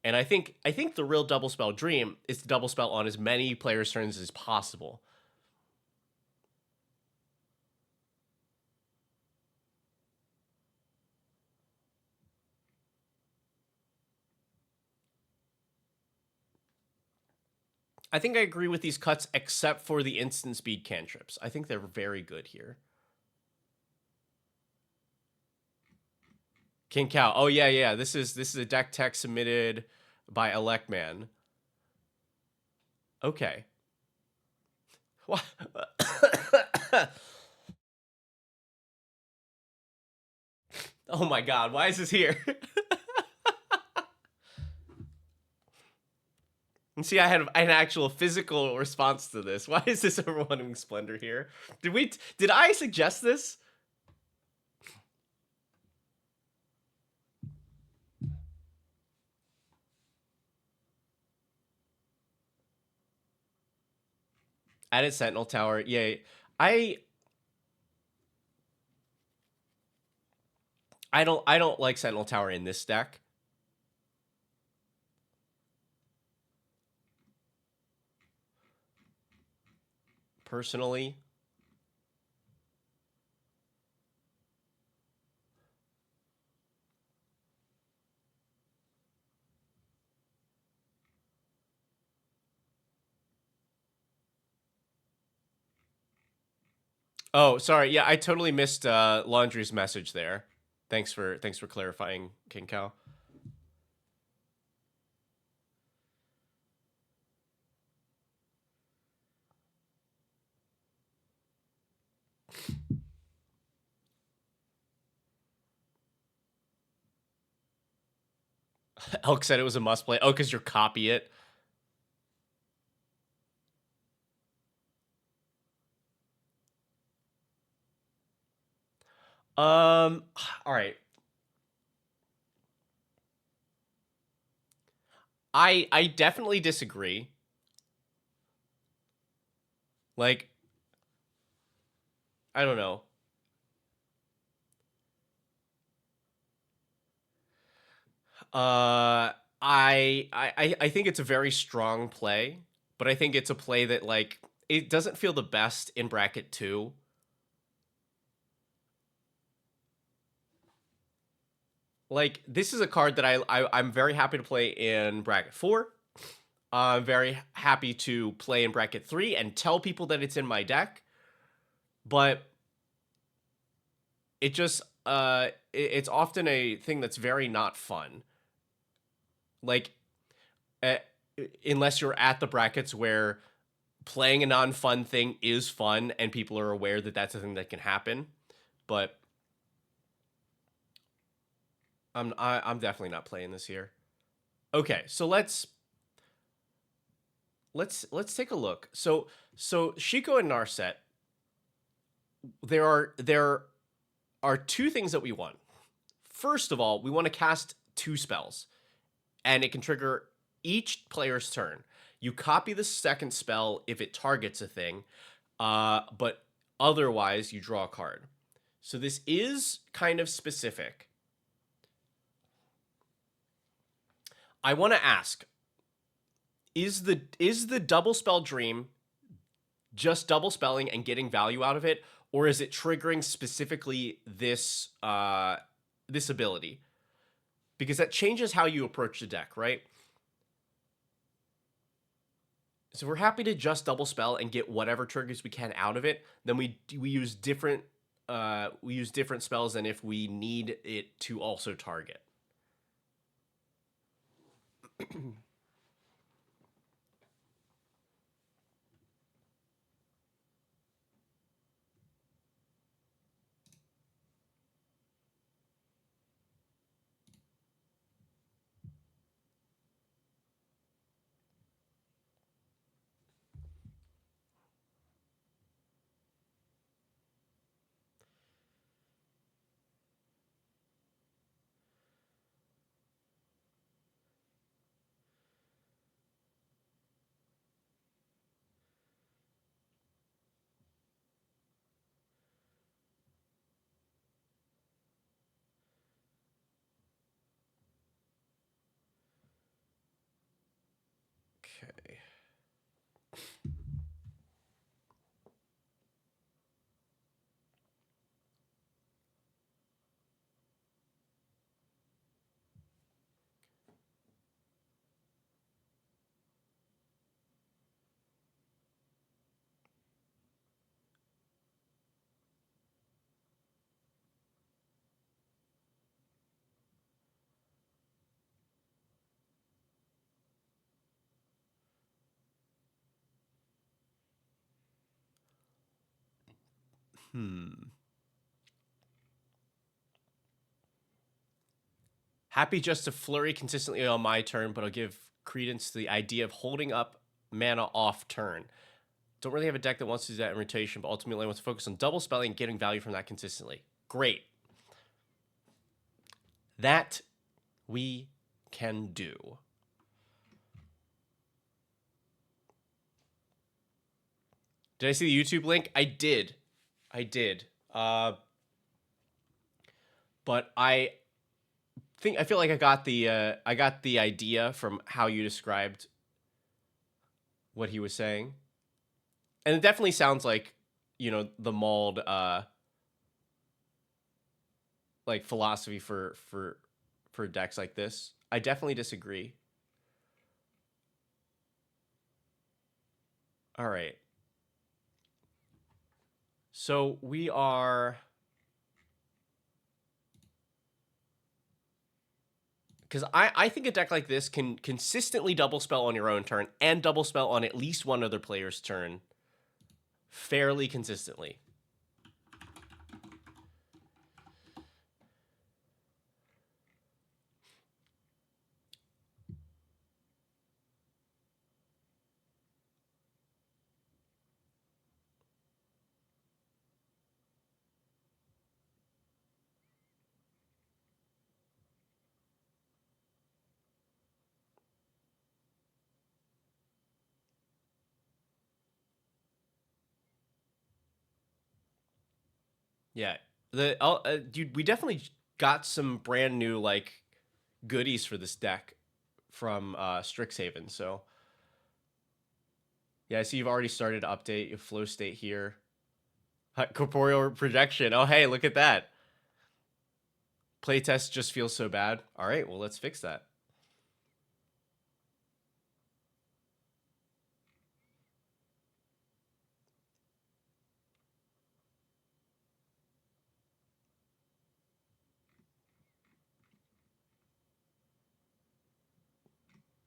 Speaker 1: And I think the real double spell dream is to double spell on as many players' turns as possible. I think I agree with these cuts except for the instant speed cantrips. I think they're very good here. King Cow. Oh yeah. This is a deck tech submitted by Electman. Okay. What? Oh my god, why is this here? And see, I had an actual physical response to this. Why is this overwhelming splendor here? Did I suggest this? Added Sentinel Tower. Yay. I don't like Sentinel Tower in this deck. Personally. Oh, sorry. Yeah, I totally missed Laundry's message there. Thanks for clarifying, King Cow. Elk said it was a must play. Oh, because you copy it. All right. I definitely disagree. Like, I don't know. I think it's a very strong play, but I think it's a play that like it doesn't feel the best in bracket 2. Like this is a card that I'm very happy to play in bracket 4. I'm very happy to play in bracket 3 and tell people that it's in my deck, but it just it's often a thing that's very not fun. Like uh, unless you're at the brackets where playing a non-fun thing is fun and people are aware that that's a thing that can happen. But I'm definitely not playing this here. Okay, so let's take a look. So Shiko and Narset, there are two things that we want. First of all, we want to cast 2 spells, and it can trigger each player's turn. You copy the second spell if it targets a thing, but otherwise you draw a card. So this is kind of specific. I want to ask, is the double spell dream just double spelling and getting value out of it, or is it triggering specifically this ability? Because that changes how you approach the deck, right? So we're happy to just double spell and get whatever triggers we can out of it. Then we use different spells than if we need it to also target. Okay. Happy just to flurry consistently on my turn, but I'll give credence to the idea of holding up mana off turn. Don't really have a deck that wants to do that in rotation, but ultimately I want to focus on double spelling and getting value from that consistently. Great. That we can do. Did I see the YouTube link? I did. I did. But I feel like I got the idea from how you described what he was saying. And it definitely sounds like, the mauled like philosophy for decks like this. I definitely disagree. All right. So we are, because I think a deck like this can consistently double spell on your own turn and double spell on at least one other player's turn fairly consistently. Yeah, dude, we definitely got some brand new like goodies for this deck from Strixhaven. So yeah, I see you've already started to update your flow state here. Corporeal projection. Oh hey, look at that. Playtest just feels so bad. All right, well let's fix that.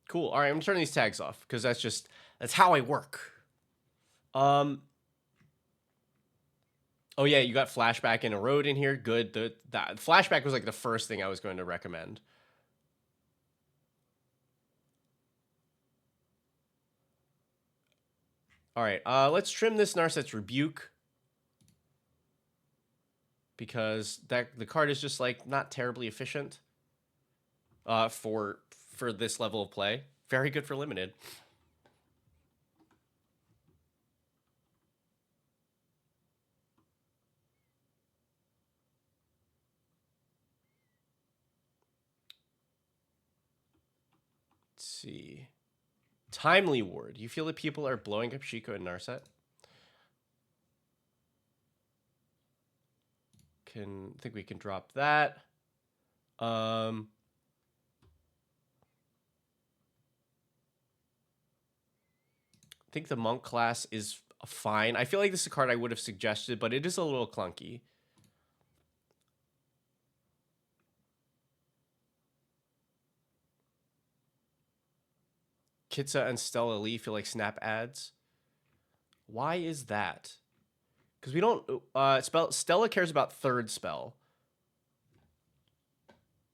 Speaker 1: Cool. All right, I'm gonna turn these tags off because that's how I work. Um. Oh yeah, you got flashback and erode in here. Good. That flashback was like the first thing I was going to recommend. All right. Let's trim this Narset's Rebuke because the card is just like not terribly efficient. For this level of play, very good for limited. Let's see. Timely Ward. You feel that people are blowing up Shiko and Narset? I think we can drop that. I think the Monk class is fine. I feel like this is a card I would have suggested, but it is a little clunky. Kitsa and Stella Lee feel like snap ads. Why is that? Because we don't Stella cares about third spell.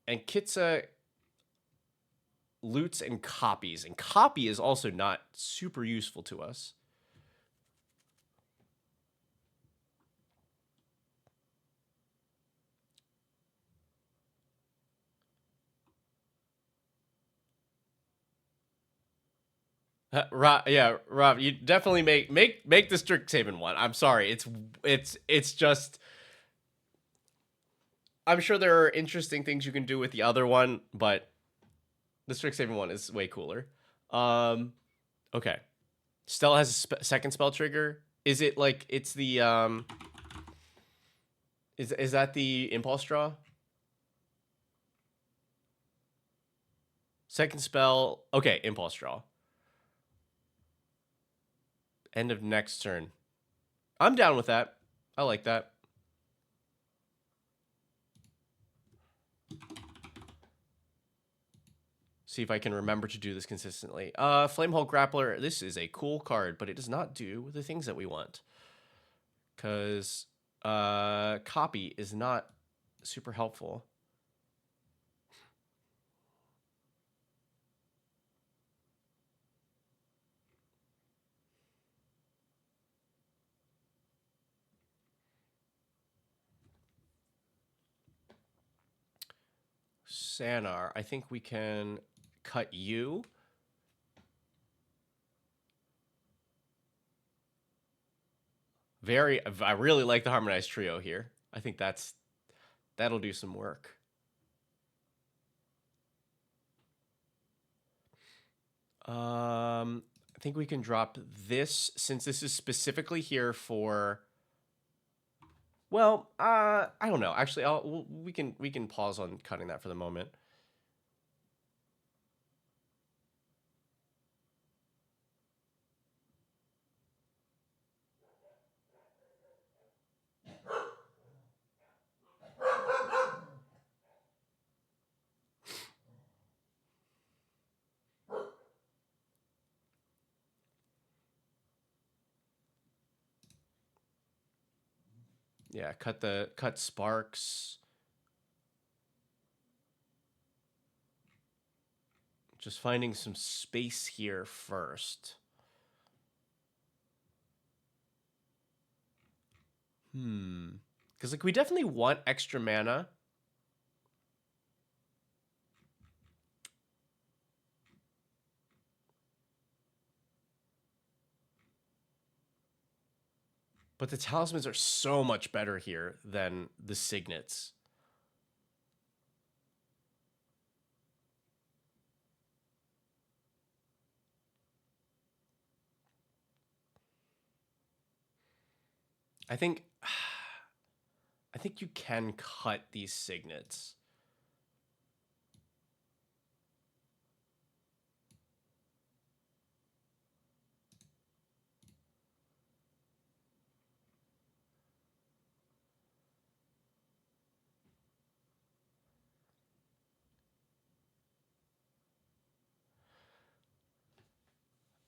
Speaker 1: And Kitsa loots and copies. And copy is also not super useful to us. Rob, yeah, Rob, you definitely make the Strixhaven one. I'm sorry, it's just. I'm sure there are interesting things you can do with the other one, but the Strixhaven one is way cooler. Okay, Stella has a second spell trigger. Is it like it's the Is that the impulse draw? Second spell. Okay, impulse draw. End of next turn. I'm down with that. I like that. See if I can remember to do this consistently. Flamehole Grappler. This is a cool card, but it does not do the things that we want. Because copy is not super helpful. Sanar. I think we can cut you. I really like the Harmonized Trio here. I think that'll do some work. I think we can drop this since this is specifically here for. Well, I don't know. Actually, we can pause on cutting that for the moment. Yeah, cut Sparks. Just finding some space here first. Because like we definitely want extra mana. But the talismans are so much better here than the signets. I think you can cut these signets.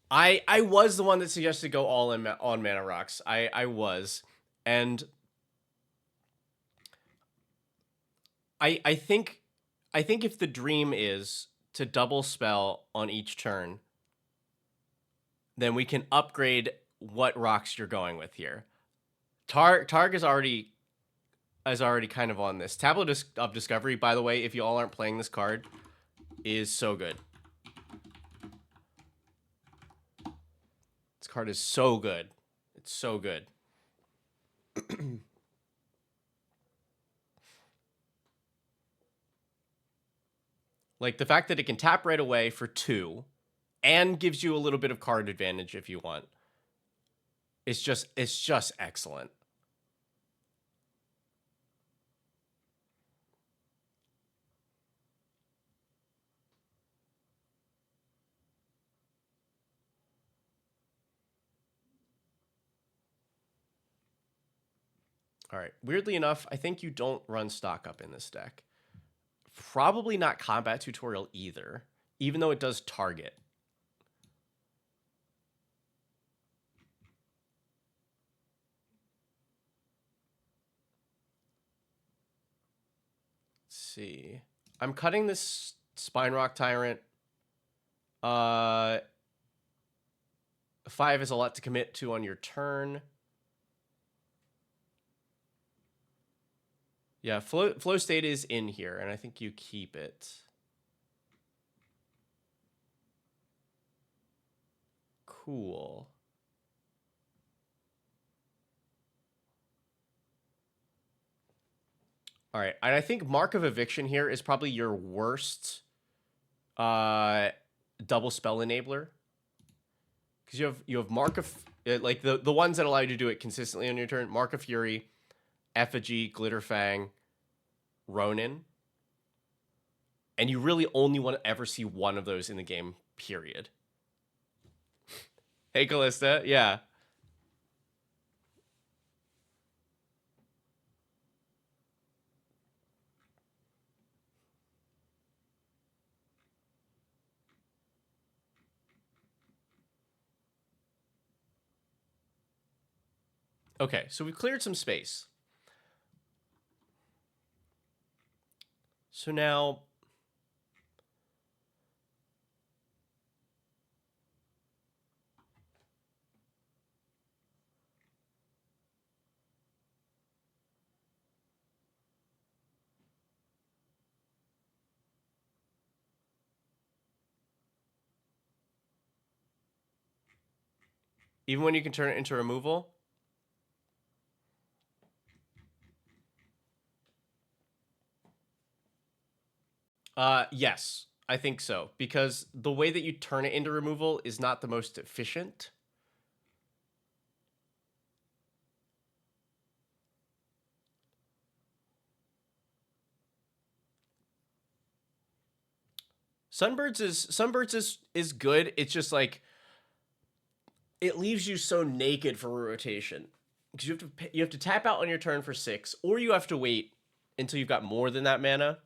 Speaker 1: I was the one that suggested go all in on mana rocks. I was, and I think if the dream is to double spell on each turn, then we can upgrade what rocks you're going with here. Targ is already kind of on this. Tablet of Discovery, by the way, if you all aren't playing this card, is so good. This card is so good. It's so good. Like the fact that it can tap right away for 2 and gives you a little bit of card advantage if you want. It's just excellent. All right. Weirdly enough, I think you don't run stock up in this deck. Probably not combat tutorial either, even though it does target. Let's see. I'm cutting this Spine Rock Tyrant. 5 is a lot to commit to on your turn. Yeah, flow state is in here, and I think you keep it. Cool. All right, and I think Mark of Eviction here is probably your worst double spell enabler, because you have Mark of like the ones that allow you to do it consistently on your turn: Mark of Fury, Effigy, Glitterfang, Ronin, and you really only want to ever see one of those in the game. Period. Hey, Callista, yeah. Okay, so we've cleared some space. So now, even when you can turn it into removal, yes, I think so, because the way that you turn it into removal is not the most efficient. Sunbirds is good. It's just like it leaves you so naked for rotation, because you have to tap out on your turn for 6, or you have to wait until you've got more than that mana.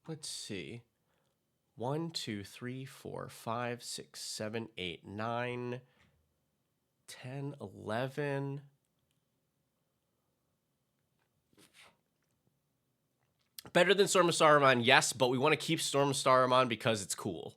Speaker 1: Let's see. 1, 2, 3, 4, 5, 6, 7, 8, 9, 10, 11. Better than Storm of Saruman, yes, but we want to keep Storm of Saruman because it's cool.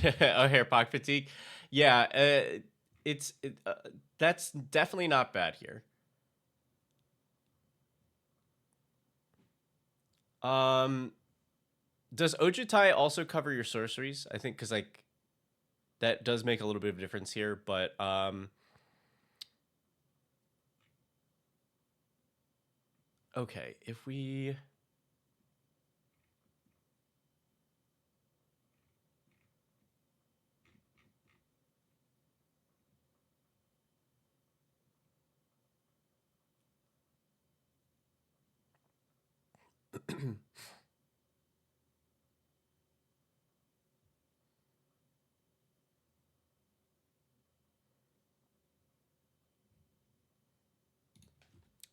Speaker 1: Oh, hair pocket fatigue. Yeah, that's definitely not bad here. Um, does Ojutai also cover your sorceries? I think because like that does make a little bit of a difference here, but okay, if we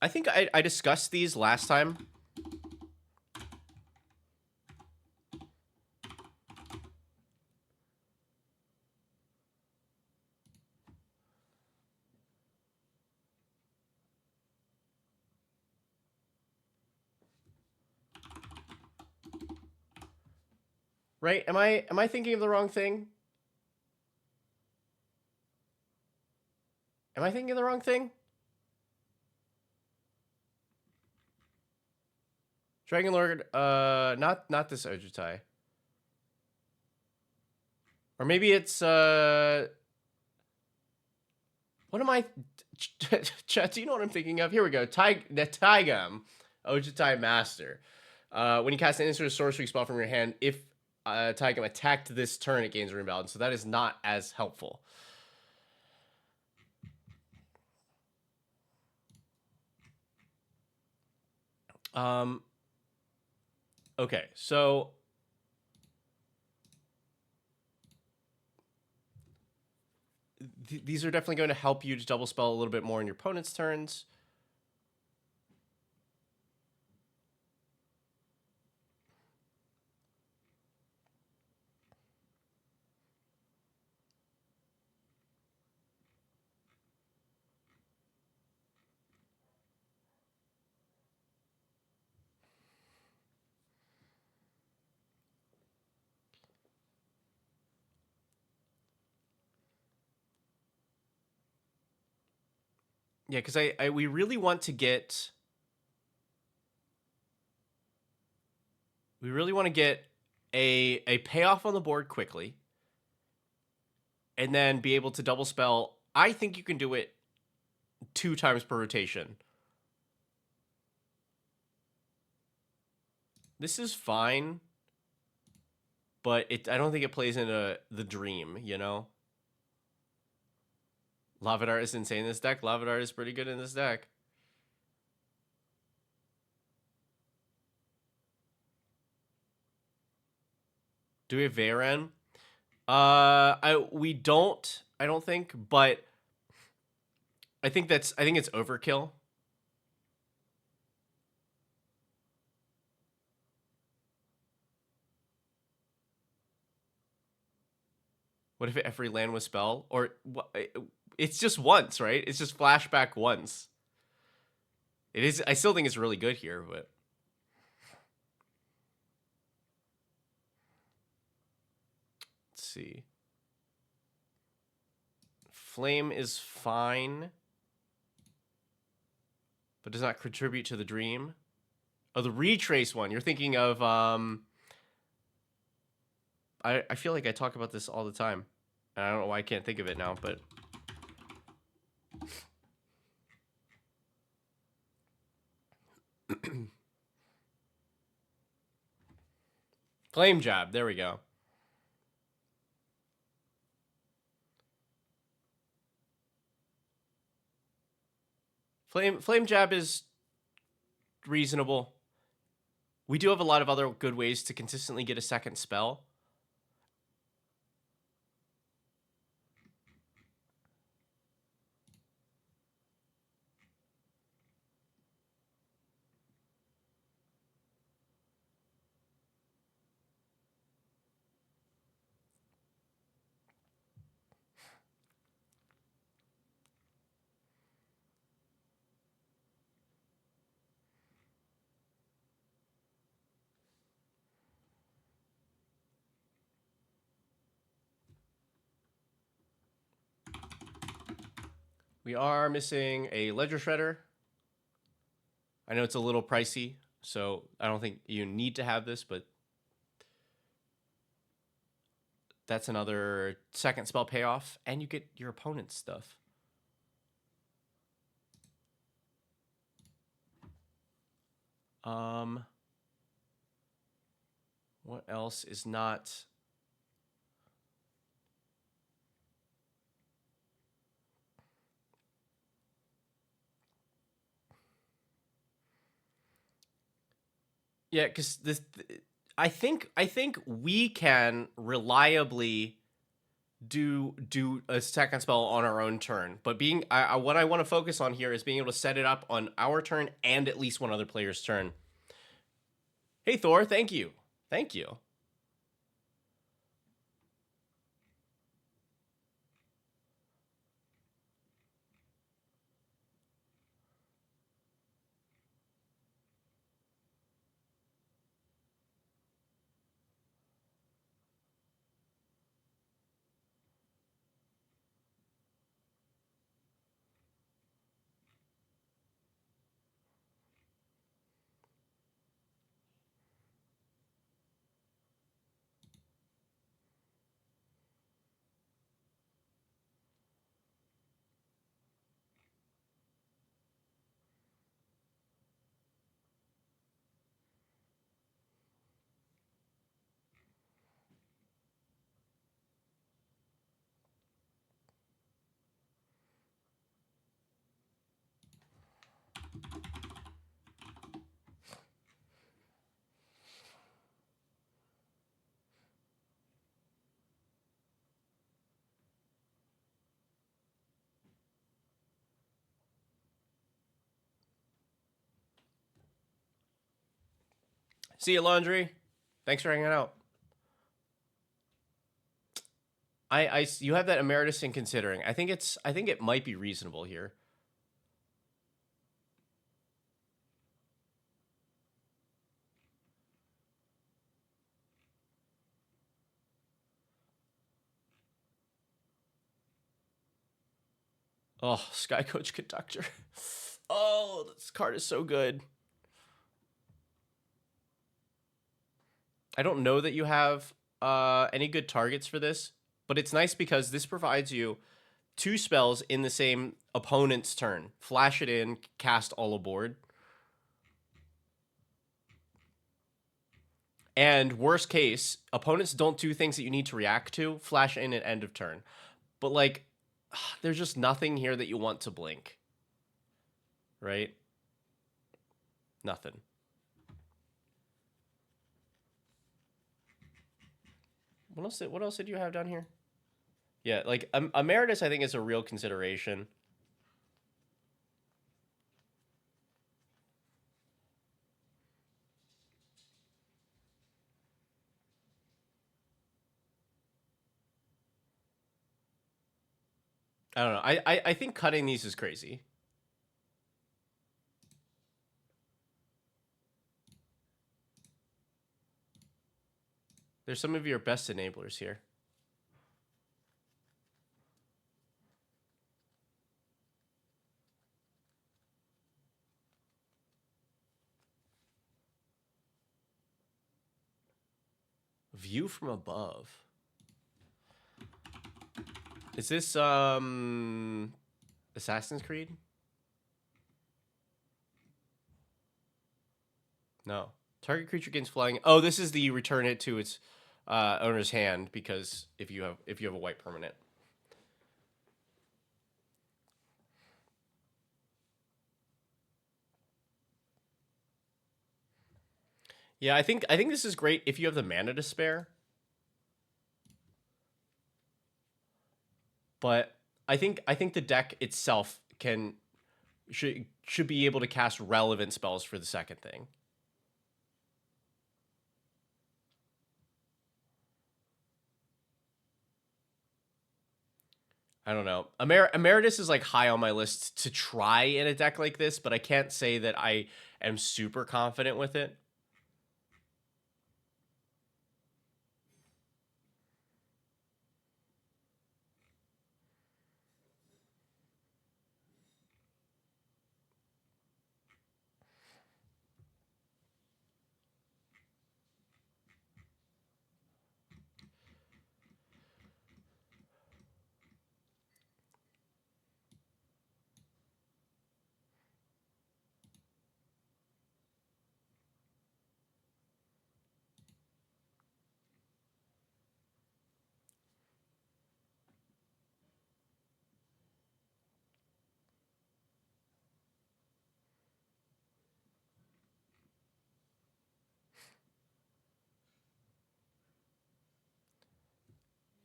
Speaker 1: I think I discussed these last time. Right? Am I thinking of the wrong thing? Am I thinking of the wrong thing? Dragon Lord, not this Ojutai. Or maybe it's what am I Chat, do you know what I'm thinking of? Here we go. The Taigam, Ojutai Master. When you cast an instant sorcery spell from your hand, if Taigam attacked this turn, it gains a rune so that is not as helpful. Okay, so these are definitely going to help you to double spell a little bit more in your opponent's turns. Yeah, because we really want to get a payoff on the board quickly, and then be able to double spell. I think you can do it 2 times per rotation. This is fine, but I don't think it plays into the dream, you know? Lavadar is insane in this deck. Lavadar is pretty good in this deck. Do we have Veyran? We don't. I don't think, but I think it's overkill. What if every land was spell? Or it's just once, right? It's just flashback once. It is. I still think it's really good here, but let's see. Flame is fine, but does not contribute to the dream. Oh, the retrace one. You're thinking of I feel like I talk about this all the time. And I don't know why I can't think of it now, but Flame Jab. There we go. Flame Jab is reasonable. We do have a lot of other good ways to consistently get a second spell. We are missing a ledger shredder. I know it's a little pricey, so I don't think you need to have this, but that's another second spell payoff, and you get your opponent's stuff. What else is not? Yeah, because this, I think we can reliably do a second spell on our own turn, but what I want to focus on here is being able to set it up on our turn and at least one other player's turn. Hey Thor, thank you. See you, Laundry. Thanks for hanging out. You have that emeritus in considering. I think it might be reasonable here. Oh, Sky Coach Conductor. Oh, this card is so good. I don't know that you have any good targets for this, but it's nice because this provides you 2 spells in the same opponent's turn. Flash it in, cast all aboard. And worst case, opponents don't do things that you need to react to. Flash in at end of turn. But like, there's just nothing here that you want to blink. Right? Nothing. What else did you have down here? Yeah, like Emeritus I think is a real consideration. I don't know. I think cutting these is crazy. There's some of your best enablers here. View from above. Is this Assassin's Creed? No. Target creature gains flying. Oh, this is the return it to its owner's hand because if you have a white permanent. Yeah, I think this is great if you have the mana to spare. But I think the deck itself should be able to cast relevant spells for the second thing. I don't know. Emeritus is like high on my list to try in a deck like this, but I can't say that I am super confident with it.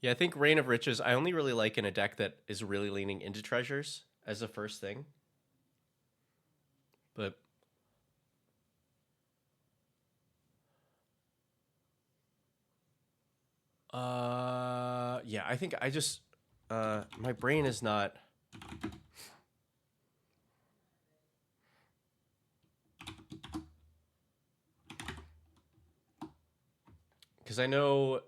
Speaker 1: Yeah, I think Reign of Riches, I only really like in a deck that is really leaning into treasures as the first thing. But yeah, I think I just my brain is not because I know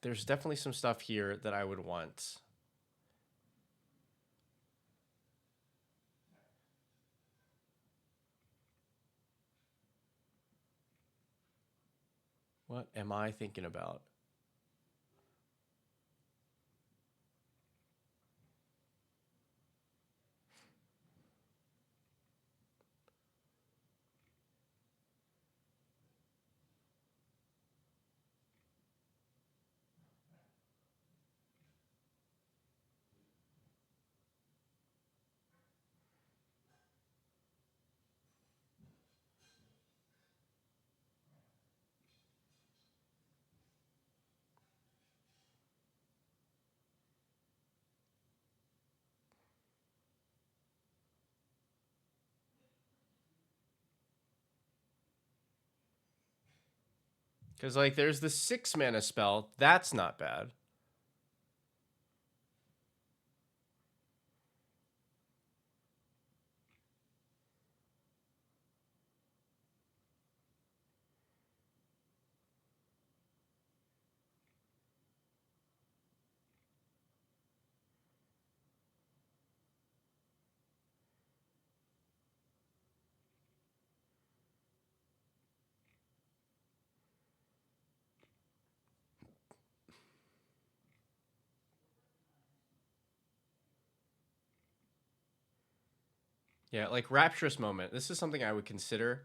Speaker 1: there's definitely some stuff here that I would want. What am I thinking about? Because like there's the 6 mana spell. That's not bad. Yeah, like Rapturous Moment. This is something I would consider.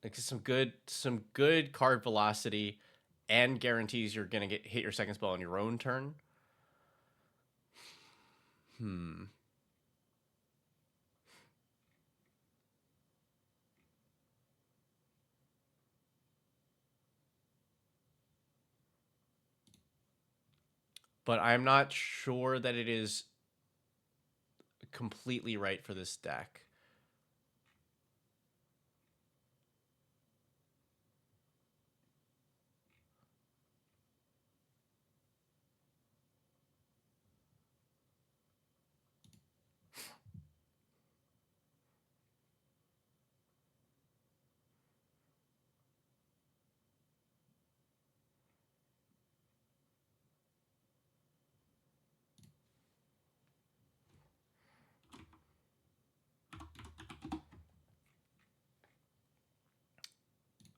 Speaker 1: Like some good card velocity and guarantees you're gonna get hit your second spell on your own turn. Hmm. But I'm not sure that it is completely right for this deck.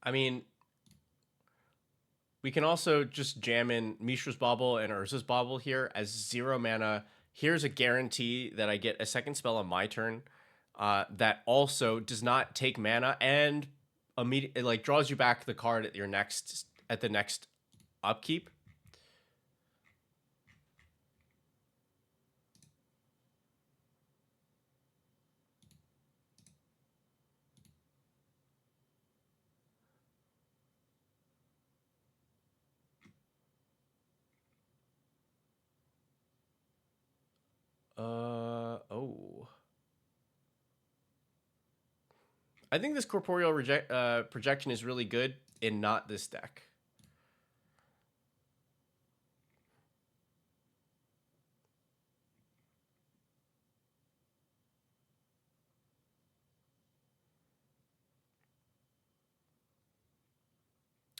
Speaker 1: I mean, we can also just jam in Mishra's Bauble and Urza's Bauble here as 0 mana. Here's a guarantee that I get a second spell on my turn that also does not take mana and immediately like draws you back the card at the next upkeep. Oh. I think this corporeal projection is really good in not this deck.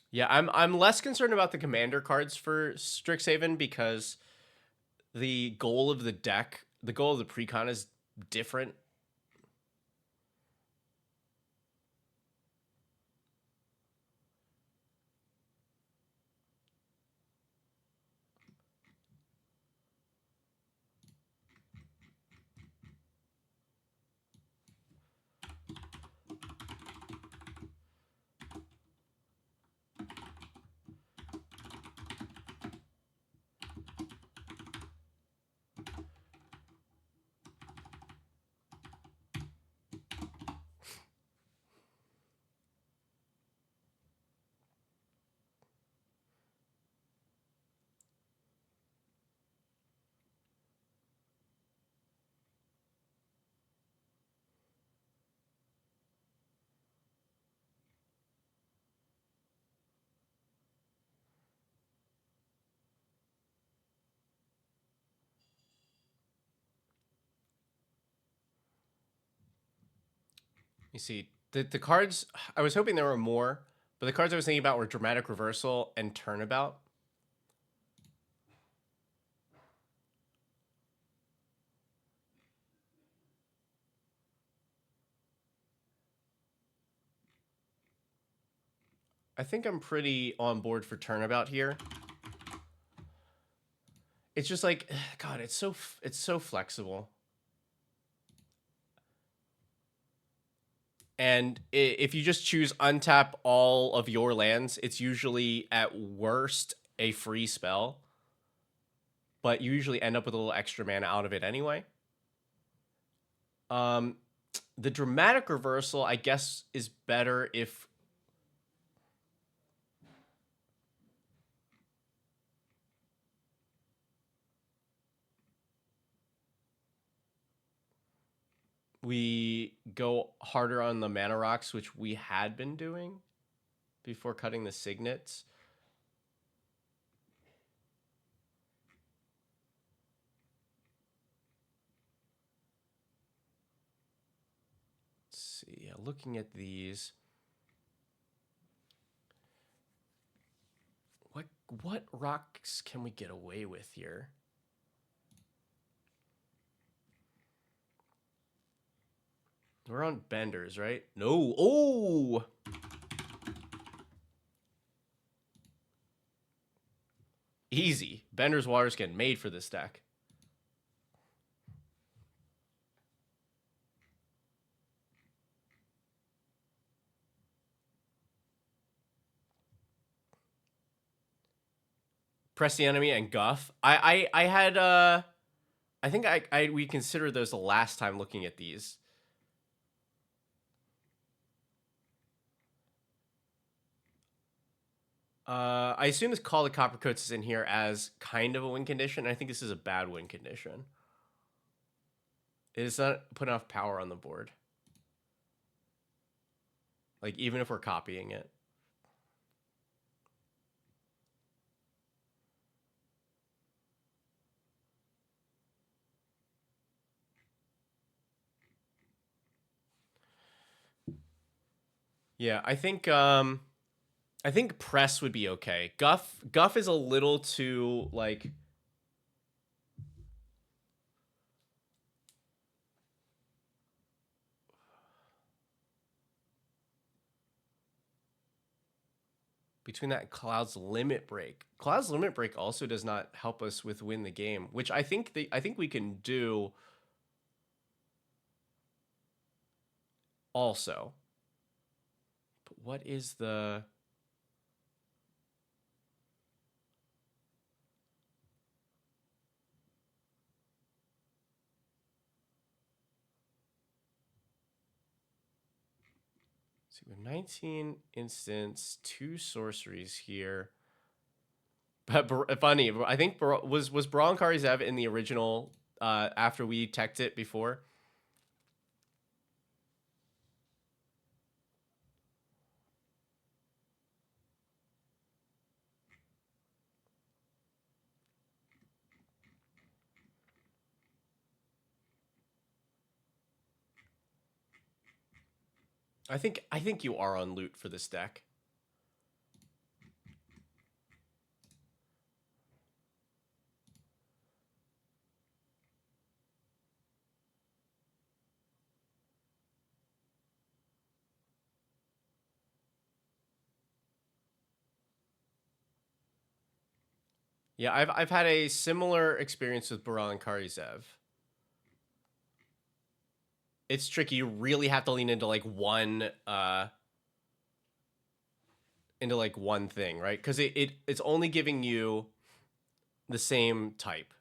Speaker 1: Yeah, I'm less concerned about the commander cards for Strixhaven because the goal of the deck, the goal of the precon is different. You see, the cards, I was hoping there were more, but the cards I was thinking about were Dramatic Reversal and Turnabout. I think I'm pretty on board for Turnabout here. It's just like, God, it's so flexible. And if you just choose untap all of your lands, it's usually at worst a free spell, but you usually end up with a little extra mana out of it anyway. The Dramatic Reversal, I guess, is better if we go harder on the mana rocks, which we had been doing before cutting the signets. Let's see. Yeah, looking at these, what rocks can we get away with here? We're on benders, right? No. Oh. Easy. Bender's Waterskin made for this deck. Press the Enemy and Guff. I had I think we considered those the last time looking at these. I assume this Call of Coppercoats is in here as kind of a win condition. I think this is a bad win condition. It does not put enough power on the board. Like, even if we're copying it. Yeah, I think press would be okay. Guff is a little too, like, between that and Cloud's Limit Break. Cloud's Limit Break also does not help us with win the game, which I think we can do also. But what is the see, we have 19 instants, 2 sorceries here. But funny, I think was Barankari Zev in the original after we teched it before? I think you are on loot for this deck. Yeah, I've had a similar experience with Barankari Zev. It's tricky. You really have to lean into like one thing, right? Because it's only giving you the same type.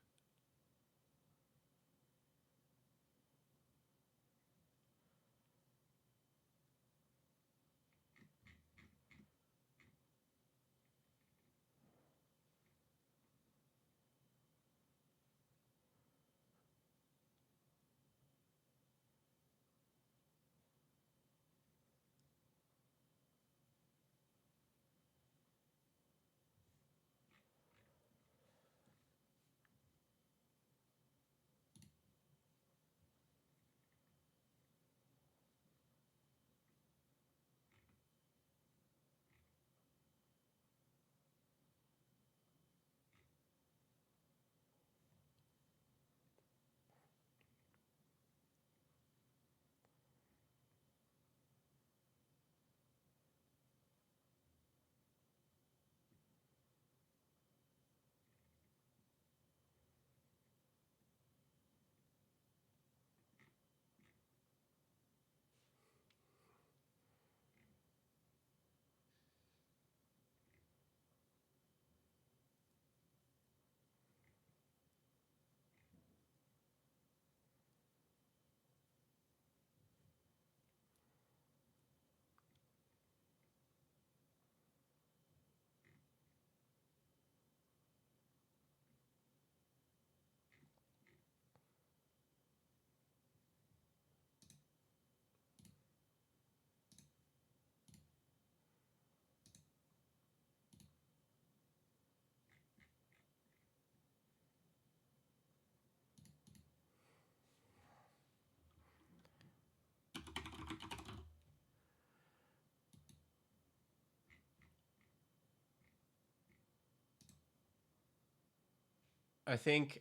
Speaker 1: I think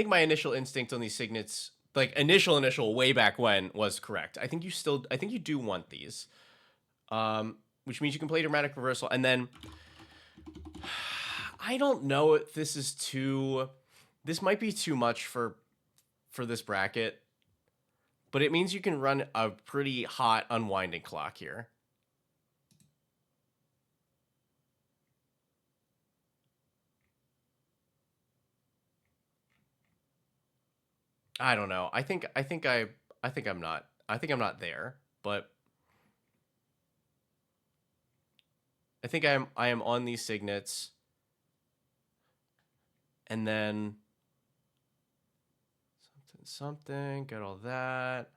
Speaker 1: my initial instinct on these signets, like initial way back when, was correct. I think you do want these, which means you can play dramatic reversal, and then I don't know if this is too. This might be too much for this bracket, but it means you can run a pretty hot unwinding clock here. I don't know. I think I'm not. I think I'm not there, but I am on these signets, and then something, got all that.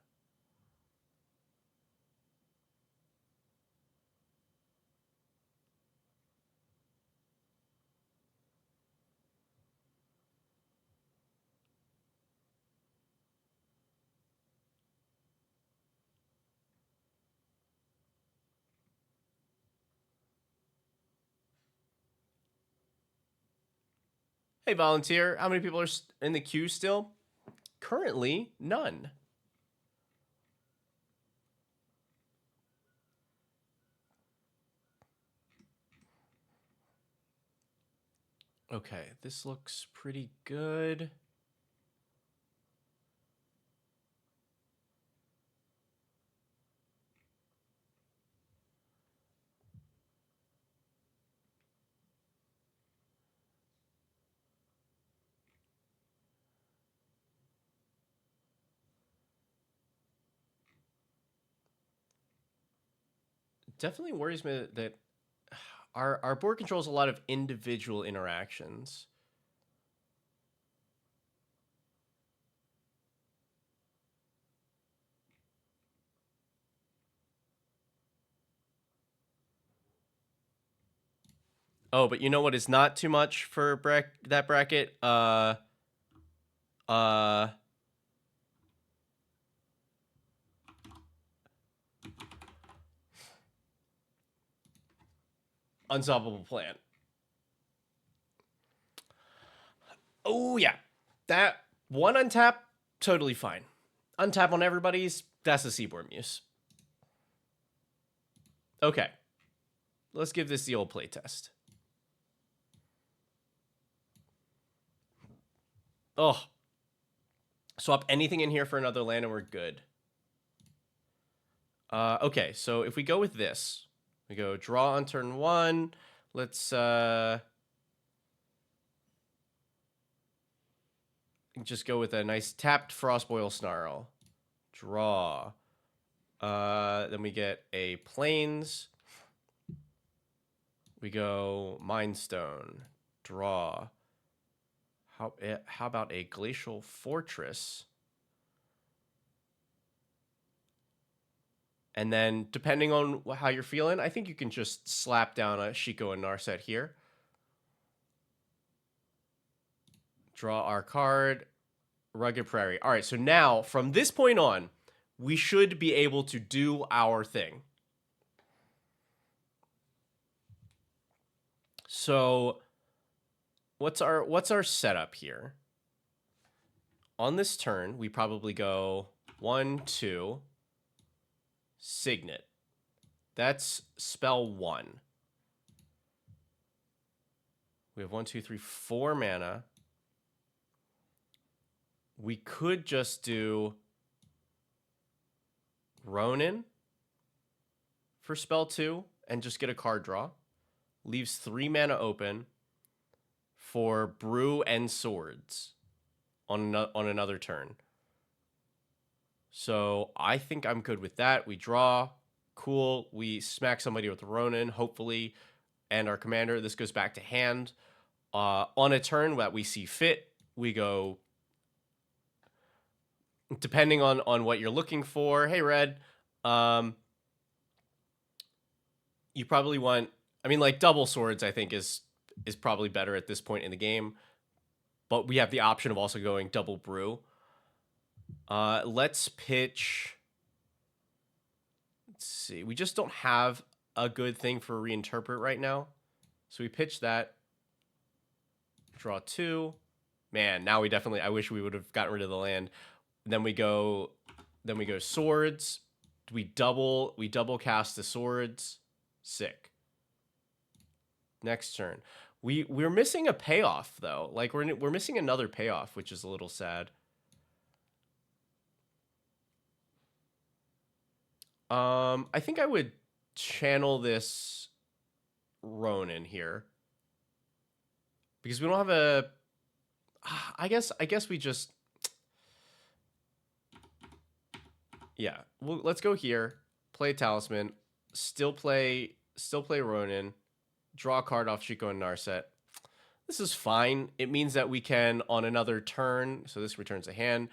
Speaker 1: Hey, volunteer, how many people are in the queue still? Currently, none. Okay, this looks pretty good. Definitely worries me that our board controls a lot of individual interactions. Oh, but you know what is not too much for that bracket? Uh, Unsolvable Plan. Oh yeah, that one untap, totally fine. Untap on everybody's. That's the Seaboard Muse. Okay, let's give this the old playtest. Oh, swap anything in here for another land and we're good. Okay, so if we go with this, we go draw on turn 1. Let's just go with a nice tapped Frostboil Snarl. Draw. Then we get a Plains. We go Mind Stone. Draw. How about a Glacial Fortress? And then, depending on how you're feeling, I think you can just slap down a Shiko and Narset here. Draw our card. Rugged Prairie. All right, so now, from this point on, we should be able to do our thing. So, what's our setup here? On this turn, we probably go 1, 2, Signet. That's spell 1. We have 1, 2, 3, 4 mana. We could just do Ronin for spell 2 and just get a card draw. Leaves 3 mana open for Brew and Swords on another turn. So I think I'm good with that. We draw. Cool. We smack somebody with Ronin, hopefully, and our commander. This goes back to hand. On a turn that we see fit, we go, depending on what you're looking for. Hey, Red, you probably want, I mean, like double swords, I think is probably better at this point in the game. But we have the option of also going double brew. Let's pitch. Let's see. We just don't have a good thing for reinterpret right now. So we pitch that. Draw 2. Man, now we definitely, I wish we would have gotten rid of the land. Then we go swords. We double cast the swords. Sick. Next turn. We're missing a payoff though. Like we're missing another payoff, which is a little sad. I think I would channel this Ronin here. Because we don't have a I guess we just yeah. Well, let's go here. Play Talisman. Still play Ronin. Draw a card off Chico and Narset. This is fine. It means that we can, on another turn, so this returns a hand,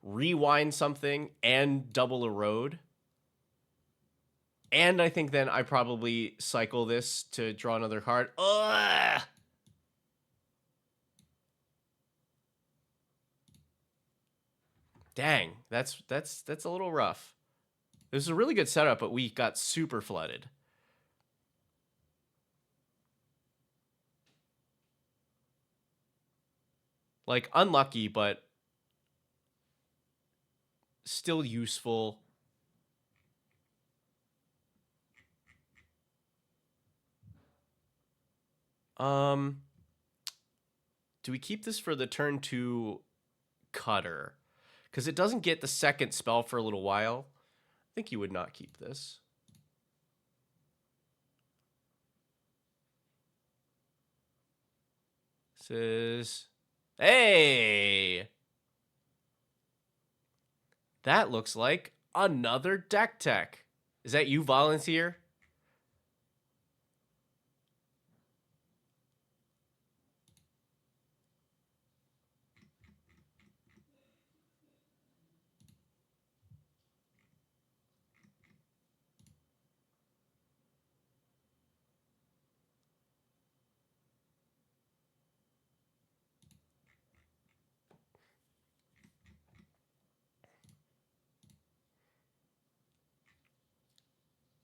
Speaker 1: rewind something and double erode. And I think then I probably cycle this to draw another card. Ugh! Dang, that's a little rough. This is a really good setup, but we got super flooded. Like, unlucky, but still useful. Do we keep this for the turn 2 cutter? Because it doesn't get the second spell for a little while. I think you would not keep this. This is... Hey! That looks like another deck tech. Is that you, Volunteer?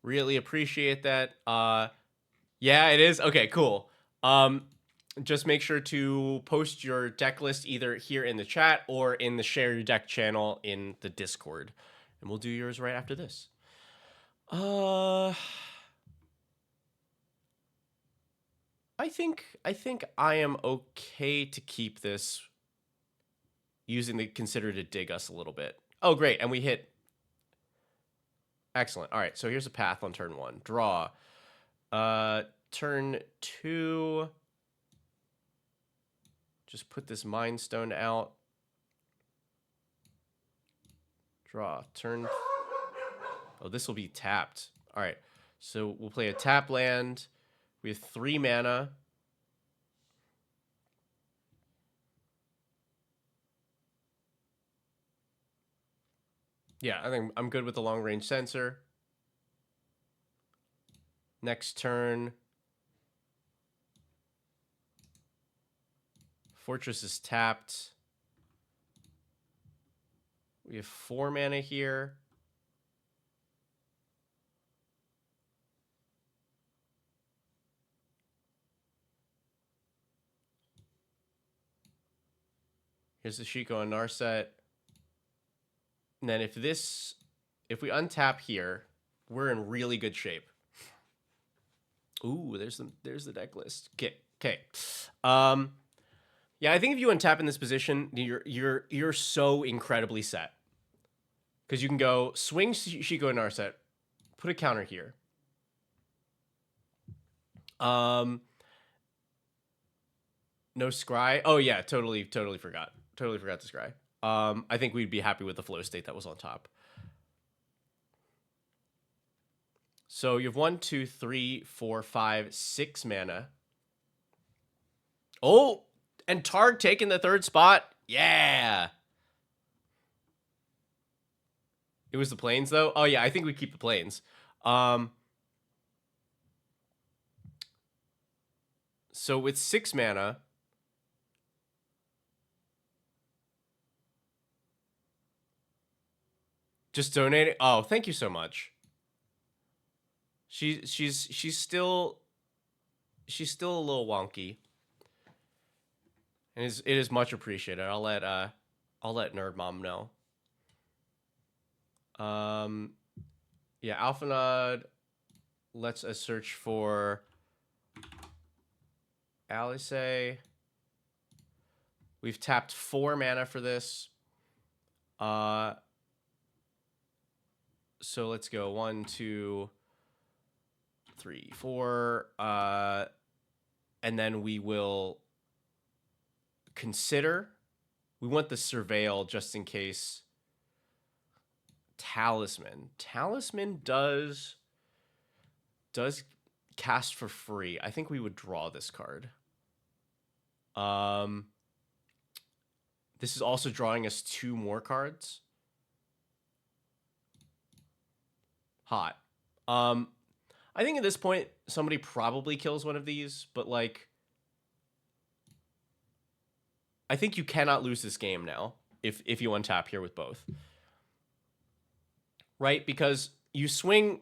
Speaker 1: Really appreciate that. Yeah, it is. Okay, cool. Just make sure to post your deck list either here in the chat or in the share your deck channel in the Discord, and we'll do yours right after this. I think I am okay to keep this using the consider to dig us a little bit. Oh, great, and we hit. Excellent. All right, so here's a path on turn 1. Draw. Turn 2. Just put this Mind Stone out. Draw. Turn. Oh, this will be tapped. All right, so we'll play a tap land. We have 3 mana. Yeah, I think I'm good with the long range sensor. Next turn. Fortress is tapped. We have 4 mana here. Here's the Shiko and Narset. And then if we untap here, we're in really good shape. Ooh, there's the deck list. Okay. Yeah, I think if you untap in this position, you're so incredibly set. Because you can go swing Shiko and Narset, put a counter here. No scry. Oh yeah, totally forgot. Totally forgot to scry. I think we'd be happy with the flow state that was on top. So you have 1, 2, 3, 4, 5, 6 mana. Oh, and Targ taking the 3rd spot. Yeah. It was the planes though. Oh yeah, I think we keep the planes. So with 6 mana, just donating. Oh, thank you so much. She's still a little wonky. And it is much appreciated. I'll let Nerd Mom know. Yeah, Alphanod lets us search for Alice. We've tapped 4 mana for this. So let's go 1, 2, 3, 4. And then we will consider. We want the Surveil just in case. Talisman. Talisman does cast for free. I think we would draw this card. This is also drawing us 2 more cards. Hot. I think at this point somebody probably kills one of these, but like I think you cannot lose this game now if you untap here with both. Right? Because you swing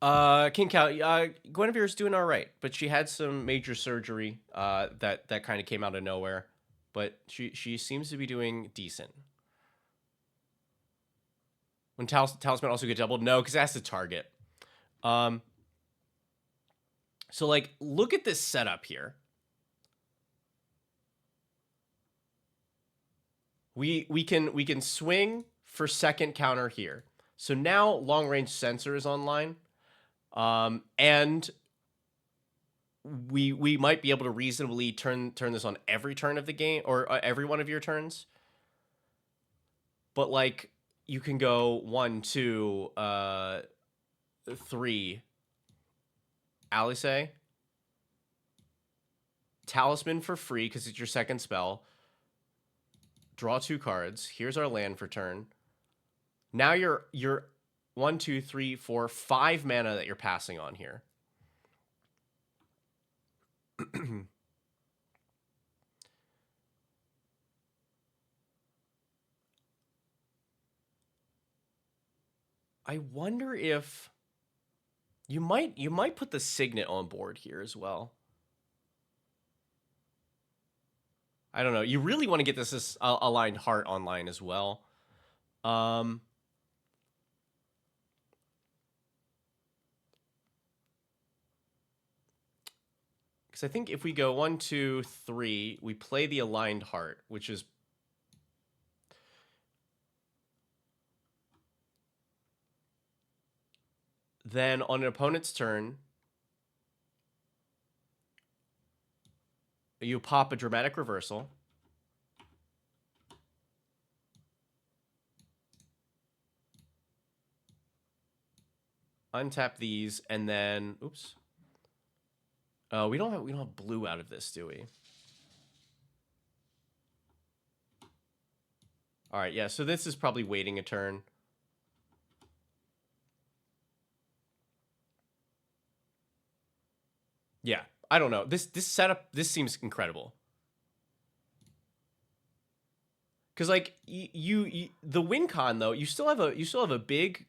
Speaker 1: King Cow, Guinevere's doing all right, but she had some major surgery that kind of came out of nowhere, but she seems to be doing decent. When Talisman also get doubled? No, because that's the target. So like, look at this setup here. We can swing for second counter here. So now long range sensor is online. And we might be able to reasonably turn this on every turn of the game, or every one of your turns. But like you can go 1, 2, 3. Alice, Talisman for free because it's your second spell. Draw 2 cards. Here's our land for turn. Now you're 1, 2, 3, 4, 5 mana that you're passing on here. I wonder if you might put the Signet on board here as well. I don't know. You really want to get this aligned heart online as well. Because I think if we go 1, 2, 3, we play the aligned heart, which is then on an opponent's turn, you pop a Dramatic Reversal. Untap these, and then oops. We don't have blue out of this, do we? All right, yeah. So this is probably waiting a turn. Yeah, I don't know. This setup, this seems incredible. Because like you the win con though, you still have a big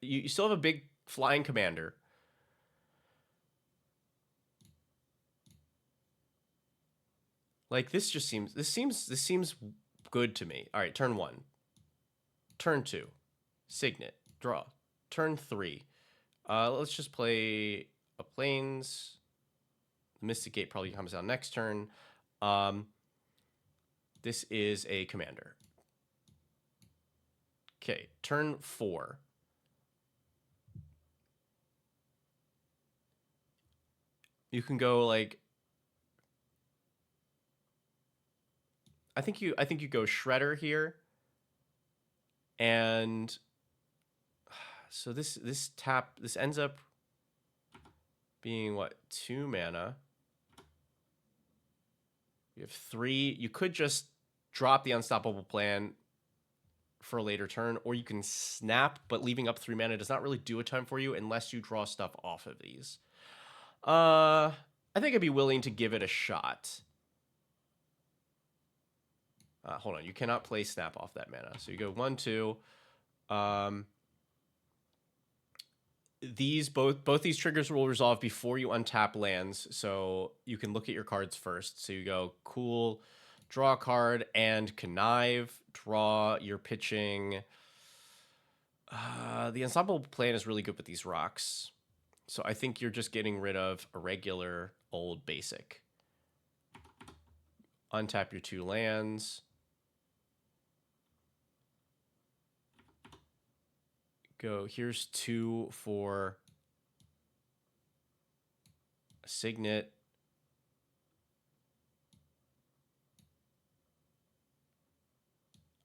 Speaker 1: you still have a big flying commander. Like this seems good to me. All right, turn 1. Turn 2. Signet. Draw. Turn 3. Let's just play a Plains. Mystic Gate probably comes out next turn. This is a commander. Okay, turn 4. You can go like I think you go Shredder here. And so this ends up being what, 2 mana. You have 3. You could just drop the Unstoppable Plan for a later turn, or you can snap, but leaving up 3 mana does not really do a ton for you unless you draw stuff off of these. I think I'd be willing to give it a shot. Hold on, you cannot play snap off that mana. So you go 1, 2. both these triggers will resolve before you untap lands, so you can look at your cards first. So you go cool, draw a card, and connive. Draw. You're pitching. The Unstoppable Plan is really good with these rocks. So I think you're just getting rid of a regular old basic. Untap your 2 lands. Go, here's 2 for a Signet.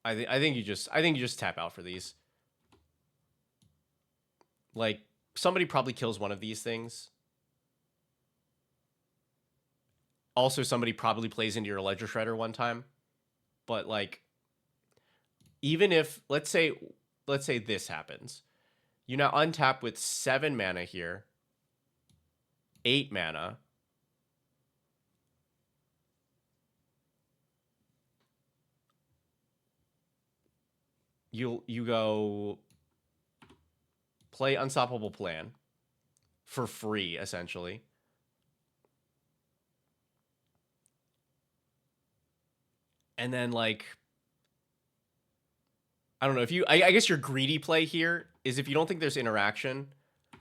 Speaker 1: I think you just tap out for these. Like, somebody probably kills one of these things. Also, somebody probably plays into your Ledger Shredder one time. But like, even if let's say this happens, you now untap with 7 mana here, 8 mana. You go play Unstoppable Plan for free, essentially. And then, like, I don't know if you, I guess your greedy play here is if you don't think there's interaction,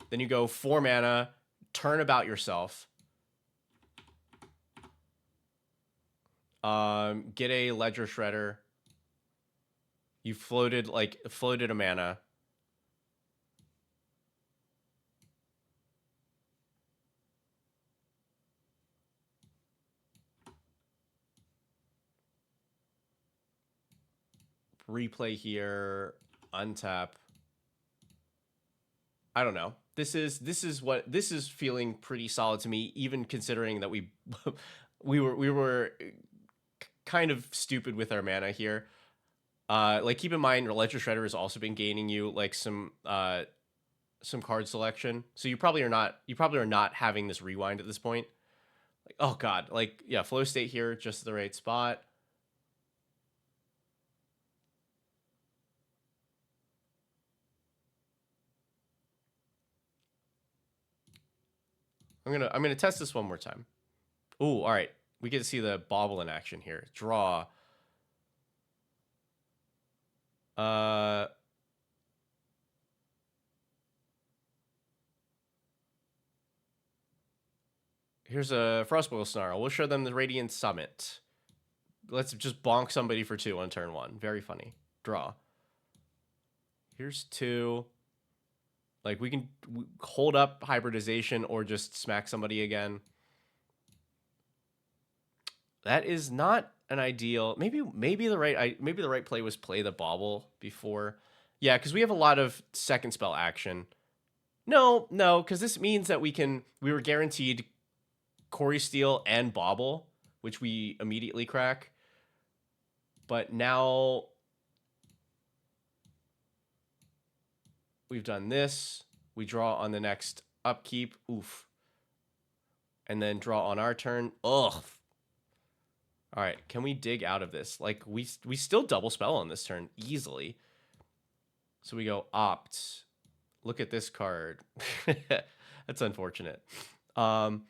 Speaker 1: then you go 4 mana, turn about yourself. Get a Ledger Shredder. You floated a mana. Replay here, untap. I don't know. This is feeling pretty solid to me, even considering that we were kind of stupid with our mana here. Like, keep in mind, your Ledger Shredder has also been gaining you like some card selection, so you probably are not having this rewind at this point. Like, oh god, like, yeah, flow state here, just the right spot. I'm gonna test this one more time. Ooh, all right. We get to see the bobble in action here. Draw. Here's a Frostboil Snarl. We'll show them the Radiant Summit. Let's just bonk somebody for 2 on turn 1. Very funny. Draw. Here's 2. Like, we can hold up hybridization or just smack somebody again. That is not an ideal. Maybe the right play was play the bobble before. Yeah, because we have a lot of second spell action. No, because this means that we were guaranteed Corey Steele and bobble, which we immediately crack. But now we've done this. We draw on the next upkeep. Oof. And then draw on our turn. Ugh. All right, can we dig out of this? Like, we still double spell on this turn easily. So we go opt. Look at this card. That's unfortunate. That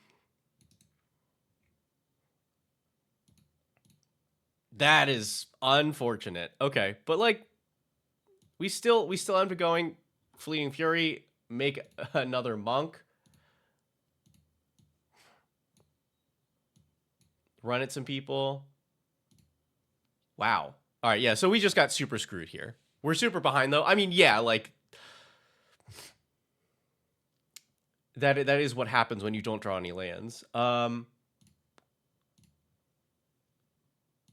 Speaker 1: is unfortunate. Okay, but like, we still end up going Fleeting Fury, make another monk, run at some people. Wow. All right, yeah. So we just got super screwed here. We're super behind though. I mean, yeah, like that is what happens when you don't draw any lands.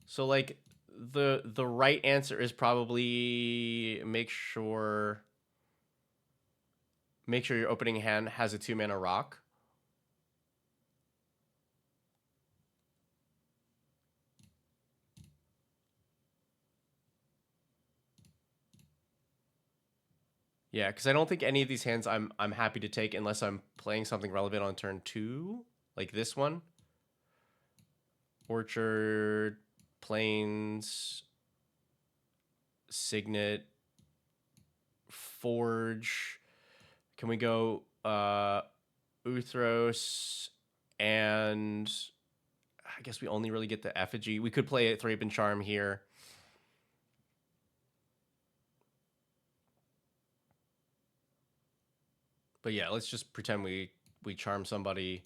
Speaker 1: So like the right answer is probably make sure your opening hand has a 2 mana rock. Yeah, because I don't think any of these hands I'm happy to take unless I'm playing something relevant on turn 2, like this one. Orchard, Plains, Signet, Forge. Can we go Uthros, and I guess we only really get the Effigy. We could play a Thraben Charm here. But yeah, let's just pretend we charm somebody,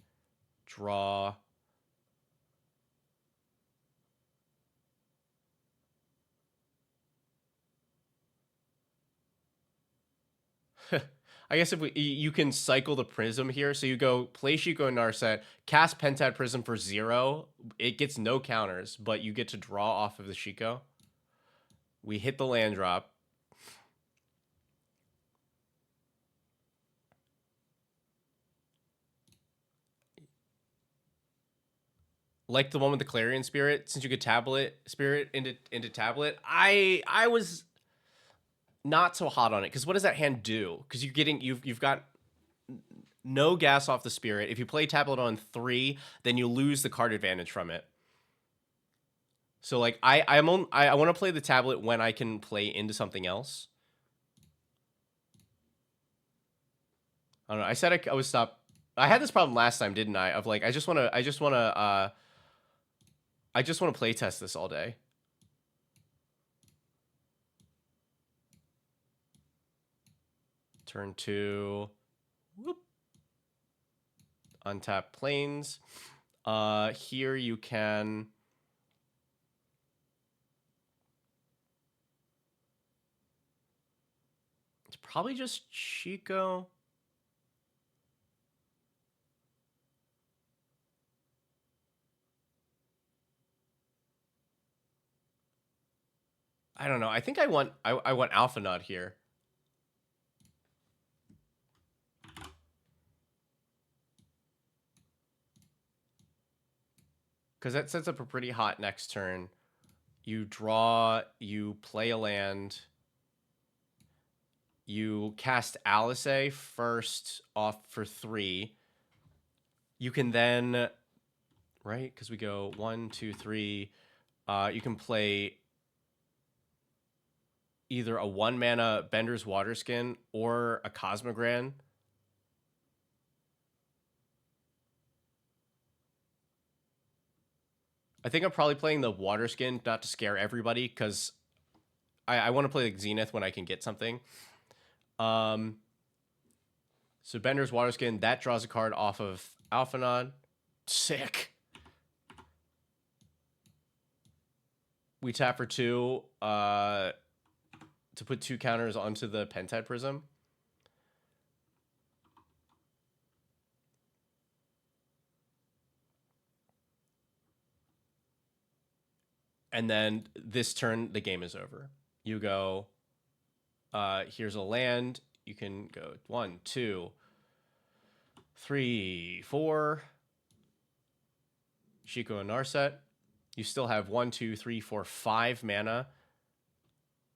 Speaker 1: draw. I guess if you can cycle the prism here, so you go play Shiko and Narset, cast Pentad Prism for 0. It gets no counters, but you get to draw off of the Shiko. We hit the land drop. Like the one with the Clarion Spirit, since you could tablet Spirit into tablet, I was not so hot on it, because what does that hand do? Because you've got no gas off the Spirit. If you play tablet on 3, then you lose the card advantage from it. So like I want to play the tablet when I can play into something else. I don't know. I said I would stop. I had this problem last time, didn't I? Of like I just want to play test this all day. Turn 2. Whoop. Untap planes. Here you can. It's probably just Chico. I don't know. I think I want Alpha Nod here. Because that sets up a pretty hot next turn. You draw, you play a land. You cast Alice first off for 3. You can then, right? Because we go 1, 2, 3. You can play either a 1-mana Bender's Waterskin or a Cosmogran. I think I'm probably playing the Waterskin, not to scare everybody, because I want to play like Zenith when I can get something. So Bender's Waterskin, that draws a card off of Alphanod. Sick. We tap for 2 to put 2 counters onto the Pentad Prism. And then this turn, the game is over. You go, here's a land. You can go 1, 2, 3, 4. Shiko and Narset. You still have 1, 2, 3, 4, 5 mana.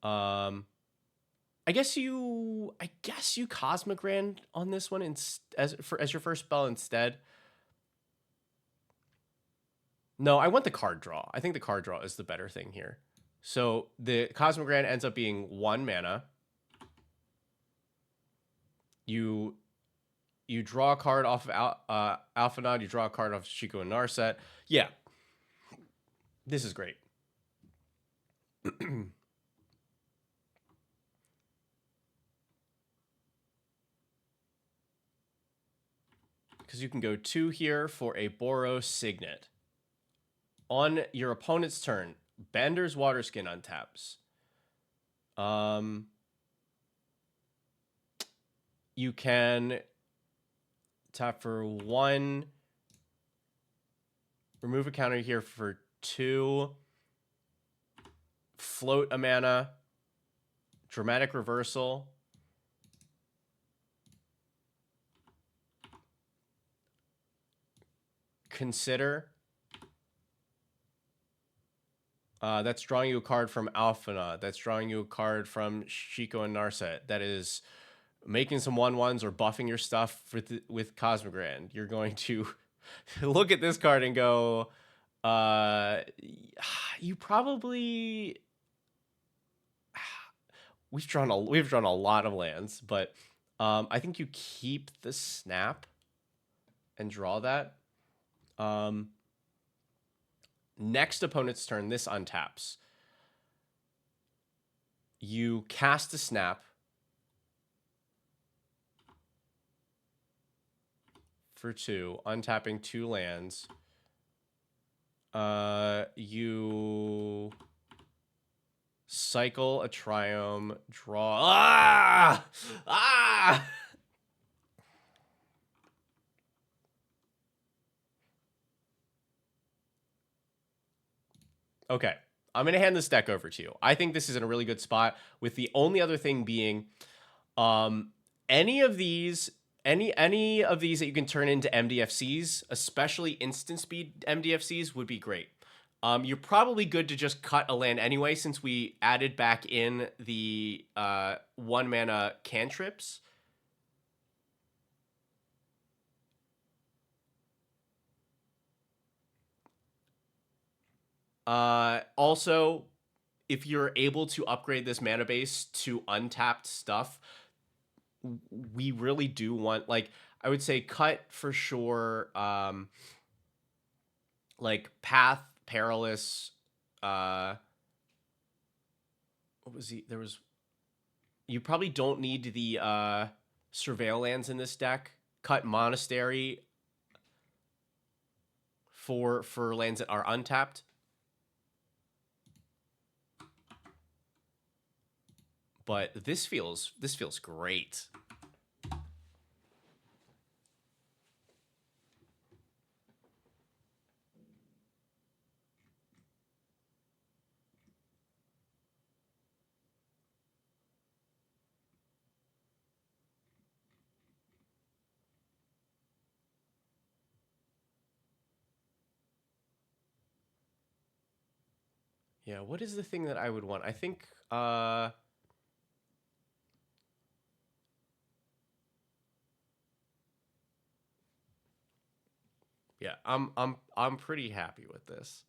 Speaker 1: I guess you Cosmogran on this one as your first spell instead. No, I want the card draw. I think the card draw is the better thing here. So the Cosmogran ends up being 1 mana. You draw a card off of Alphanod. You draw a card off Shiko and Narset. Yeah. This is great. Because you can go 2 here for a Boros Signet. On your opponent's turn, Bender's Waterskin untaps. You can tap for 1, remove a counter here for 2, float a mana, Dramatic Reversal, consider. That's drawing you a card from Alphana. That's drawing you a card from Shiko and Narset. That is making some 1/1s or buffing your stuff with Cosmogran. You're going to look at this card and go, you probably... We've drawn a lot of lands, but I think you keep the snap and draw that. Next opponent's turn, this untaps. You cast a snap for 2, untapping 2 lands. You cycle a Triome, draw. Ah! Okay. I'm going to hand this deck over to you. I think this is in a really good spot, with the only other thing being any of these that you can turn into MDFCs, especially instant speed MDFCs, would be great. You're probably good to just cut a land anyway, since we added back in the 1 mana cantrips. Also, if you're able to upgrade this mana base to untapped stuff, we really do want, like, I would say cut for sure, like Path, Perilous, what was there was, you probably don't need the Surveil lands in this deck. Cut Monastery for lands that are untapped. But this feels great. Yeah, what is the thing that I would want? I think yeah, I'm pretty happy with this.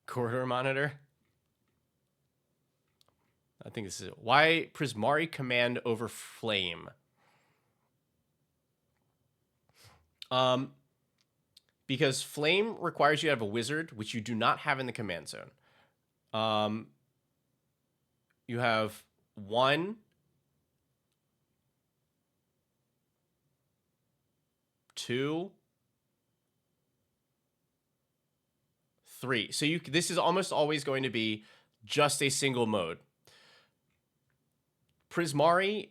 Speaker 1: Corridor Monitor. I think this is it. Why Prismari command over Flame? Because Flame requires you to have a wizard, which you do not have in the command zone. You have 1, 2, 3. So this is almost always going to be just a single mode. Prismari,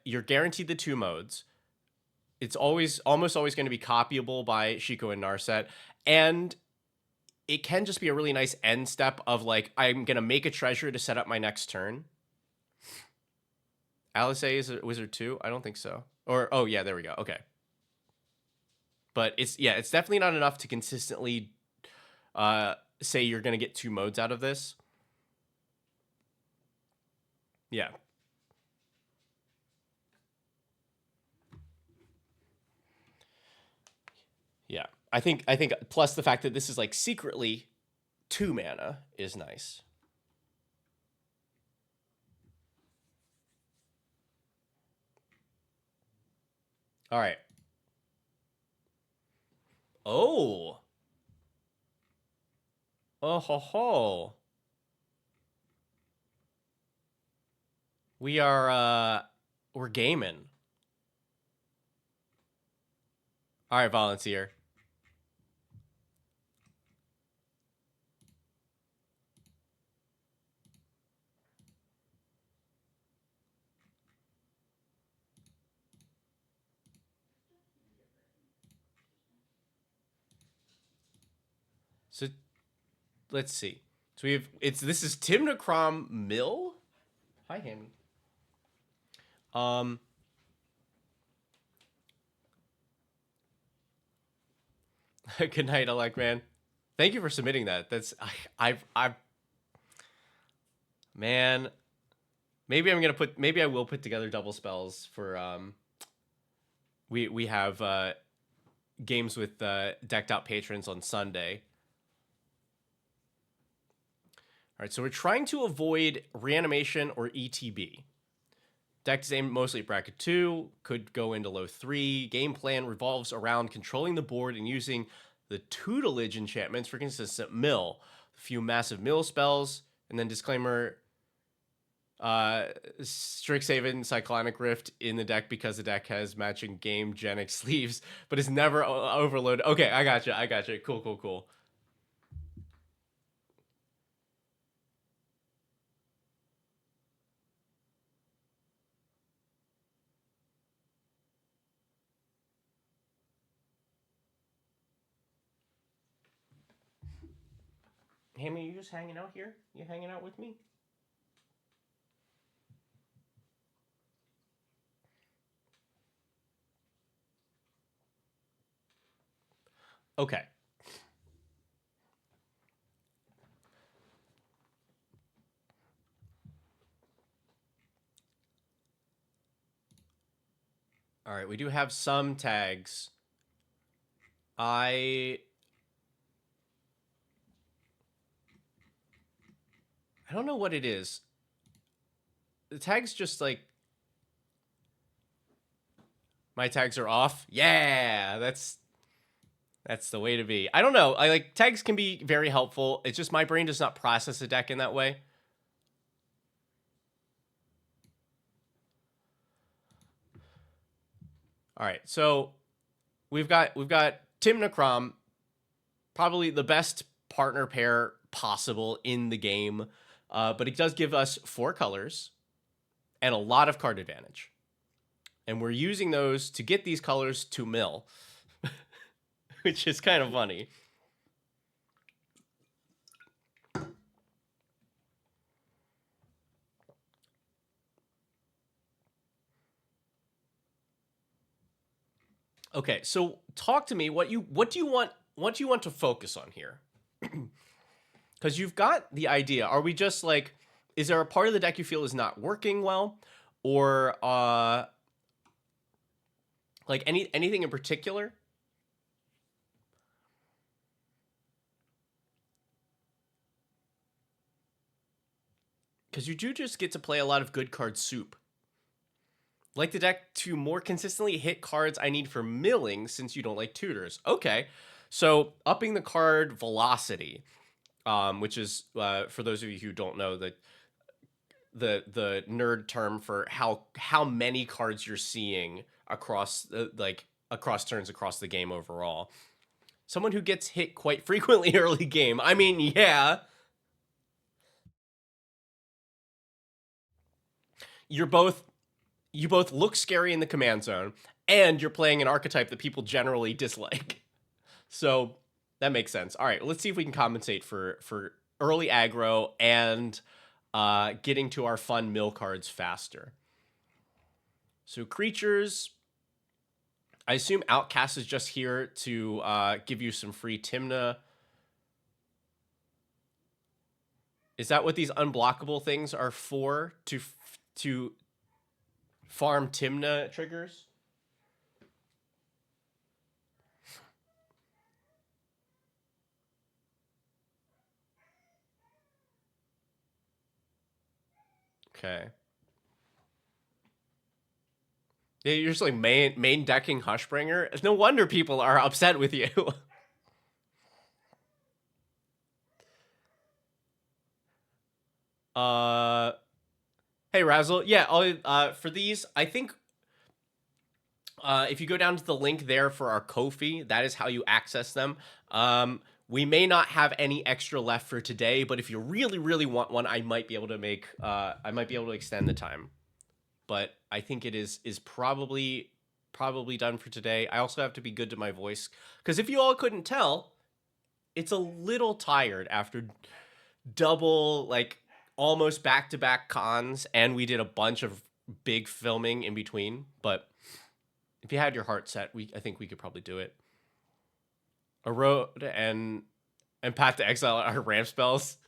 Speaker 1: you're guaranteed the 2 modes. It's almost always going to be copyable by Shiko and Narset, and it can just be a really nice end step of, like, I'm going to make a treasure to set up my next turn. Alice is a wizard too? I don't think so. Or, oh yeah, there we go. Okay. But it's definitely not enough to consistently say you're going to get 2 modes out of this. Yeah. Yeah. I think plus the fact that this is, like, secretly 2 mana is nice. All right. Oh. Oh ho ho. We're gaming. All right, volunteer. So let's see. So this is Timnacrom Mill. Hi, Hammy. Good night, Alec man. Thank you for submitting that. That's I man. Maybe I'm gonna put. Maybe I will put together double spells for We have games with decked out patrons on Sunday. All right, so we're trying to avoid reanimation or ETB. Deck is aimed mostly at bracket 2, could go into low 3. Game plan revolves around controlling the board and using the tutelage enchantments for consistent mill. A few massive mill spells, and then disclaimer, Strixhaven Cyclonic Rift in the deck because the deck has matching game genic sleeves, but it's never overloaded. Okay, I gotcha. Cool. Hammy, you just hanging out here? You hanging out with me? Okay. All right, we do have some tags. I don't know what it is. The tags just like my tags are off. Yeah, that's the way to be. I don't know. I like tags can be very helpful. It's just my brain does not process a deck in that way. All right, so we've got Tim Necrom, probably the best partner pair possible in the game, but it does give us 4 colors and a lot of card advantage, and we're using those to get these colors to mill, which is kind of funny. Okay, so talk to me. What do you want to focus on here? Because you've got the idea. Are we just like, is there a part of the deck you feel is not working well, or like anything in particular? Because you do just get to play a lot of good card soup. Like the deck to more consistently hit cards I need for milling since you don't like tutors. Okay, so upping the card velocity, which is for those of you who don't know the nerd term for how many cards you're seeing across across turns across the game overall. Someone who gets hit quite frequently early game. I mean, yeah. You both look scary in the command zone, and you're playing an archetype that people generally dislike. So that makes sense. All right, let's see if we can compensate for early aggro and getting to our fun mill cards faster. So creatures, I assume Outcast is just here to give you some free Tymna. Is that what these unblockable things are for? To farm Tymna triggers? Okay. Yeah, you're just like main decking Hushbringer. No wonder people are upset with you. Hey Razzle, yeah. For these, I think if you go down to the link there for our Ko-fi, that is how you access them. We may not have any extra left for today, but if you really want one, I might be able to make. I might be able to extend the time, but I think it is probably done for today. I also have to be good to my voice because if you all couldn't tell, it's a little tired after double like almost back-to-back cons, and we did a bunch of big filming in between. But if you had your heart set, I think we could probably do it. Erode and Path to Exile are ramp spells.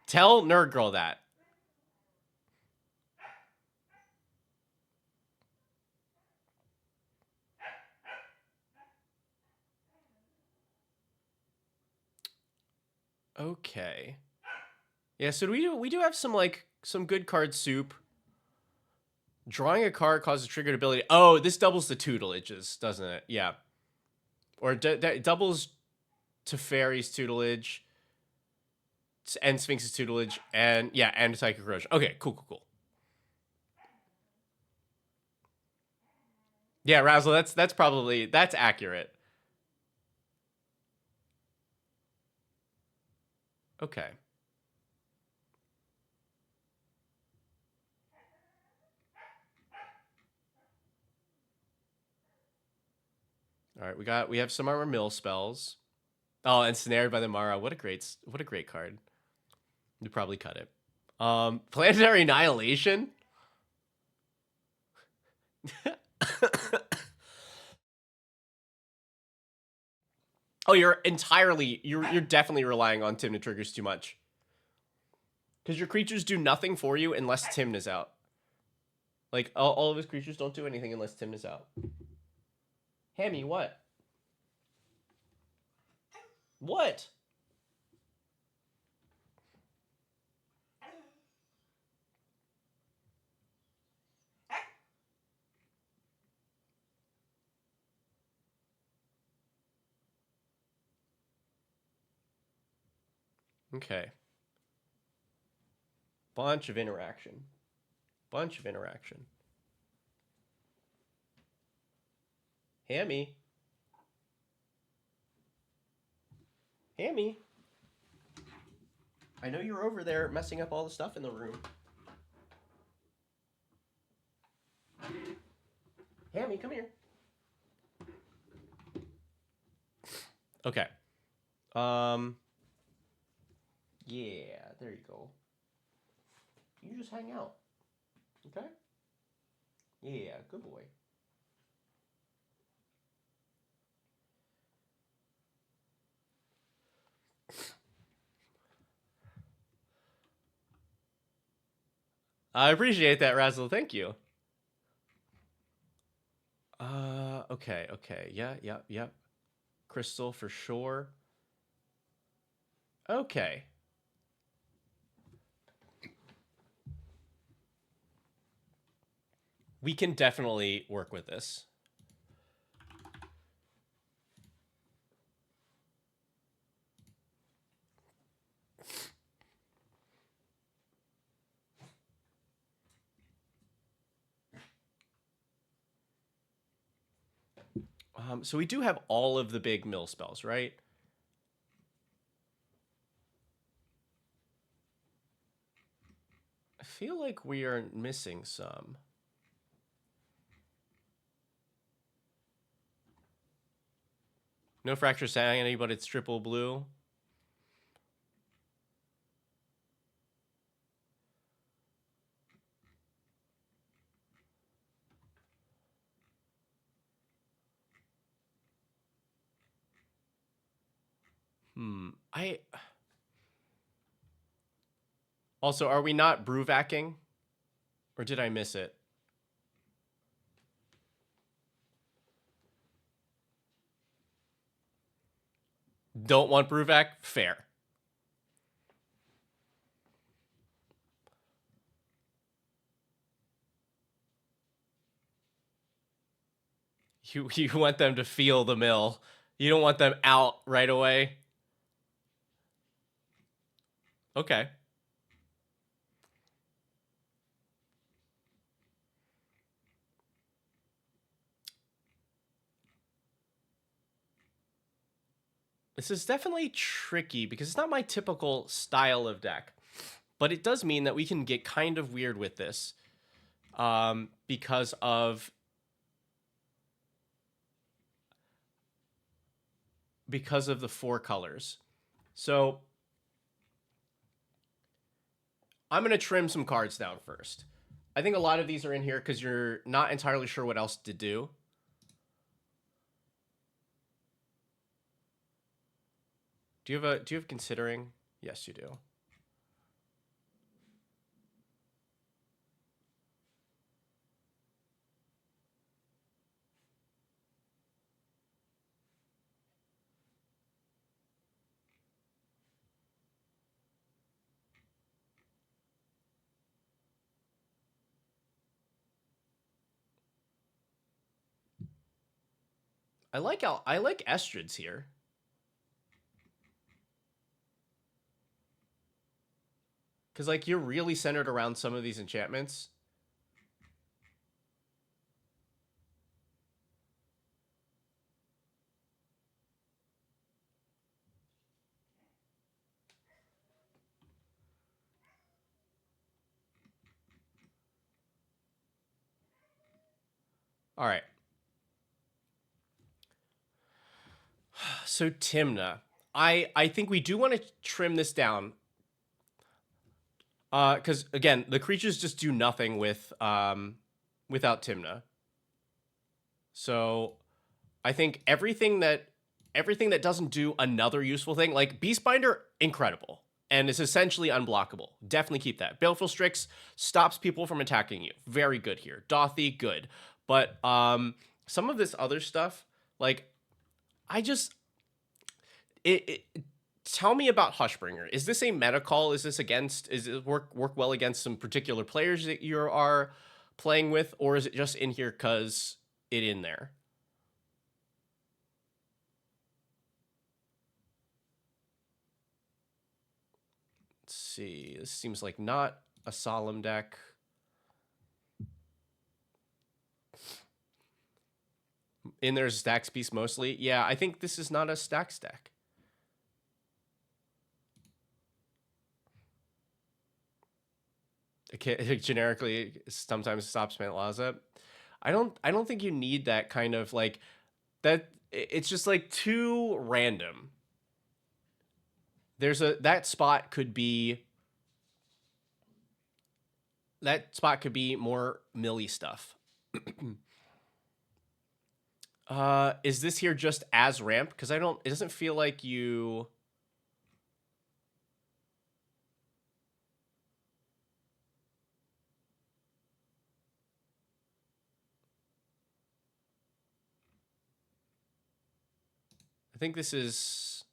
Speaker 1: Tell Nerd Girl that. Okay. Yeah, so we do have some good card soup. Drawing a card causes triggered ability. Oh, this doubles the tutelages, doesn't it? Yeah. Or doubles Teferi's tutelage and Sphinx's tutelage and yeah, and Psychic Corrosion. Okay, cool. Yeah, Razzle, that's accurate. Okay. All right, we have some of our mill spells. Oh, and Snared by the Mara. What a great card. You'd probably cut it. Planetary Annihilation. Oh, you're definitely relying on Tymna triggers too much. Because your creatures do nothing for you unless Tymna's out. Like, all of his creatures don't do anything unless Tymna's out. Hammy, what? What? Okay. Bunch of interaction. Hammy. Hammy. I know you're over there messing up all the stuff in the room. Hammy, come here. Okay. Yeah, there you go. You just hang out. Okay? Yeah, good boy. I appreciate that, Razzle. Thank you. Okay. Yeah. Crystal for sure. Okay. We can definitely work with this. So we do have all of the big mill spells, right? I feel like we are missing some. No Fracture Sanity, but it's triple blue. Also, are we not brewvacking? Or did I miss it? Don't want brewvac? Fair. You want them to feel the mill. You don't want them out right away. Okay. This is definitely tricky because it's not my typical style of deck. But it does mean that we can get kind of weird with this. Because of the 4 colors. So I'm going to trim some cards down first. I think a lot of these are in here because you're not entirely sure what else to do. Do you have considering? Yes, you do. I like Estrids here. Because, like, you're really centered around some of these enchantments. All right. So, Timna. I think we do want to trim this down. Because, again, the creatures just do nothing without Timna. So, I think everything that doesn't do another useful thing, like Beastbinder, incredible. And is essentially unblockable. Definitely keep that. Baleful Strix stops people from attacking you. Very good here. Dothy, good. But some of this other stuff, like, I just it tell me about Hushbringer. Is this a meta call? Is this against? Is it work well against some particular players that you are playing with, or is it just in here because it in there? Let's see. This seems like not a solemn deck. In there's Stacks Beast mostly. Yeah, I think this is not a Stacks deck. It generically sometimes stops Laza. I don't think you need that kind of like that. It's just like too random. That spot could be more millie stuff. Is this here just as ramp? Because it doesn't feel like you. I think this is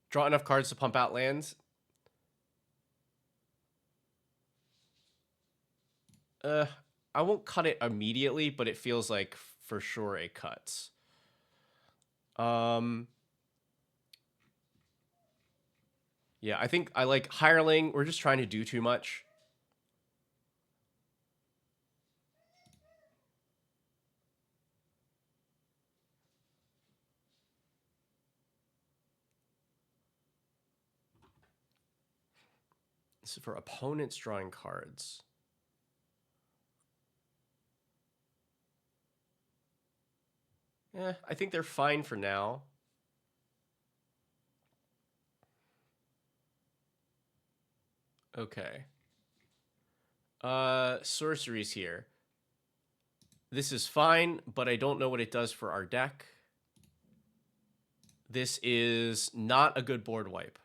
Speaker 1: draw enough cards to pump out lands. I won't cut it immediately, but it feels like for sure it cuts. Yeah, I think I like Hireling. We're just trying to do too much. This is for opponents drawing cards. I think they're fine for now. Okay. Sorceries here. This is fine, but I don't know what it does for our deck. This is not a good board wipe.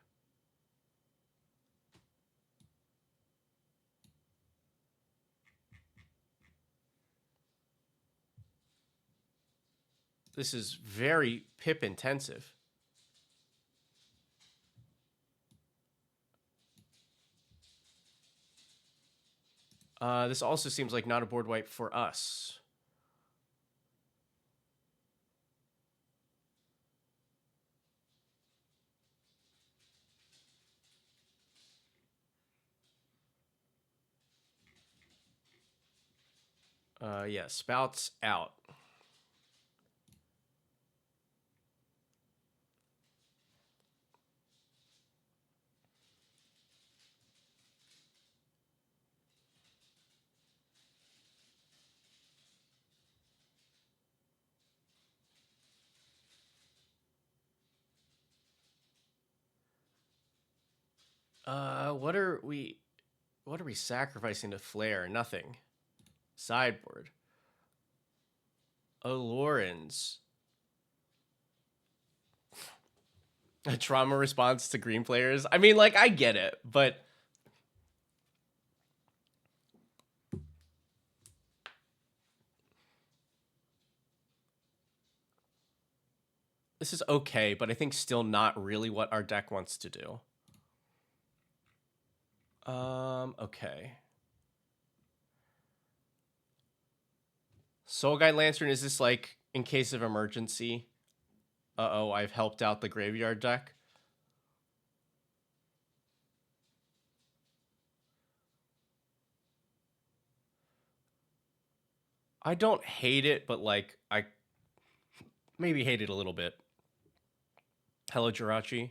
Speaker 1: This is very pip intensive. This also seems like not a board wipe for us. Yeah, Spouts out. What are we sacrificing to Flare? Nothing. Sideboard. Oh, Lawrence. A trauma response to green players. I mean, like, I get it, but this is okay, but I think still not really what our deck wants to do. Okay. Soul Guide Lantern, is this like in case of emergency? Uh-oh, I've helped out the graveyard deck. I don't hate it, but like I maybe hate it a little bit. Hello, Jirachi.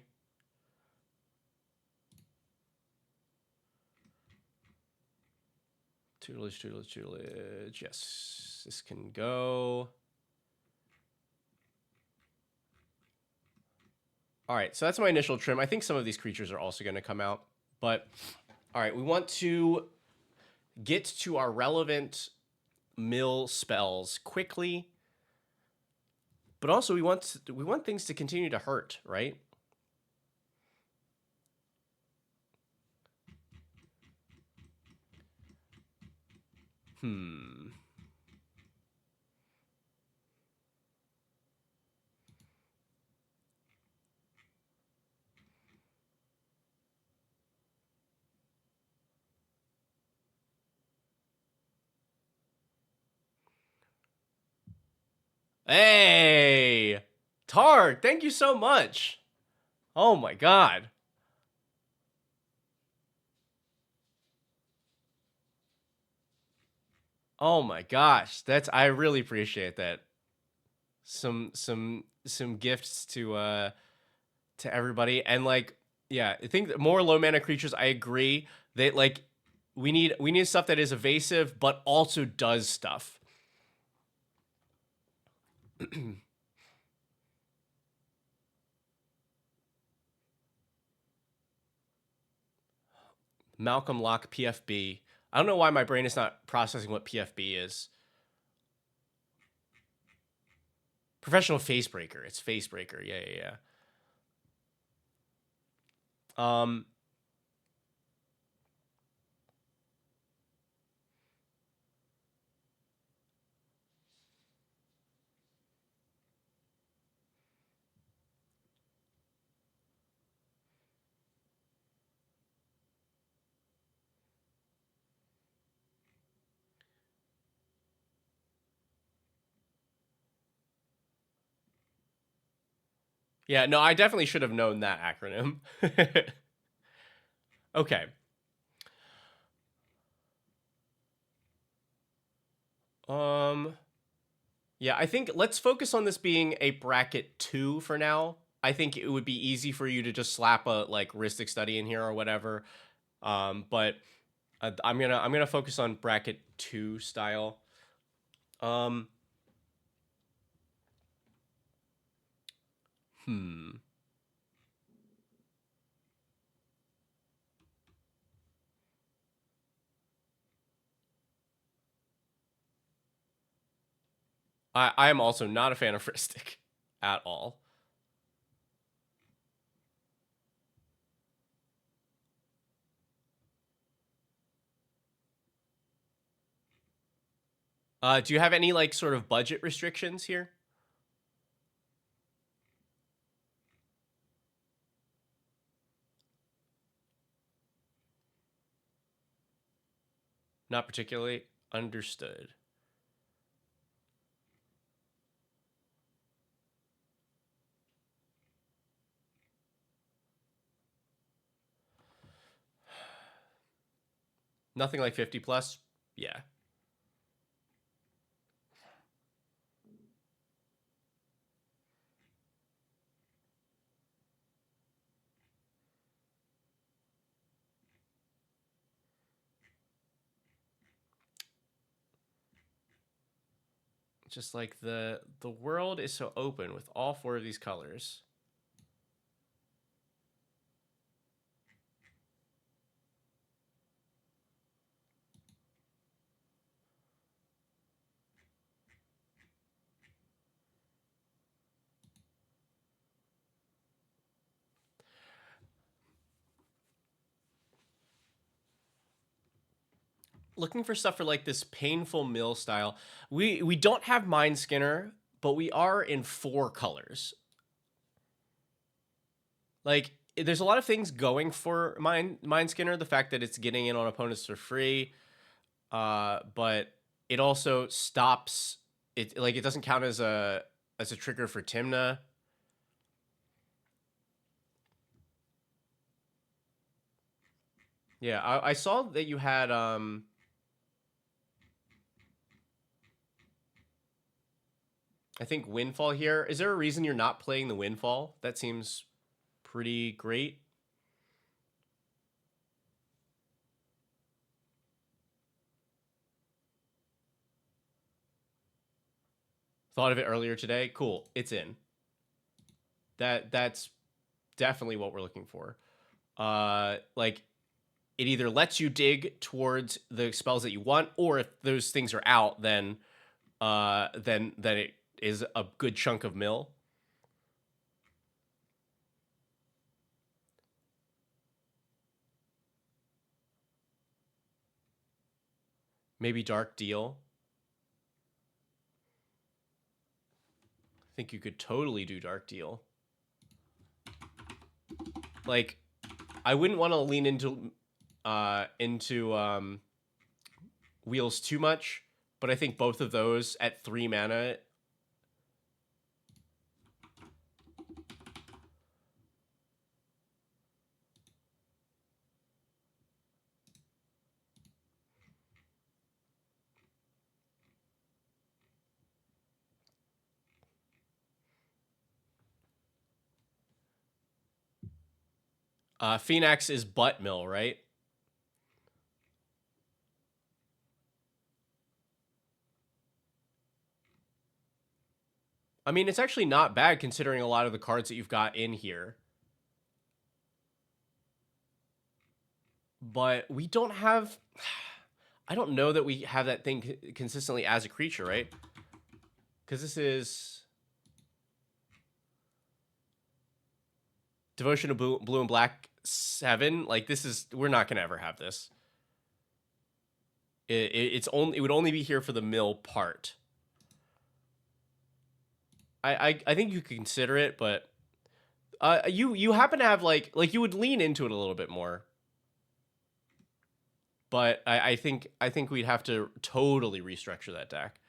Speaker 1: Tutelage, tutelage, tutelage. Yes, this can go. All right, so that's my initial trim. I think some of these creatures are also going to come out. But, all right, we want to get to our relevant mill spells quickly. But also we want things to continue to hurt, right? Hey! Tard, thank you so much. Oh my god. Oh my gosh. I really appreciate that. Some gifts to everybody. And like, yeah, I think that more low mana creatures, I agree. That like we need stuff that is evasive but also does stuff. Malcolm Locke PFB. I don't know why my brain is not processing what PFB is. Professional Facebreaker. It's Facebreaker. Yeah. Yeah, no, I definitely should have known that acronym. Okay. Yeah, I think let's focus on this being a bracket 2 for now. I think it would be easy for you to just slap a like Rhystic Study in here or whatever. But I'm gonna focus on bracket 2 style. I am also not a fan of Rhystic at all. Do you have any like sort of budget restrictions here? Not particularly. Understood. Nothing like 50 plus? Yeah. Just like the world is so open with all 4 of these colors. looking for stuff for like this painful mill style. We don't have Mind Skinner, but we are in 4 colors. Like there's a lot of things going for Mind Skinner. The fact that it's getting in on opponents for free, but it also stops it. Like it doesn't count as a trigger for Timna. Yeah, I saw that you had I think Windfall here. Is there a reason you're not playing the Windfall? That seems pretty great. Thought of it earlier today. Cool. It's in. That's definitely what we're looking for. Like it either lets you dig towards the spells that you want, or if those things are out, then it is a good chunk of mill. Maybe Dark Deal. I think you could totally do Dark Deal. Like, I wouldn't want to lean into Wheels too much, but I think both of those at 3 mana. Phoenix is butt mill, right? I mean, it's actually not bad considering a lot of the cards that you've got in here. But we don't have... I don't know that we have that thing consistently as a creature, right? Because this is... Devotion to Blue and Black 7. Like, this is... We're not going to ever have this. It would only be here for the mill part. I think you could consider it, but you happen to have like you would lean into it a little bit more. But I think we'd have to totally restructure that deck.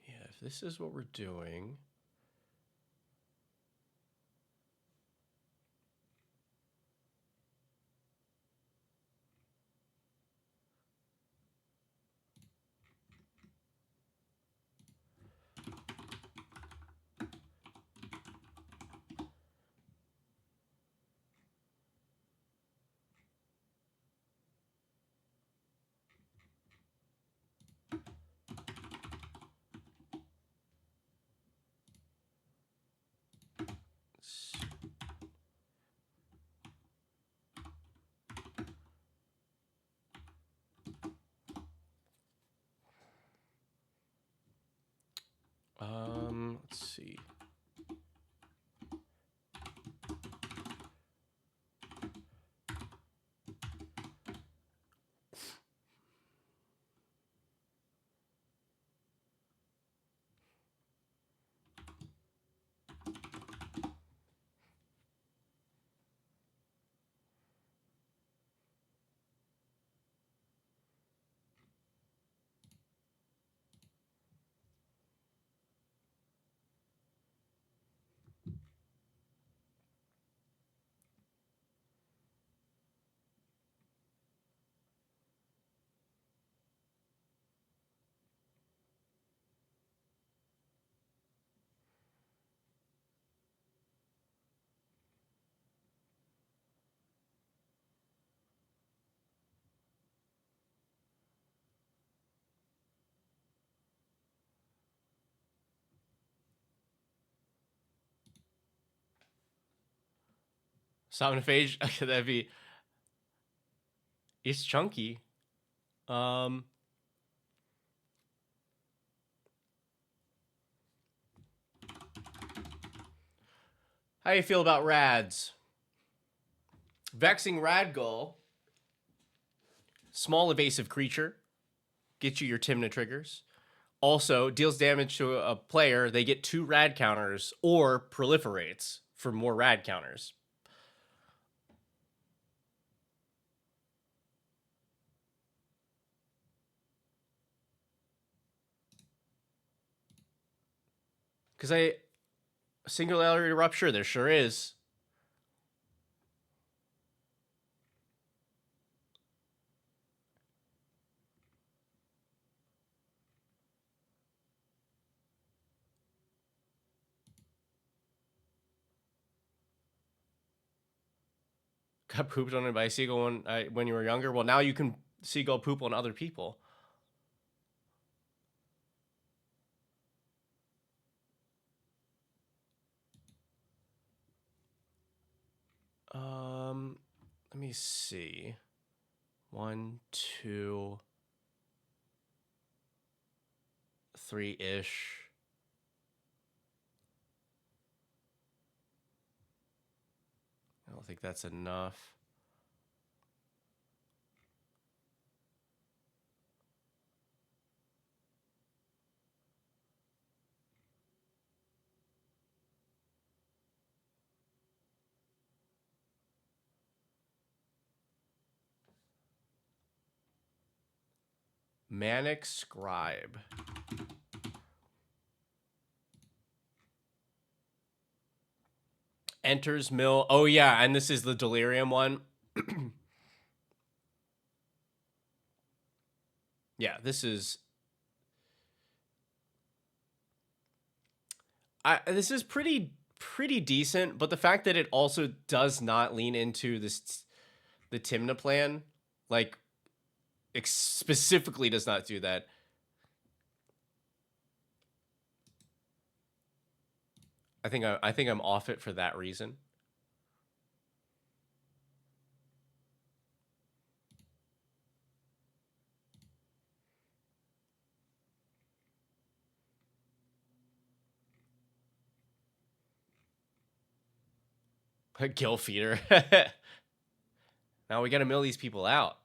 Speaker 1: Yeah, if this is what we're doing. Let's see. Sound of Age. Okay, that'd be... It's chunky. How you feel about rads? Vexing Radgull, small evasive creature, gets you your Tymna triggers. Also, deals damage to a player, they get 2 rad counters, or proliferates for more rad counters. Because singularity rupture, there sure is. Got pooped on by a seagull when you were younger. Well, now you can seagull poop on other people. Let me see. 1, 2, 3-ish. I don't think that's enough. Manic Scribe. Enters mill. Oh, yeah, and this is the Delirium one. Yeah, this is... this is pretty decent, but the fact that it also does not lean into the Tymna plan, like, specifically does not do that. I think I'm off it for that reason. Gill feeder. Now we gotta mill these people out.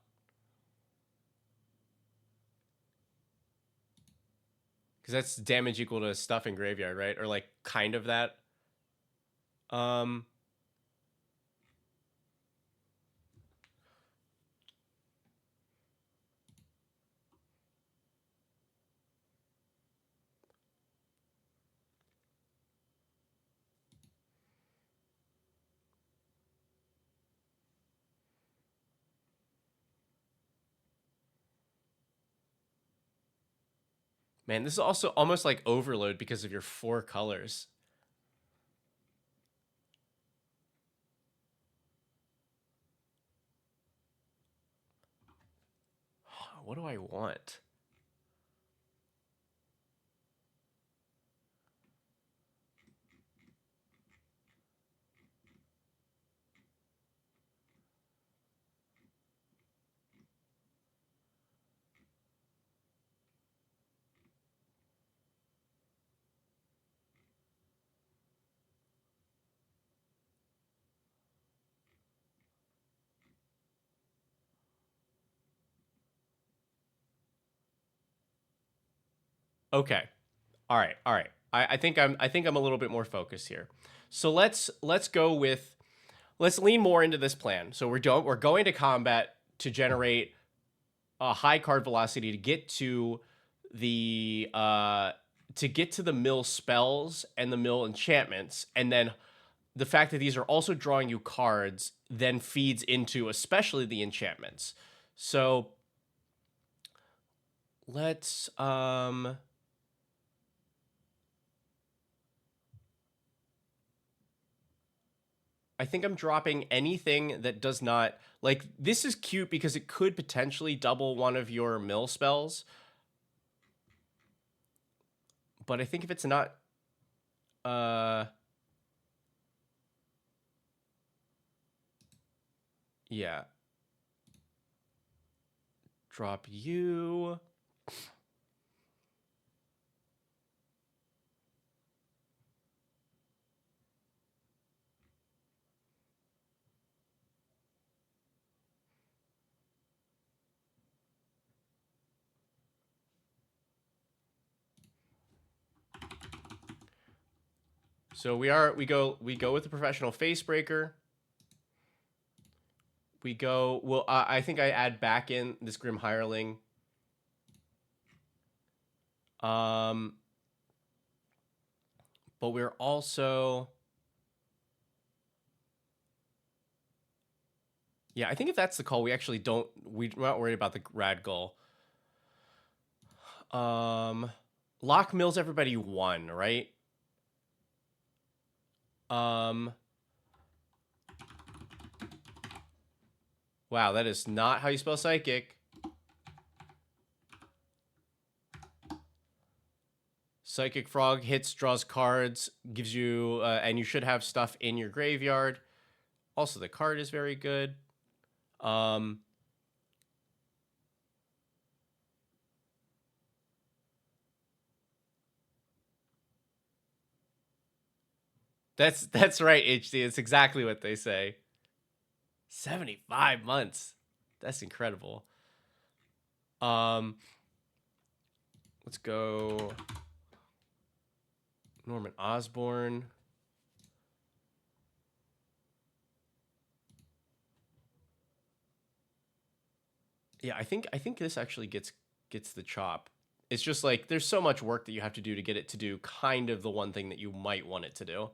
Speaker 1: Because that's damage equal to stuff in graveyard, right? Or like kind of that. Man, this is also almost like overload because of your 4 colors. What do I want? Okay. All right. I think I'm a little bit more focused here. So let's lean more into this plan. So we're going to combat to generate a high card velocity to get to the mill spells and the mill enchantments, and then the fact that these are also drawing you cards then feeds into especially the enchantments. So let's I think I'm dropping anything that does not, like, this is cute because it could potentially double one of your mill spells. But I think if it's not yeah. Drop you. So we go with the professional face breaker. We go. Well, I think I add back in this grim hireling. But we're also. Yeah, I think if that's the call, we actually don't. We're not worried about the rad goal. Lock mills everybody 1, right? Wow, that is not how you spell psychic. Psychic Frog hits, draws cards, gives you, and you should have stuff in your graveyard. Also, the card is very good. That's right, HD. It's exactly what they say. 75 months. That's incredible. Let's go Norman Osborn. Yeah, I think this actually gets the chop. It's just like there's so much work that you have to do to get it to do kind of the one thing that you might want it to do.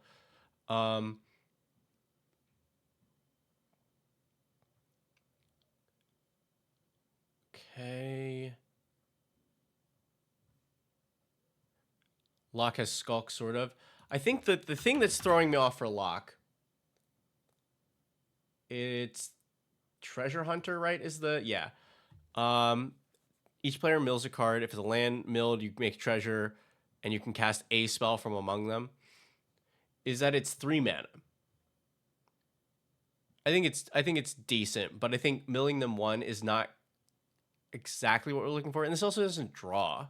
Speaker 1: Okay. Locke has Skulk, sort of. I think that the thing that's throwing me off for Locke, it's Treasure Hunter, right? Is the yeah. Each player mills a card. If it's a land milled, you make treasure, and you can cast a spell from among them. Is that it's 3 mana? I think it's decent, but I think milling them 1 is not exactly what we're looking for, and this also doesn't draw.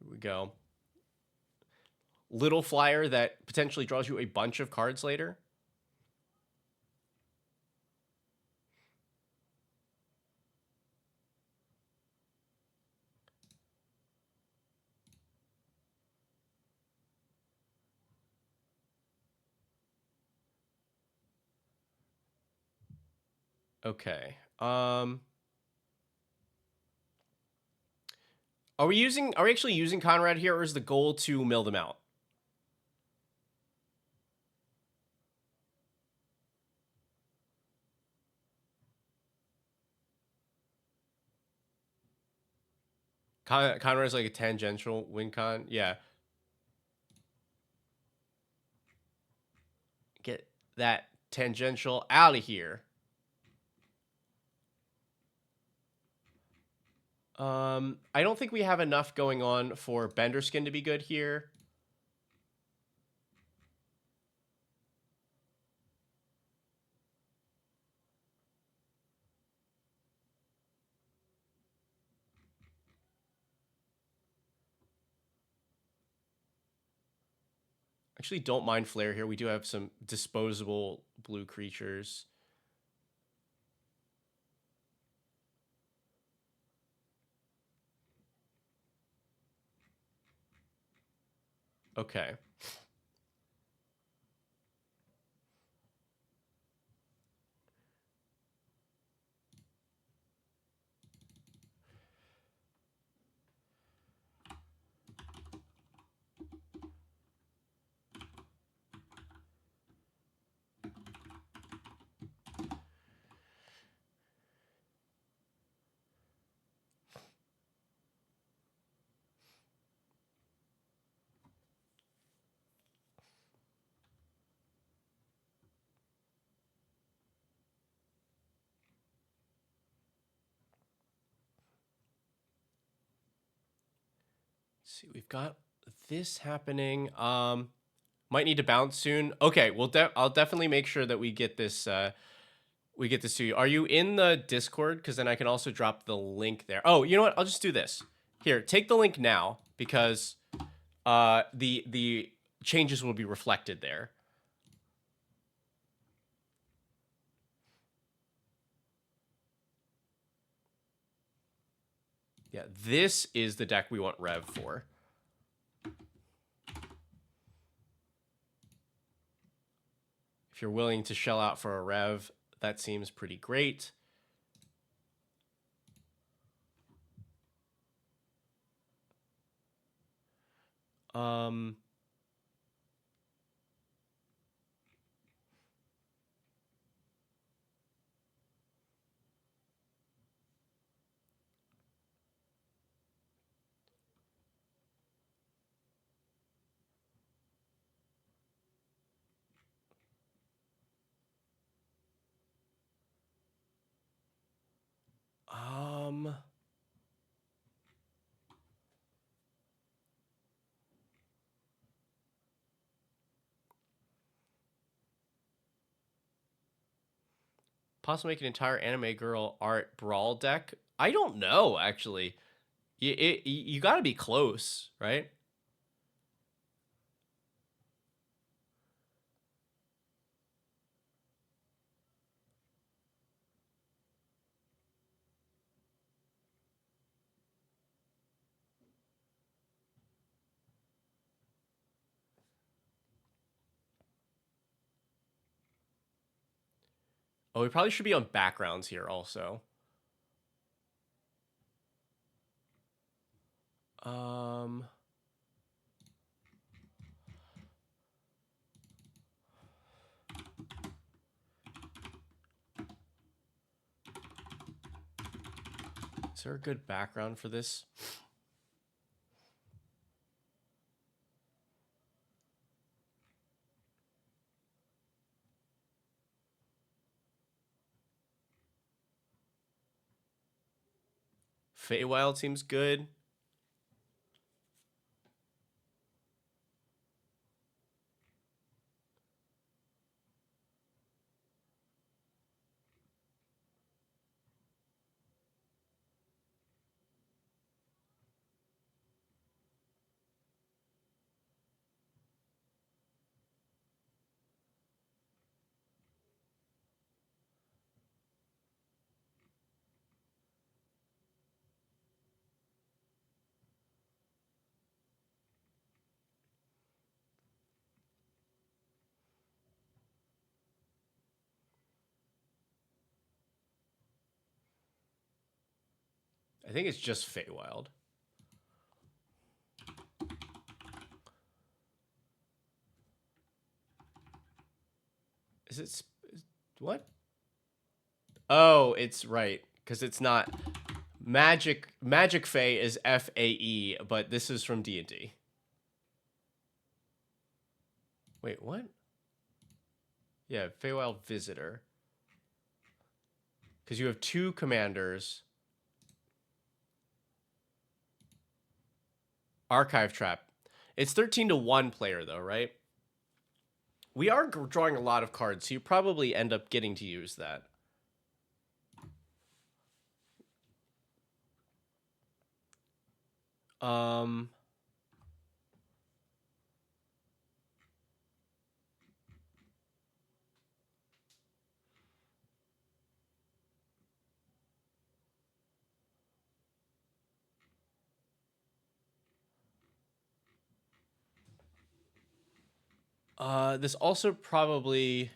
Speaker 1: Here we go. Little flyer that potentially draws you a bunch of cards later. Okay. Are we actually using Conrad here, or is the goal to mill them out? Conrad's like a tangential win con. Yeah. Get that tangential out of here. I don't think we have enough going on for Benderskin to be good here. Actually, don't mind Flare here. We do have some disposable blue creatures. Okay. Let's see, we've got this happening. Might need to bounce soon. Okay, I'll definitely make sure that we get this to you. Are you in the Discord? Because then I can also drop the link there. Oh, you know what? I'll just do this. Here, take the link now because the changes will be reflected there. Yeah, this is the deck we want Rev for. If you're willing to shell out for a Rev, that seems pretty great. Um, um, possibly make an entire anime girl art brawl deck. I don't know, actually. You got to be close, right? Oh, we probably should be on backgrounds here also. Is there a good background for this? Feywild seems good. I think it's just Feywild. Is it what? Oh, it's right because it's not Magic Fae is FAE, but this is from D&D. Wait, what? Yeah, Feywild Visitor. Because you have two commanders. Archive Trap. It's 13-1 player though, right? We are drawing a lot of cards, so you probably end up getting to use that. This also probably...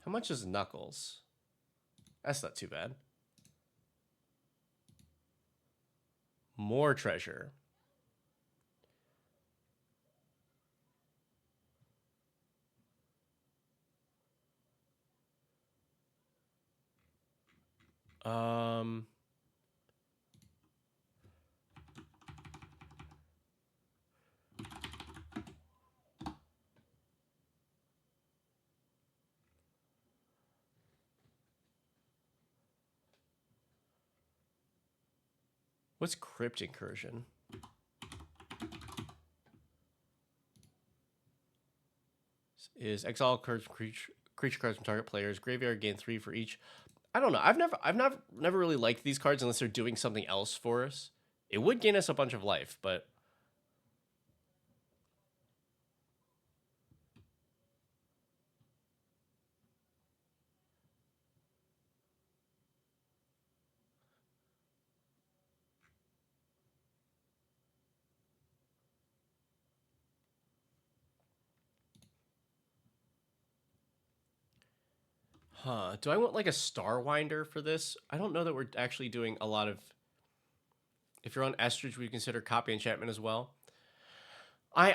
Speaker 1: How much is Knuckles? That's not too bad. More treasure. What's Crypt Incursion? Is exile creature cards from target players. Graveyard, gain 3 for each. I don't know. I've never really liked these cards unless they're doing something else for us. It would gain us a bunch of life, but do I want like a Starwinder for this? I don't know that we're actually doing a lot of. If you're on Estrage, we consider copy enchantment as well. I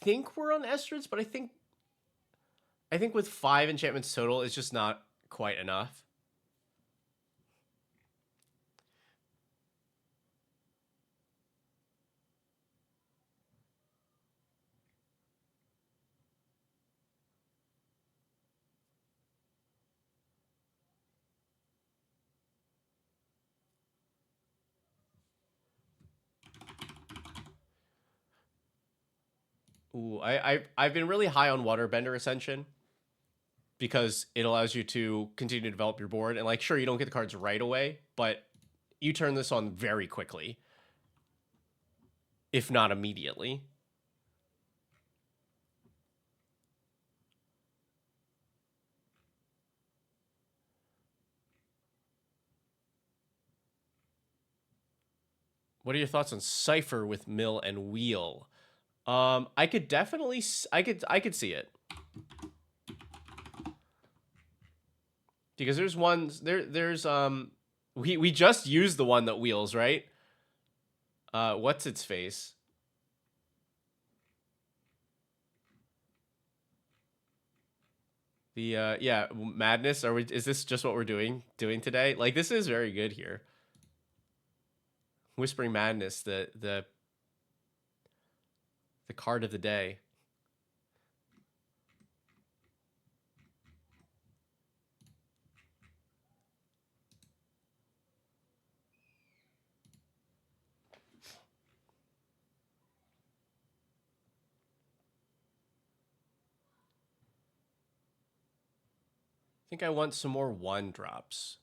Speaker 1: think we're on Estrage, but I think with 5 enchantments total, it's just not quite enough. Ooh, I've been really high on Waterbender Ascension because it allows you to continue to develop your board. And like, sure, you don't get the cards right away, but you turn this on very quickly, if not immediately. What are your thoughts on Cipher with Mill and Wheel? I could definitely, I could see it. Because there's ones there's we just used the one that wheels, right? What's its face? The yeah, Madness. Is this just what we're doing today? Like, this is very good here. Whispering Madness, the card of the day. I think I want some more 1-drops.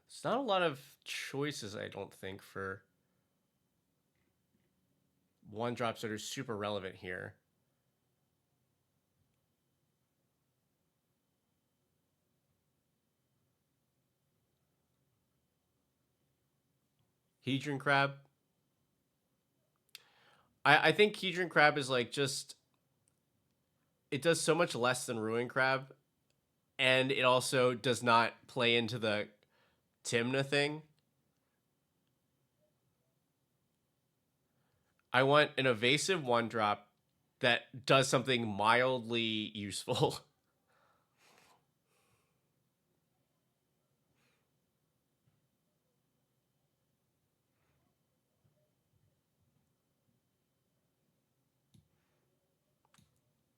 Speaker 1: It's not a lot of choices, I don't think, for 1-drops that are super relevant here. Hedron Crab. I think Hedron Crab is like just, it does so much less than Ruin Crab, and it also does not play into the Timna thing. I want an evasive 1-drop that does something mildly useful.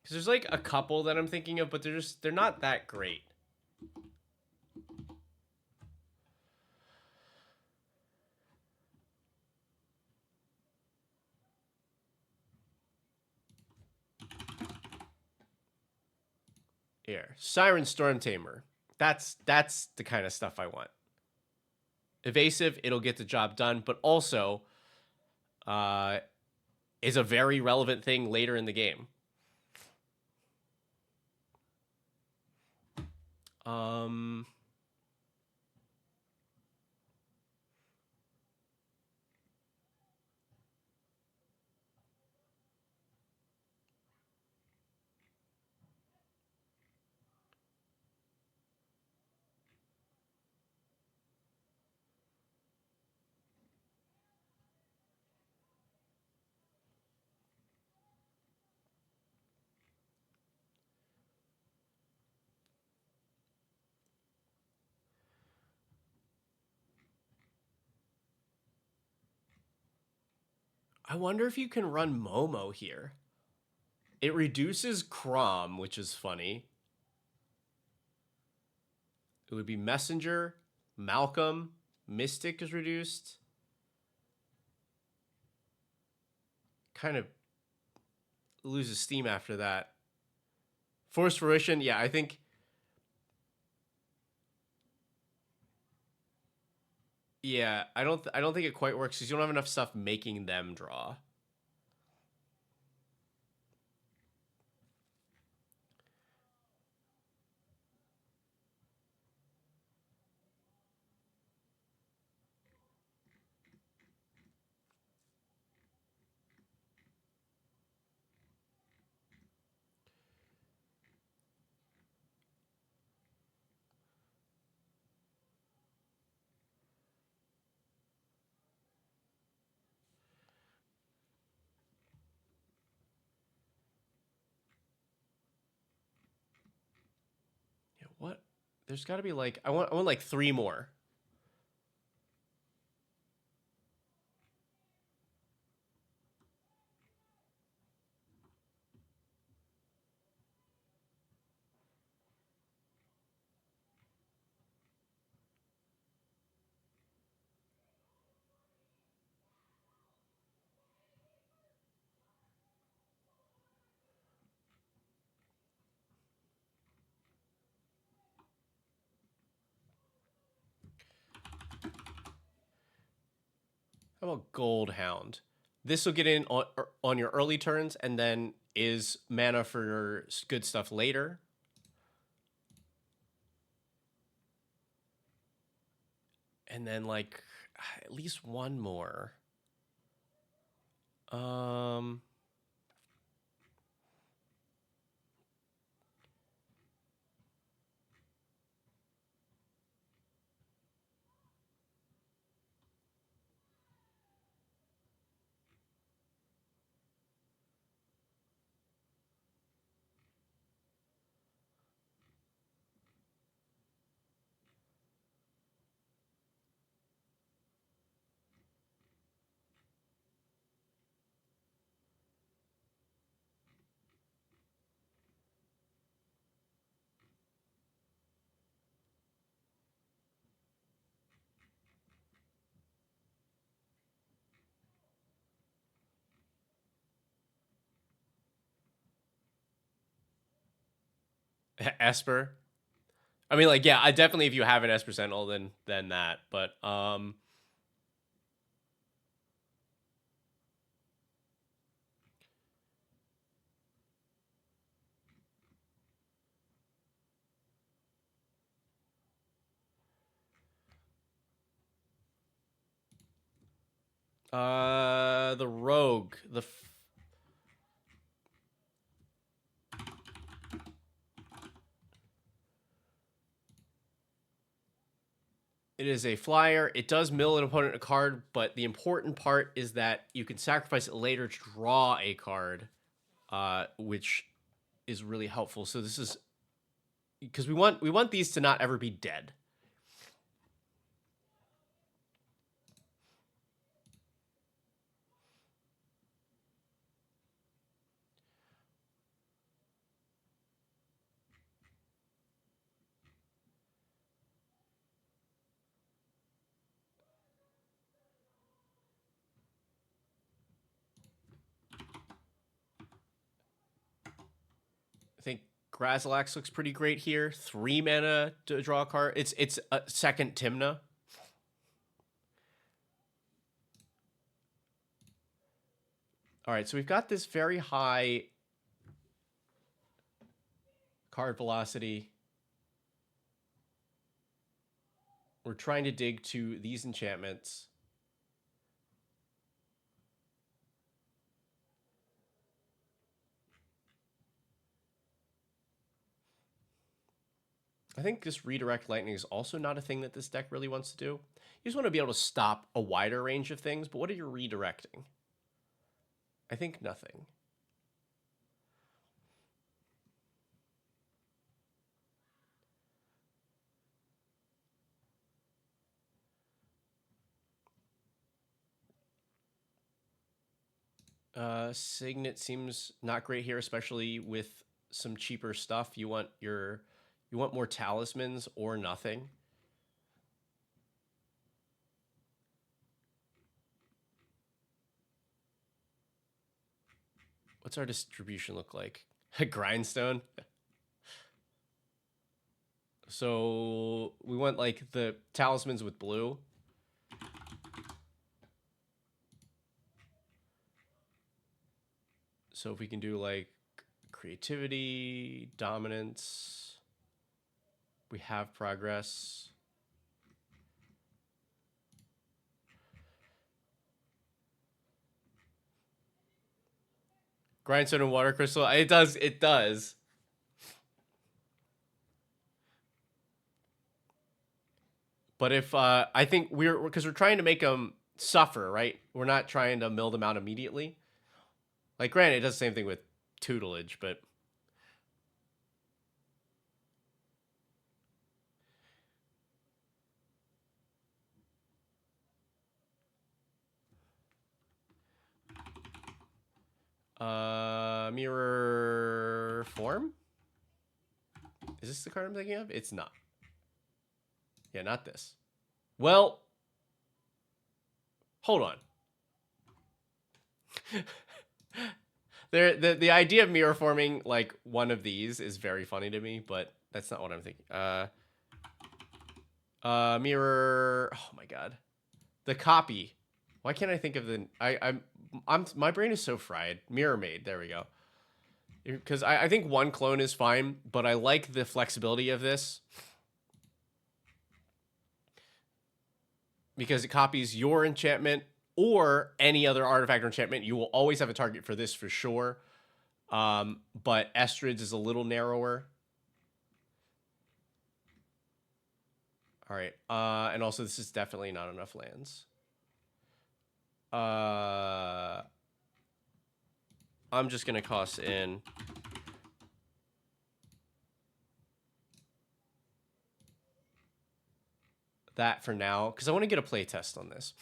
Speaker 1: Because there's like a couple that I'm thinking of, but they're not that great. Here, Siren Storm Tamer. That's the kind of stuff I want. Evasive, it'll get the job done, but also is a very relevant thing later in the game. Um, I wonder if you can run Momo here. It reduces Crom, which is funny. It would be Messenger, Malcolm, Mystic is reduced. Kind of loses steam after that. Force Fruition, yeah, I think. Yeah, I don't think it quite works because you don't have enough stuff making them draw. Yeah, what? There's got to be like I want like 3 more. How about Gold Hound? This will get in on your early turns and then is mana for your good stuff later. And then like at least 1 more. Um Esper. I mean, like, yeah, I definitely if you have an Esper Sentinel, then that. But the Rogue, it is a flyer. It does mill an opponent a card, but the important part is that you can sacrifice it later to draw a card, which is really helpful. So this is because we want these to not ever be dead. I think Grazilax looks pretty great here. 3 mana to draw a card. It's a second Timna. All right, so we've got this very high card velocity. We're trying to dig to these enchantments. I think this redirect lightning is also not a thing that this deck really wants to do. You just want to be able to stop a wider range of things, but what are you redirecting? I think nothing. Signet seems not great here, especially with some cheaper stuff. You want more talismans or nothing. What's our distribution look like? Grindstone. So we want like the talismans with blue. So if we can do like creativity, dominance, we have progress. Grindstone and water crystal. It does. But if I think because we're trying to make them suffer, right? We're not trying to mill them out immediately. Like, granted, it does the same thing with tutelage, but mirror form. Is this the card I'm thinking of? It's not. Yeah, not this. Well, hold on. The idea of mirror forming like one of these is very funny to me, but that's not what I'm thinking. Mirror. Oh my god, the copy. Why can't I think of the? I'm my brain is so fried. Mirror Maid. There we go. Because I think one clone is fine, but I like the flexibility of this. Because it copies your enchantment or any other artifact or enchantment. You will always have a target for this for sure. But Estrids is a little narrower. All right. And also, this is definitely not enough lands. I'm just going to cost in that for now, because I want to get a play test on this.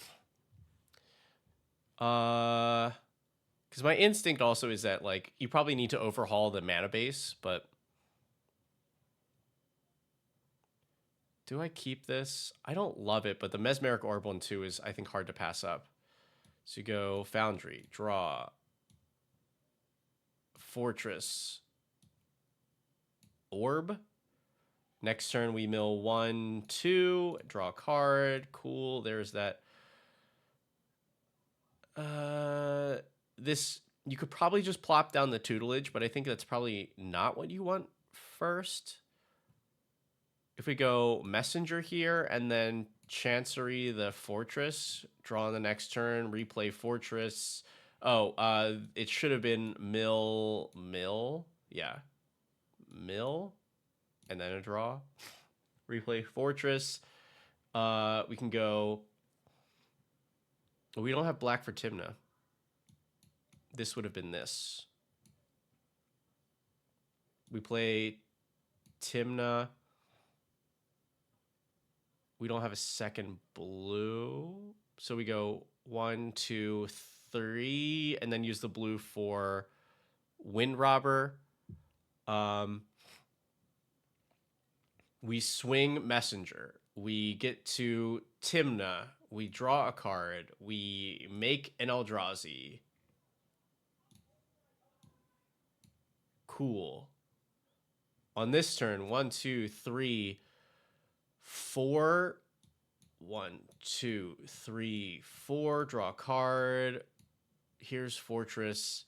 Speaker 1: Because my instinct also is that, like, you probably need to overhaul the mana base, but do I keep this? I don't love it, but the Mesmeric Orb one, too, is, I think, hard to pass up. So you go Foundry, draw, Fortress, Orb. Next turn, we mill 1, 2, draw a card. Cool, there's that. This, you could probably just plop down the tutelage, but I think that's probably not what you want first. If we go Messenger here and then Chancery the Fortress, draw on the next turn, replay Fortress. Oh, it should have been mill. Yeah. Mill. And then a draw. Replay Fortress. We can go. We don't have black for Timna. This would have been this. We play Timna. We don't have a second blue. So we go 1, 2, 3, and then use the blue for Wind Robber. We swing Messenger. We get to Timna. We draw a card. We make an Eldrazi. Cool. On this turn, 1, 2, 3, 4. 1, 2, 3, 4. Draw a card. Here's Fortress.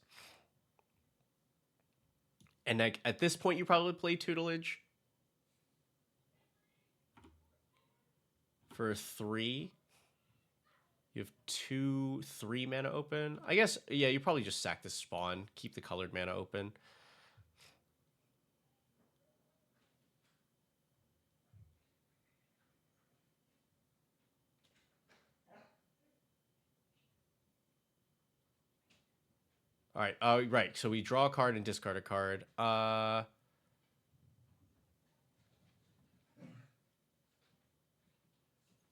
Speaker 1: And like at this point, you probably play Tutelage for 3. You have 2, 3 mana open. I guess, yeah, you probably just sack this spawn. Keep the colored mana open. All right. Right. So we draw a card and discard a card. I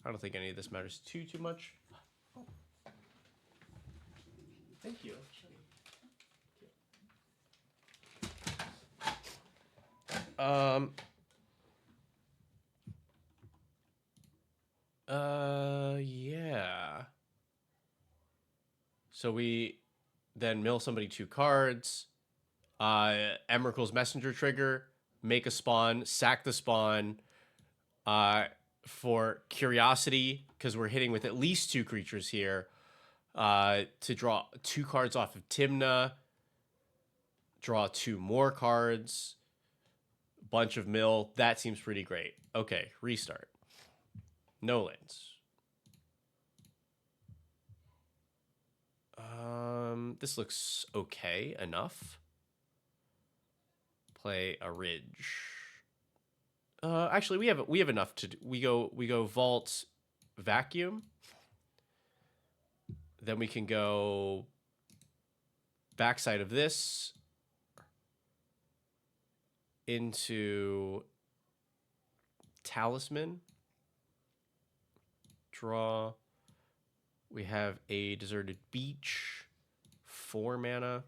Speaker 1: don't think any of this matters too much. Thank you. Um. Yeah. So we then mill somebody 2 cards. Emrakul's messenger trigger, make a spawn, sack the spawn. Uh, for curiosity, because we're hitting with at least 2 creatures here. To draw 2 cards off of Timna, draw 2 more cards, bunch of mill. That seems pretty great. Okay, restart. No lands. This looks okay enough. Play a ridge. Actually, we have enough to do. We go vault, vacuum. Then we can go backside of this into talisman. Draw. We have a deserted beach. 4 mana.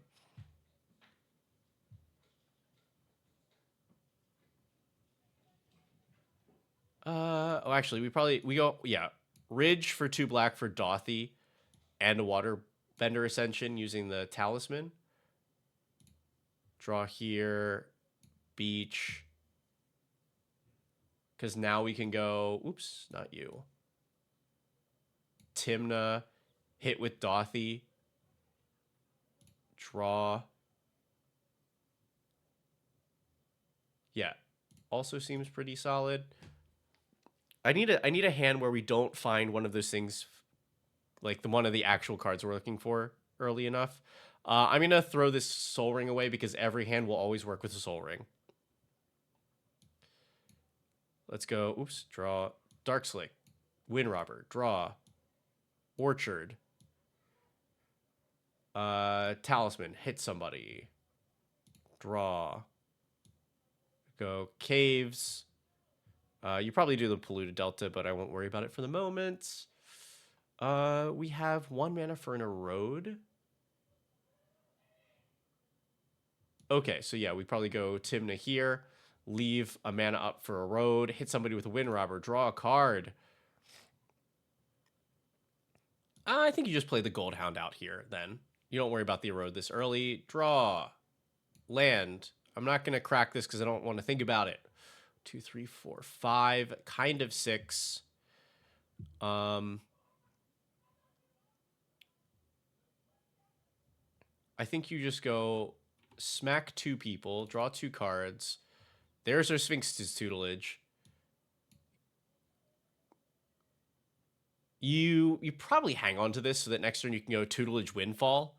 Speaker 1: Oh, actually, we go, yeah. Ridge for 2 black for Dothy and a water vendor ascension using the talisman. Draw here. Beach. Because now we can go, oops, not you. Timna, hit with Dothy. Draw. Yeah. Also seems pretty solid. I need a hand where we don't find one of those things, like one of the actual cards we're looking for early enough. I'm gonna throw this Soul Ring away because every hand will always work with a Soul Ring. Let's go. Oops. Draw. Dark Slick. Wind Robber. Draw. Orchard. Talisman. Hit somebody. Draw. Go Caves. You probably do the Polluted Delta, but I won't worry about it for the moment. We have 1 mana for an Erode. Okay, so yeah, we probably go Timna here. Leave a mana up for Erode. Hit somebody with a Wind Robber. Draw a card. I think you just play the Gold Hound out here, then. You don't worry about the Erode this early. Draw. Land. I'm not going to crack this because I don't want to think about it. 2, 3, 4, 5. Kind of 6. I think you just go smack 2 people, draw 2 cards. There's our Sphinx's tutelage. You probably hang on to this so that next turn you can go tutelage windfall.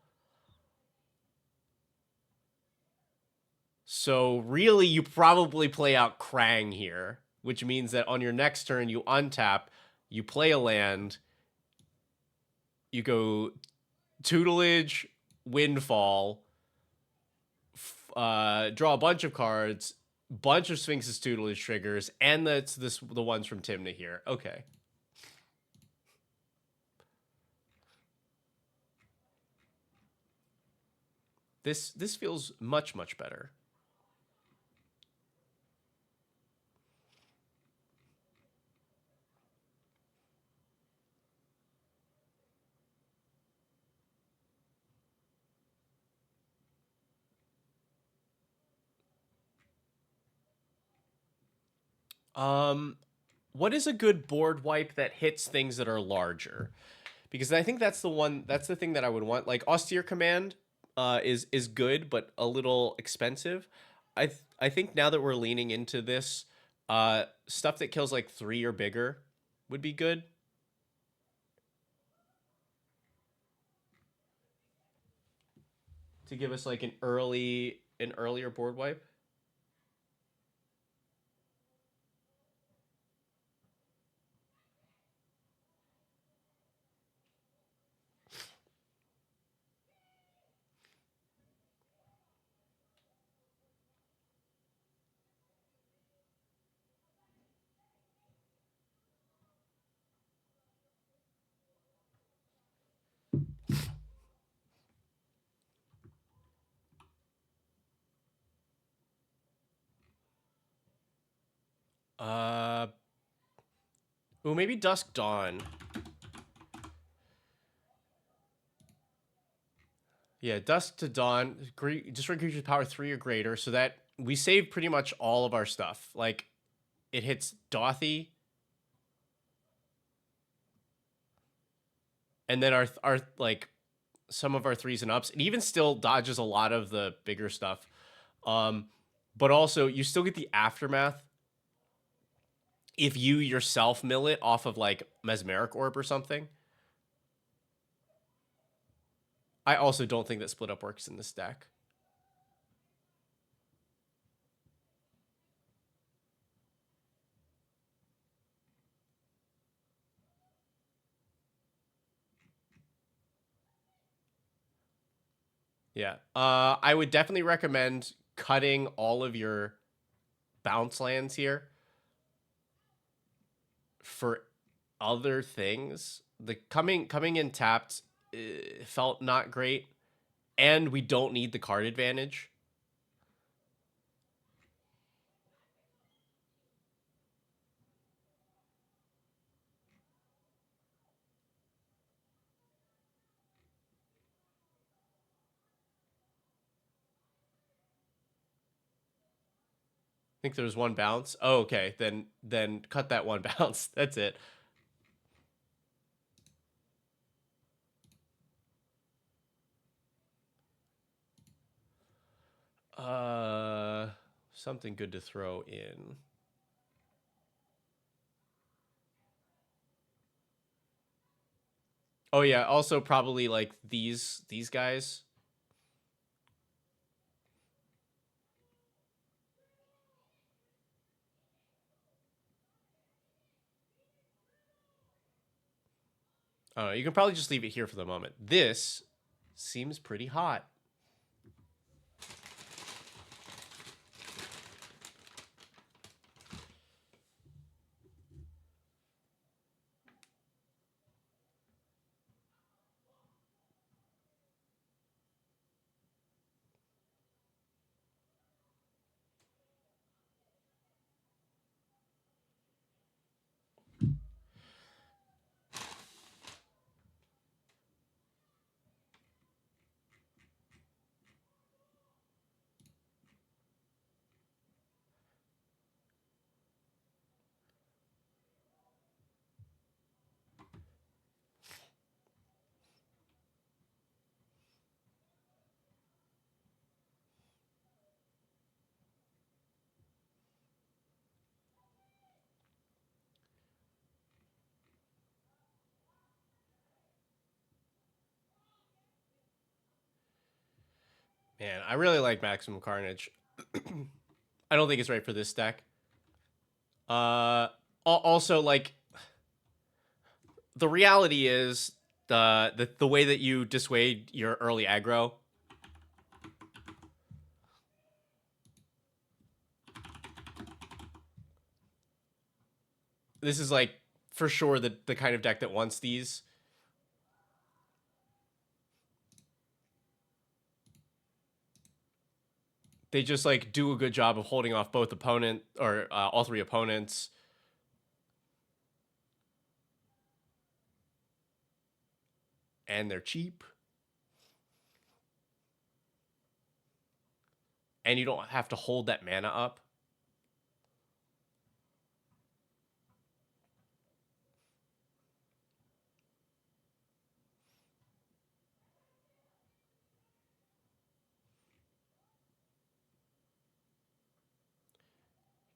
Speaker 1: So really you probably play out Krang here, which means that on your next turn you untap, you play a land, you go tutelage, windfall, draw a bunch of cards, bunch of Sphinx's tutelage triggers, and that's the ones from Timna here. Okay. This feels much, much better. What is a good board wipe that hits things that are larger? Because I think that's the thing that I would want. Like Austere Command is good, but a little expensive. I think now that we're leaning into this, stuff that kills like 3 or bigger would be good. To give us like an earlier board wipe. Oh, maybe Dusk Dawn. Yeah, Dusk to Dawn. Destroy creatures power 3 or greater, so that we save pretty much all of our stuff. Like, it hits Dothy, and then our like some of our threes and ups. It even still dodges a lot of the bigger stuff. But also you still get the aftermath if you yourself mill it off of like Mesmeric Orb or something. I also don't think that split up works in this deck. Yeah. I would definitely recommend cutting all of your bounce lands here for other things. The coming in tapped felt not great, and we don't need the card advantage. I think there was one bounce. Oh, okay. Then cut that one bounce. That's it. Something good to throw in. Oh yeah, also probably like these guys. I don't know. You can probably just leave it here for the moment. This seems pretty hot. Man, I really like Maximum Carnage. I don't think it's right for this deck. Also like the reality is the way that you dissuade your early aggro. This is like for sure the kind of deck that wants these. They just like do a good job of holding off both opponent or all three opponents. And they're cheap. And you don't have to hold that mana up.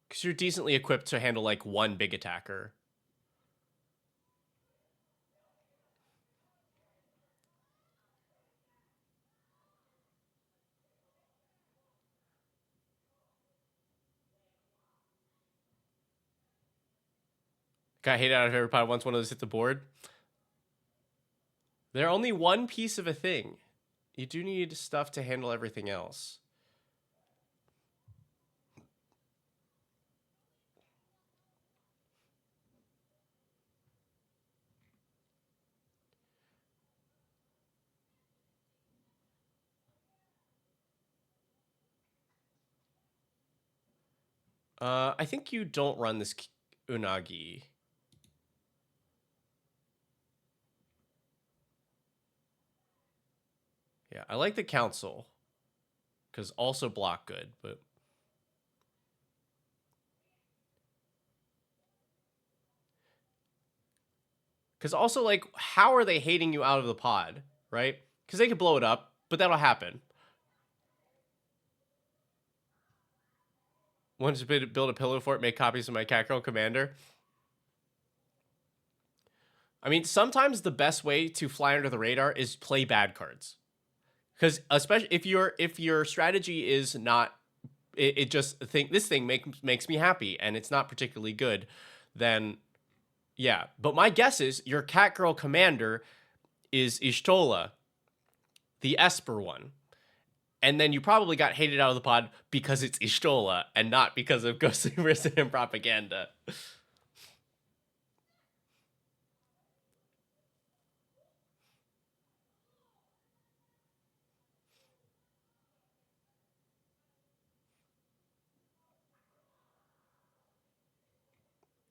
Speaker 1: Because you're decently equipped to handle like one big attacker. Got hate out of everybody once one of those hit the board. They're only one piece of a thing. You do need stuff to handle everything else. I think you don't run this Unagi. Yeah, I like the council because also block good, but because also like how are they hating you out of the pod, right? Because they could blow it up, but that'll happen. Once you build a pillow fort, make copies of my Catgirl Commander. I mean, sometimes the best way to fly under the radar is play bad cards. Because especially if your strategy is not it just think this thing makes me happy and it's not particularly good, then yeah. But my guess is your Catgirl Commander is Ishtola, the Esper one. And then you probably got hated out of the pod because it's Ishtola and not because of Ghostly Risen and propaganda.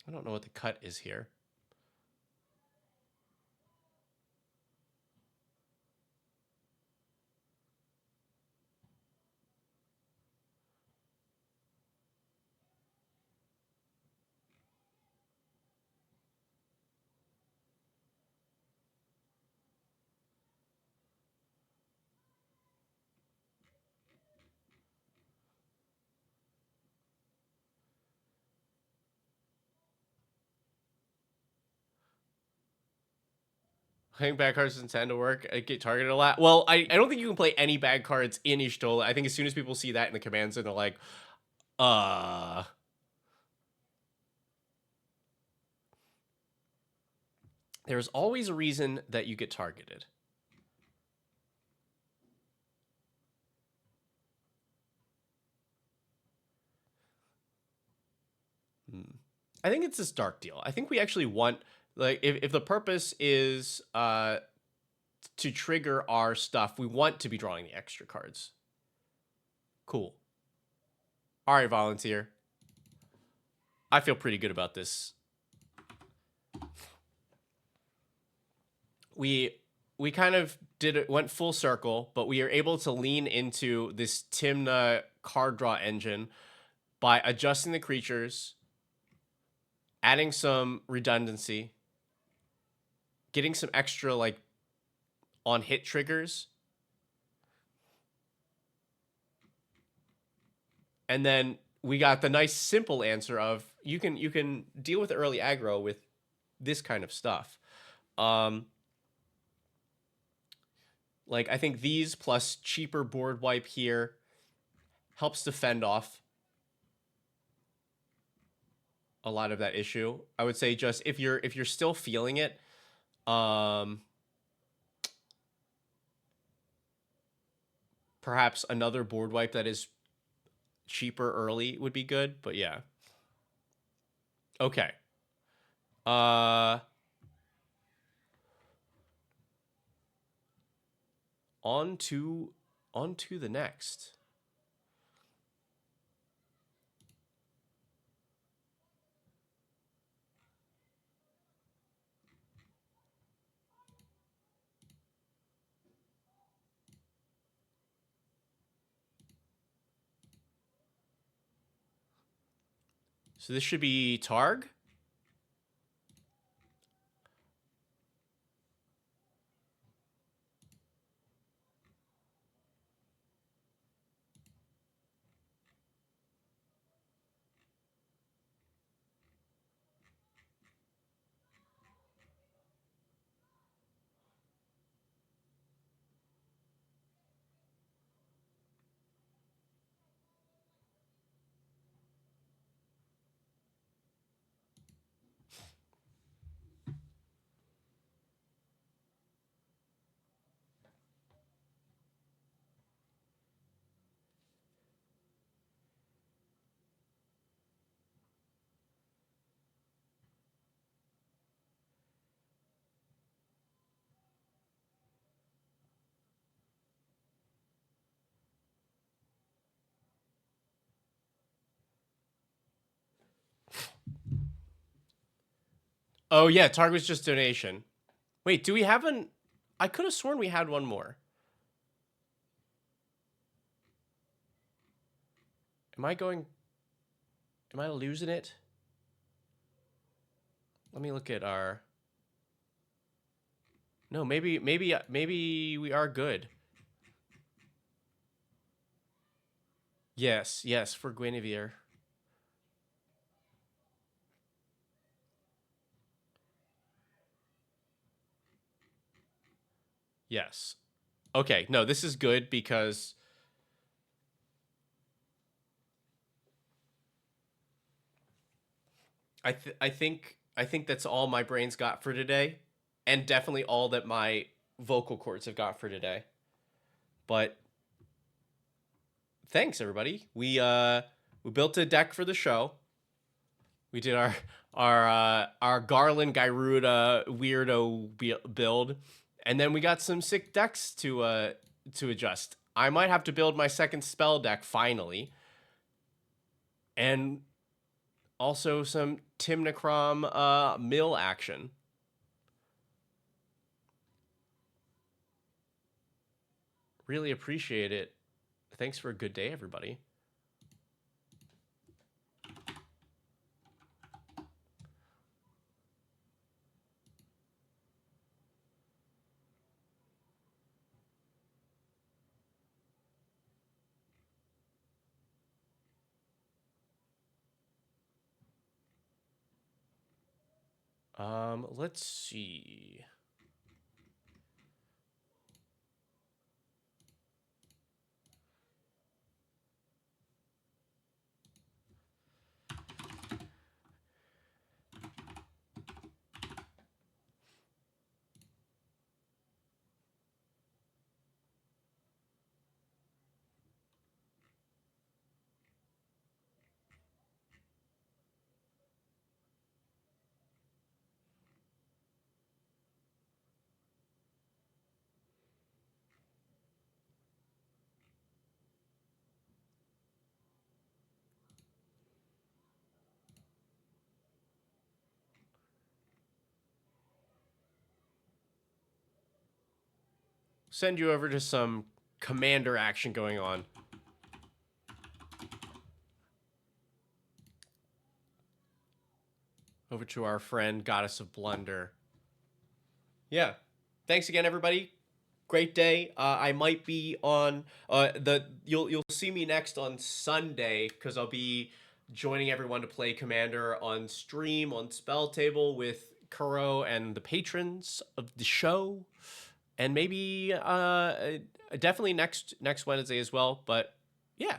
Speaker 1: I don't know what the cut is here. Playing bad cards doesn't tend to work. I get targeted a lot. Well, I don't think you can play any bad cards in Ishtola. I think as soon as people see that in the command zone, they're like, there's always a reason that you get targeted. I think it's this dark deal. I think we actually want, like, if the purpose is to trigger our stuff, we want to be drawing the extra cards. Cool. All right, volunteer. I feel pretty good about this. We kind of went full circle, but we are able to lean into this Timna card draw engine by adjusting the creatures, adding some redundancy, getting some extra like on hit triggers, and then we got the nice simple answer of you can deal with early aggro with this kind of stuff. Like I think these plus cheaper board wipe here helps to fend off a lot of that issue. I would say just if you're still feeling it, perhaps another board wipe that is cheaper early would be good, but yeah. Okay. On to the next. So this should be Targ. Oh yeah, Target was just donation. Wait, do we have an? I could have sworn we had one more. Am I going? Am I losing it? Let me look at our. No, maybe we are good. Yes, for Guinevere. Yes. Okay, no, this is good because I think that's all my brain's got for today, and definitely all that my vocal cords have got for today. But thanks everybody. We built a deck for the show. We did our Garland Gyruda weirdo build, and then we got some sick decks to adjust. I might have to build my second spell deck finally, and also some Timnacrom mill action. Really appreciate it. Thanks for a good day, everybody. Let's see. Send you over to some commander action going on. Over to our friend Goddess of Blunder. Yeah. Thanks again, everybody. Great day. I might be on you'll see me next on Sunday because I'll be joining everyone to play Commander on stream on Spell Table with Kuro and the patrons of the show, and maybe definitely next Wednesday as well. But yeah,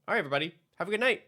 Speaker 1: all right, everybody, have a good night.